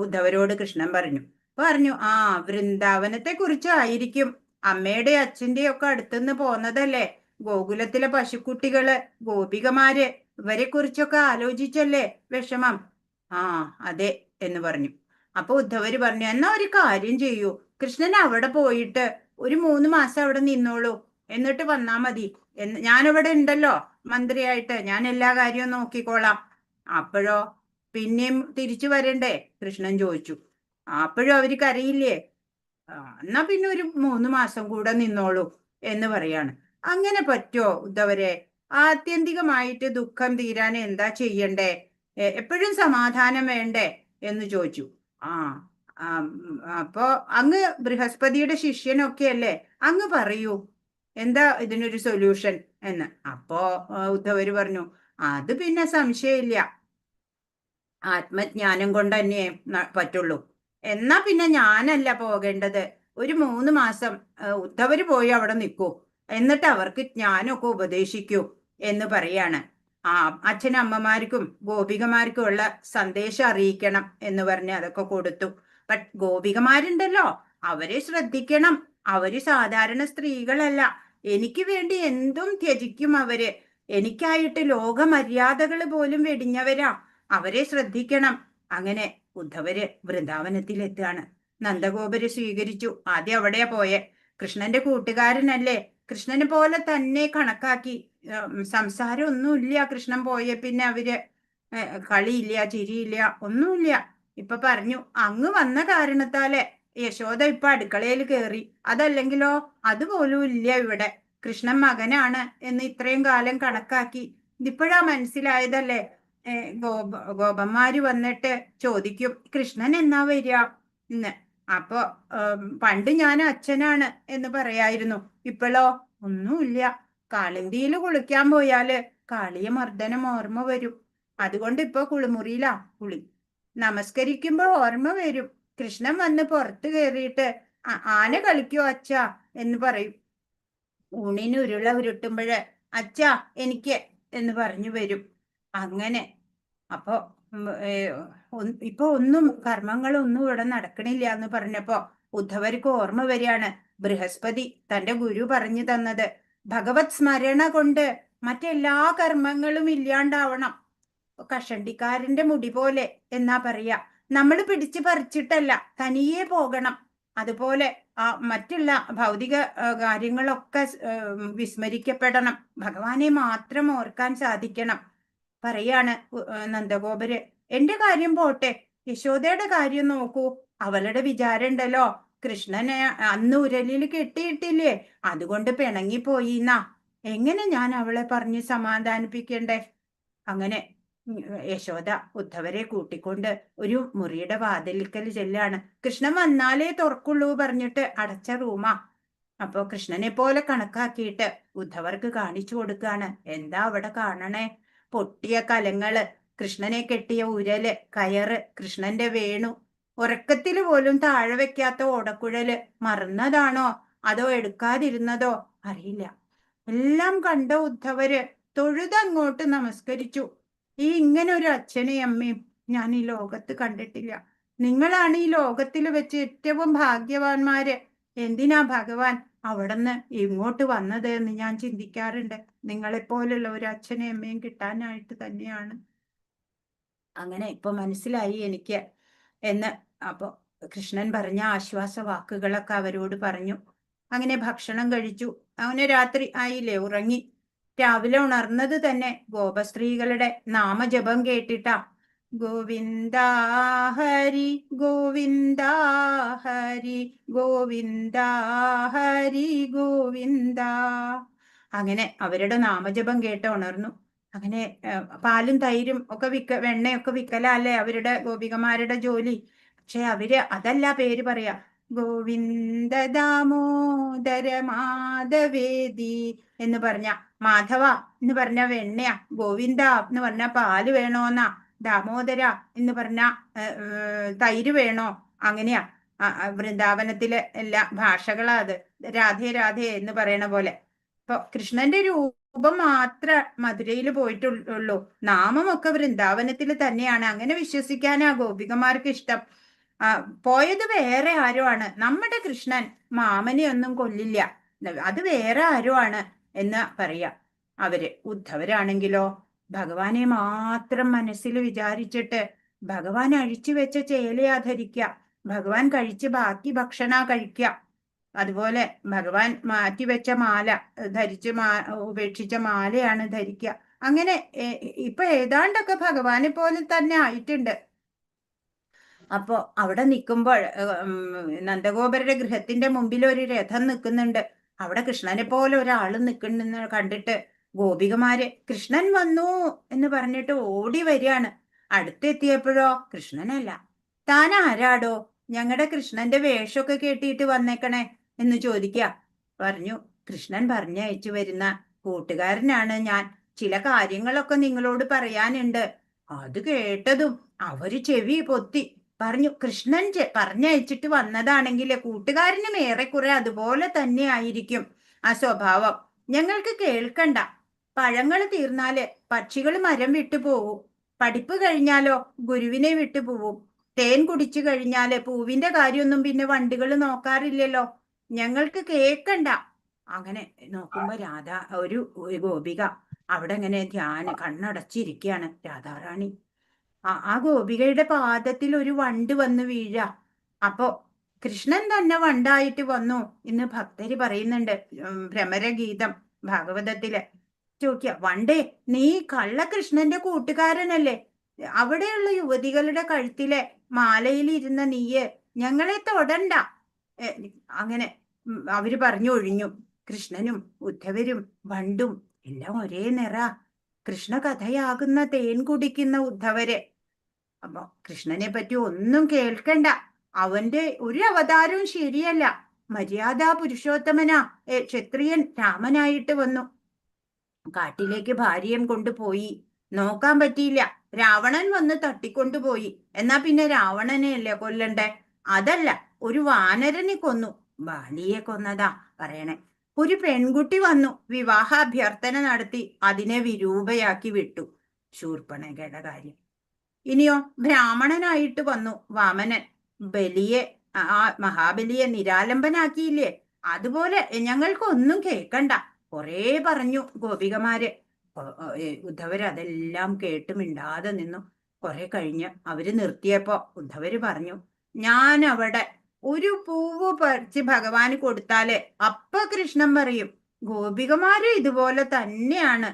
ഉദ്ധവരോട് കൃഷ്ണൻ പറഞ്ഞു, വൃന്ദാവനത്തെ കുറിച്ചായിരിക്കും. അമ്മയുടെ അച്ഛന്റെയും ഒക്കെ അടുത്തുനിന്ന് പോന്നതല്ലേ, ഗോകുലത്തിലെ പശുക്കുട്ടികള്, ഗോപികമാര്, ഇവരെ കുറിച്ചൊക്കെ ആലോചിച്ചല്ലേ വിഷമം? അതെ എന്ന് പറഞ്ഞു. അപ്പൊ ഉദ്ധവര് പറഞ്ഞു, എന്നാ ഒരു കാര്യം ചെയ്യൂ, കൃഷ്ണൻ അവിടെ പോയിട്ട് ഒരു 3 മാസം അവിടെ നിന്നോളൂ, എന്നിട്ട് വന്നാ മതി. ഞാനിവിടെ ഉണ്ടല്ലോ മന്ത്രിയായിട്ട്, ഞാൻ എല്ലാ കാര്യവും നോക്കിക്കോളാം. അപ്പോഴോ പിന്നെയും തിരിച്ചു വരണ്ടേ? കൃഷ്ണൻ ചോദിച്ചു. അപ്പോഴും അവര് കരയില്ലേ? എന്നാ പിന്നെ ഒരു 3 മാസം കൂടെ നിന്നോളൂ എന്ന് പറയാണ്. അങ്ങനെ പറ്റുമോ ഉദ്ധവരെ? ആത്യന്തികമായിട്ട് ദുഃഖം തീരാൻ എന്താ ചെയ്യണ്ടേ? എപ്പോഴും സമാധാനം വേണ്ടേ എന്ന് ചോദിച്ചു. അപ്പോ അങ്ങ് ബൃഹസ്പതിയുടെ ശിഷ്യനൊക്കെ അല്ലേ, അങ്ങ് പറയൂ എന്താ ഇതിനൊരു സൊല്യൂഷൻ എന്ന്. അപ്പോ ഉദ്ധവര് പറഞ്ഞു, അത് പിന്നെ സംശയമില്ല, ആത്മജ്ഞാനം കൊണ്ട് തന്നെ പറ്റുള്ളൂ. എന്നാ പിന്നെ ഞാനല്ല പോകേണ്ടത്, ഒരു 3 മാസം ഉദ്ധവര് പോയി അവിടെ നിൽക്കൂ, എന്നിട്ട് അവർക്ക് ജ്ഞാനമൊക്കെ ഉപദേശിക്കൂ എന്ന് പറയാണ്. അച്ഛനമ്മമാർക്കും ഗോപികമാർക്കും ഉള്ള സന്ദേശം അറിയിക്കണം എന്ന് പറഞ്ഞ് അതൊക്കെ കൊടുത്തു. ഗോപികമാരുണ്ടല്ലോ, അവരെ ശ്രദ്ധിക്കണം, അവര് സാധാരണ സ്ത്രീകളല്ല, എനിക്ക് വേണ്ടി എന്തും ത്യജിക്കും അവര്, എനിക്കായിട്ട് ലോകമര്യാദകൾ പോലും വെടിഞ്ഞവരാ, അവരെ ശ്രദ്ധിക്കണം. അങ്ങനെ ഉദ്ധവര് വൃന്ദാവനത്തിലെത്തുകയാണ്. നന്ദഗോപര് സ്വീകരിച്ചു. ആദ്യം അവിടെയാ പോയെ, കൃഷ്ണന്റെ കൂട്ടുകാരനല്ലേ, കൃഷ്ണനെ പോലെ തന്നെ കണക്കാക്കി. സംസാരം ഒന്നുമില്ല കൃഷ്ണൻ പോയ പിന്നെ അവര്, കളിയില്ല, ചിരിയില്ല, ഒന്നുമില്ല. ഇപ്പൊ പറഞ്ഞു, അങ്ങ് വന്ന കാരണത്താലെ യശോദ ഇപ്പൊ അടുക്കളയിൽ കയറി, അതല്ലെങ്കിലോ അതുപോലും ഇല്ല ഇവിടെ, കൃഷ്ണൻ മകനാണ് എന്ന് ഇത്രയും കാലം കണക്കാക്കി. ഇതിപ്പോഴാ മനസ്സിലായതല്ലേ? ഗോപന്മാര് വന്നിട്ട് ചോദിക്കും, കൃഷ്ണൻ എന്നാ വരിക എന്ന്. അപ്പൊ പണ്ട് ഞാൻ അച്ഛനാണ് എന്ന് പറയായിരുന്നു, ഇപ്പോഴോ ഒന്നുമില്ല. കാളിന്തിയിൽ കുളിക്കാൻ പോയാല് കാളിയ മർദ്ദനം ഓർമ്മ വരും, അതുകൊണ്ട് ഇപ്പൊ കുളിമുറിയിലാ കുളി. നമസ്കരിക്കുമ്പോ ഓർമ്മ വരും, കൃഷ്ണൻ വന്ന് പുറത്ത് കയറിയിട്ട് ആന കളിക്കോ അച്ഛാ എന്ന് പറയും. ഊണിന് ഉരുള ഉരുട്ടുമ്പോഴ് അച്ഛാ എനിക്ക് എന്ന് പറഞ്ഞു വരും. അങ്ങനെ അപ്പൊ ഇപ്പൊ ഒന്നും കർമ്മങ്ങളൊന്നും ഇവിടെ നടക്കണില്ല എന്ന് പറഞ്ഞപ്പോ ഉദ്ധവർക്ക് ഓർമ്മ വരികയാണ്, ബൃഹസ്പതി തന്റെ ഗുരു പറഞ്ഞു തന്നത്, ഭഗവത് സ്മരണ കൊണ്ട് മറ്റെല്ലാ കർമ്മങ്ങളും ഇല്ലാണ്ടാവണം. കഷണ്ടിക്കാരന്റെ മുടി പോലെ എന്നാ പറയാ, നമ്മൾ പിടിച്ചു പറിച്ചിട്ടല്ല, തനിയെ പോകണം. അതുപോലെ മറ്റുള്ള ഭൗതിക കാര്യങ്ങളൊക്കെ വിസ്മരിക്കപ്പെടണം, ഭഗവാനെ മാത്രം ഓർക്കാൻ സാധിക്കണം. പറയാണ് നന്ദഗോപര്, എന്റെ കാര്യം പോട്ടെ, യശോദയുടെ കാര്യം നോക്കൂ. അവളുടെ വിചാരം ഉണ്ടല്ലോ, കൃഷ്ണനെ അന്ന് ഉരലിൽ കെട്ടിയിട്ടില്ലേ, അതുകൊണ്ട് പിണങ്ങിപ്പോയി എന്നാ. എങ്ങനെ ഞാൻ അവളെ പറഞ്ഞ് സമാധാനിപ്പിക്കണ്ടേ? അങ്ങനെ യശോദ ഉദ്ധവരെ കൂട്ടിക്കൊണ്ട് ഒരു മുറിയുടെ വാതിൽക്കൽ ചെല്ലാണ്. കൃഷ്ണൻ വന്നാലേ തുറക്കുള്ളൂ പറഞ്ഞിട്ട് അടച്ച റൂമാ. അപ്പൊ കൃഷ്ണനെ പോലെ കണക്കാക്കിയിട്ട് ഉദ്ധവർക്ക് കാണിച്ചു കൊടുക്കാണ്. എന്താ അവിടെ കാണണേ? പൊട്ടിയ കലങ്ങള്, കൃഷ്ണനെ കെട്ടിയ ഉരല്, കയറ്, കൃഷ്ണന്റെ വേണു, ഉറക്കത്തില് പോലും താഴെ വെക്കാത്ത ഓടക്കുഴല് മറന്നതാണോ അതോ എടുക്കാതിരുന്നതോ അറിയില്ല. എല്ലാം കണ്ട ഉദ്ധവര് തൊഴുതങ്ങോട്ട് നമസ്കരിച്ചു. ഇങ്ങനെ ഒരു അച്ഛനെയും അമ്മയും ഞാൻ ഈ ലോകത്ത് കണ്ടിട്ടില്ല. നിങ്ങളാണ് ഈ ലോകത്തിൽ വെച്ച് ഏറ്റവും ഭാഗ്യവാന്മാര്. എന്തിനാ ഭഗവാൻ അവിടുന്ന് ഇങ്ങോട്ട് വന്നത് എന്ന് ഞാൻ ചിന്തിക്കാറുണ്ട്. നിങ്ങളെപ്പോലുള്ള ഒരു അച്ഛനെയും അമ്മയും കിട്ടാനായിട്ട് തന്നെയാണ്. അങ്ങനെ ഇപ്പൊ മനസ്സിലായി എനിക്ക് എന്ന്. അപ്പൊ കൃഷ്ണൻ പറഞ്ഞ ആശ്വാസ വാക്കുകളൊക്കെ അവരോട് പറഞ്ഞു. അങ്ങനെ ഭക്ഷണം കഴിച്ചു. അവന് രാത്രി ആയില്ലേ, ഉറങ്ങി. രാവിലെ ഉണർന്നത് തന്നെ ഗോപസ്ത്രീകളുടെ നാമജപം കേട്ടിട്ടാ. ഗോവിന്ദ ഹരി ഗോവിന്ദ ഹരി ഗോവിന്ദ ഹരി ഗോവിന്ദ. അങ്ങനെ അവരുടെ നാമജപം കേട്ട് ഉണർന്നു. അങ്ങനെ പാലും തൈരും ഒക്കെ വെണ്ണയൊക്കെ വിക്കലല്ലേ അവരുടെ ഗോപികമാരുടെ ജോലി. പക്ഷെ അവര് അതല്ല പേര് പറയാ. ഗോവിന്ദ ദാമോദര മാധവേദി എന്ന് പറഞ്ഞ, മാധവ എന്ന് പറഞ്ഞ വെണ്ണയാ, ഗോവിന്ദ എന്ന് പറഞ്ഞ പാല് വേണോന്നാ, ദാമോദര എന്ന് പറഞ്ഞ തൈര് വേണോ, അങ്ങനെയാ. വൃന്ദാവനത്തിലെ എല്ലാ ഭാഷകളാ അത്. രാധേ രാധേ എന്ന് പറയണ പോലെ. ഇപ്പൊ കൃഷ്ണന്റെ രൂപം മാത്ര മധുരയിൽ പോയിട്ടുള്ളൂ, നാമമൊക്കെ വൃന്ദാവനത്തിൽ തന്നെയാണ്. അങ്ങനെ വിശ്വസിക്കാനാ ഗോപികമാർക്ക് ഇഷ്ടം. പോയത് വേറെ ആരോ ആണ്. നമ്മുടെ കൃഷ്ണൻ മാമനെ ഒന്നും കൊല്ലില്ല, അത് വേറെ ആരോ ആണ് എന്ന് പറയാ അവര്. ഉദ്ധവരാണെങ്കിലോ ഭഗവാനെ മാത്രം മനസ്സിൽ വിചാരിച്ചിട്ട് ഭഗവാൻ അഴിച്ചു വെച്ച ചേലയാ ധരിക്ക, ഭഗവാൻ കഴിച്ച് ബാക്കി ഭക്ഷണ കഴിക്ക. അതുപോലെ ഭഗവാൻ മാറ്റിവെച്ച മാല ധരിച്ച് ഉപേക്ഷിച്ച മാലയാണ് ധരിക്കുക. അങ്ങനെ ഇപ്പൊ ഏതാണ്ടൊക്കെ ഭഗവാനെ പോലെ തന്നെ ആയിട്ടുണ്ട്. അപ്പോ അവിടെ നിൽക്കുമ്പോൾ നന്ദഗോപരുടെ ഗൃഹത്തിന്റെ മുമ്പിൽ ഒരു രഥം നിൽക്കുന്നുണ്ട്. അവിടെ കൃഷ്ണനെ പോലെ ഒരാള് നിൽക്കുന്ന കണ്ടിട്ട് ഗോപികമാര് കൃഷ്ണൻ വന്നു എന്ന് പറഞ്ഞിട്ട് ഓടി വരികയാണ്. അടുത്തെത്തിയപ്പോഴോ കൃഷ്ണനല്ല. താൻ ആരാടോ, ഞങ്ങളുടെ കൃഷ്ണന്റെ വേഷമൊക്കെ കേട്ടിട്ട് വന്നേക്കണേ എന്ന് ചോദിക്കുക. പറഞ്ഞു, കൃഷ്ണൻ പറഞ്ഞയച്ചു വരുന്ന കൂട്ടുകാരനാണ് ഞാൻ. ചില കാര്യങ്ങളൊക്കെ നിങ്ങളോട് പറയാനുണ്ട്. അത് കേട്ടതും അവര് ചെവി പൊത്തി പറഞ്ഞു, കൃഷ്ണൻ പറഞ്ഞയച്ചിട്ട് വന്നതാണെങ്കിൽ കൂട്ടുകാരനും ഏറെക്കുറെ അതുപോലെ തന്നെ ആയിരിക്കും ആ സ്വഭാവം. ഞങ്ങൾക്ക് കേൾക്കണ്ട. പഴങ്ങൾ തീർന്നാല് പക്ഷികൾ മരം വിട്ടു പോവും. പഠിപ്പ് കഴിഞ്ഞാലോ ഗുരുവിനെ വിട്ടു പോവും. തേൻ കുടിച്ചു കഴിഞ്ഞാല് പൂവിന്റെ കാര്യമൊന്നും പിന്നെ വണ്ടികൾ നോക്കാറില്ലല്ലോ. ഞങ്ങൾക്ക് കേൾക്കണ്ട. അങ്ങനെ നോക്കുമ്പോ രാധ ഒരു ഗോപിക അവിടെ ഇങ്ങനെ കണ്ണടച്ചിരിക്കുകയാണ് രാധാറാണി. ആ ഗോപികയുടെ പാദത്തിൽ ഒരു വണ്ട് വന്ന് വീഴ. അപ്പോ കൃഷ്ണൻ തന്നെ വണ്ടായിട്ട് വന്നു എന്ന് ഭക്തര് പറയുന്നുണ്ട്. ഭ്രമരഗീതം ഭാഗവതത്തില് ചോദിക്കുക, വണ്ടേ നീ കള്ളകൃഷ്ണന്റെ കൂട്ടുകാരനല്ലേ? അവിടെയുള്ള യുവതികളുടെ കഴുത്തിലെ മാലയിൽ ഇരുന്ന നീയെ ഞങ്ങളെ തൊടണ്ട. അങ്ങനെ അവര് പറഞ്ഞു ഒഴിഞ്ഞു. കൃഷ്ണനും ഉദ്ധവരും വണ്ടും എല്ലാം ഒരേ നിറ. കൃഷ്ണ കഥയാകുന്ന തേൻ കുടിക്കുന്ന ഉദ്ധവര്. അപ്പൊ കൃഷ്ണനെ പറ്റി ഒന്നും കേൾക്കണ്ട. അവന്റെ ഒരു അവതാരവും ശരിയല്ല. മര്യാദാ പുരുഷോത്തമനാ. ക്ഷത്രിയൻ രാമനായിട്ട് വന്നു. കാട്ടിലേക്ക് ഭാര്യയും കൊണ്ടുപോയി. നോക്കാൻ പറ്റിയില്ല. രാവണൻ വന്ന് തട്ടിക്കൊണ്ടുപോയി. എന്നാ പിന്നെ രാവണനെ അല്ലേ കൊല്ലണ്ടേ? അതല്ല, ഒരു വാനരനെ കൊന്നു. ബാലിയെ കൊന്നതാ പറയണേ. ഒരു പെൺകുട്ടി വന്നു, വിവാഹാഭ്യർത്ഥന നടത്തി, അതിനെ വിരൂപയാക്കി വിട്ടു. ശൂർപ്പണഖയുടെ കാര്യം. ഇനിയോ ബ്രാഹ്മണനായിട്ട് വന്നു വാമനൻ. ബലിയെ മഹാബലിയെ നിരാലംബനാക്കിയില്ലേ? അതുപോലെ ഞങ്ങൾക്കൊന്നും കേൾക്കണ്ട. കൊറേ പറഞ്ഞു ഗോപികമാര്. ഉദ്ധവര് അതെല്ലാം കേട്ട് മിണ്ടാതെ നിന്നു. കുറെ കഴിഞ്ഞ് അവര് നിർത്തിയപ്പോ ഉദ്ധവര് പറഞ്ഞു, ഞാൻ അവിടെ ഒരു പൂവ് പറിച്ച് ഭഗവാന് കൊടുത്താല് അപ്പ കൃഷ്ണൻ പറയും ഗോപികമാര് ഇതുപോലെ തന്നെയാണ്.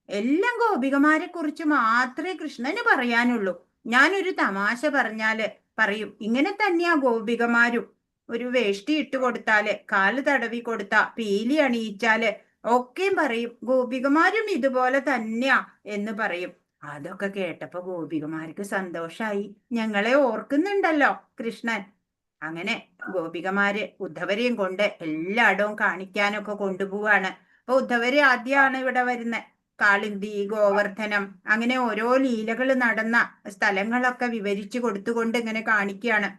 എല്ലാം ഗോപികമാരെ കുറിച്ച് മാത്രമേ കൃഷ്ണന് പറയാനുള്ളൂ. ഞാനൊരു തമാശ പറഞ്ഞാല് പറയും ഇങ്ങനെ തന്നെയാ ഗോപികമാരും. ഒരു വേഷ്ടി ഇട്ട് കൊടുത്താല്, കാല് തടവി കൊടുത്താ, പീലി അണിയിച്ചാല് ഒക്കെയും പറയും ഗോപികമാരും ഇതുപോലെ തന്നെയാ എന്ന് പറയും. അതൊക്കെ കേട്ടപ്പോ ഗോപികമാർക്ക് സന്തോഷായി. ഞങ്ങളെ ഓർക്കുന്നുണ്ടല്ലോ കൃഷ്ണൻ. അങ്ങനെ ഗോപികമാര് ഉദ്ധവരെയും കൊണ്ട് എല്ലായിടവും കാണിക്കാനൊക്കെ കൊണ്ടുപോവാണ്. അപ്പൊ ഉദ്ധവര് ആദ്യമാണ് ഇവിടെ വരുന്നത്. കാളിന്തി, ഗോവർദ്ധനം, അങ്ങനെ ഓരോ ലീലകൾ നടന്ന സ്ഥലങ്ങളൊക്കെ വിവരിച്ചു കൊടുത്തുകൊണ്ട് ഇങ്ങനെ കാണിക്കുകയാണ്.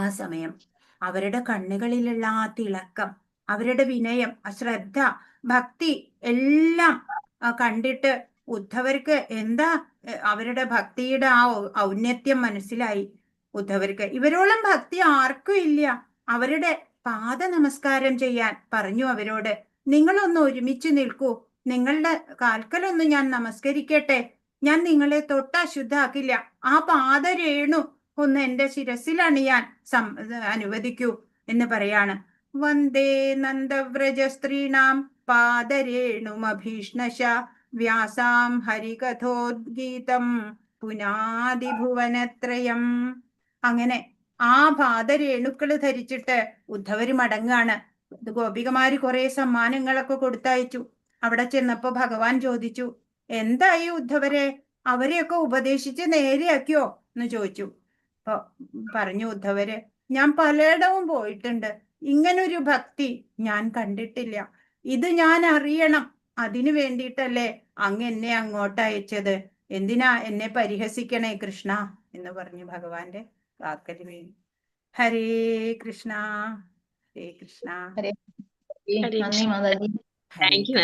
ആ സമയം അവരുടെ കണ്ണുകളിലുള്ള ആ തിളക്കം, അവരുടെ വിനയം, ശ്രദ്ധ, ഭക്തി എല്ലാം കണ്ടിട്ട് ഉദ്ധവർക്ക് എന്താ അവരുടെ ഭക്തിയുടെ ആ ഔന്നത്യം മനസ്സിലായി. ഉദ്ധവർക്ക് ഇവരോളം ഭക്തി ആർക്കും ഇല്ല. അവരുടെ പാദ നമസ്കാരം ചെയ്യാൻ പറഞ്ഞു അവരോട്. നിങ്ങളൊന്ന് ഒരുമിച്ച് നിൽക്കൂ, നിങ്ങളുടെ കാൽക്കലൊന്ന് ഞാൻ നമസ്കരിക്കട്ടെ. ഞാൻ നിങ്ങളെ തൊട്ട് അശുദ്ധാക്കില്ല. ആ പാദരേണു ഒന്ന് എന്റെ ശിരസിൽ അണിയാൻ അനുവദിക്കൂ എന്ന് പറയാണ്. വന്ദേ നന്ദവ്രജ സ്ത്രീണാം പാദരേണുമഭീഷ്ണശ വ്യാസാം ഹരികഥോദ്ഗീതം പുനാദിഭുവനത്രയം. അങ്ങനെ ആ പാദരേണുക്കള് ധരിച്ചിട്ട് ഉദ്ധവര് മടങ്ങാണ്. ഗോപികമാര് കുറെ സമ്മാനങ്ങളൊക്കെ കൊടുത്തയച്ചു. അവിടെ ചെന്നപ്പോ ഭഗവാൻ ചോദിച്ചു, എന്തായി ഉദ്ധവരെ, അവരെയൊക്കെ ഉപദേശിച്ച് നേരെയാക്കിയോ എന്ന് ചോദിച്ചു. അപ്പൊ പറഞ്ഞു ഉദ്ധവര്, ഞാൻ പലയിടവും പോയിട്ടുണ്ട്, ഇങ്ങനൊരു ഭക്തി ഞാൻ കണ്ടിട്ടില്ല. ഇത് ഞാൻ അറിയണം, അതിനു വേണ്ടിയിട്ടല്ലേ അങ്ങ് എന്നെ അങ്ങോട്ട് അയച്ചത്. എന്തിനാ എന്നെ പരിഹസിക്കണേ കൃഷ്ണ എന്ന് പറഞ്ഞു ഭഗവാന്റെ വാക്കല് വീണു. ഹരേ കൃഷ്ണ, ഹരേ കൃഷ്ണ. നന്ദി മാതാജി. ഹരേ താങ്ക് യു.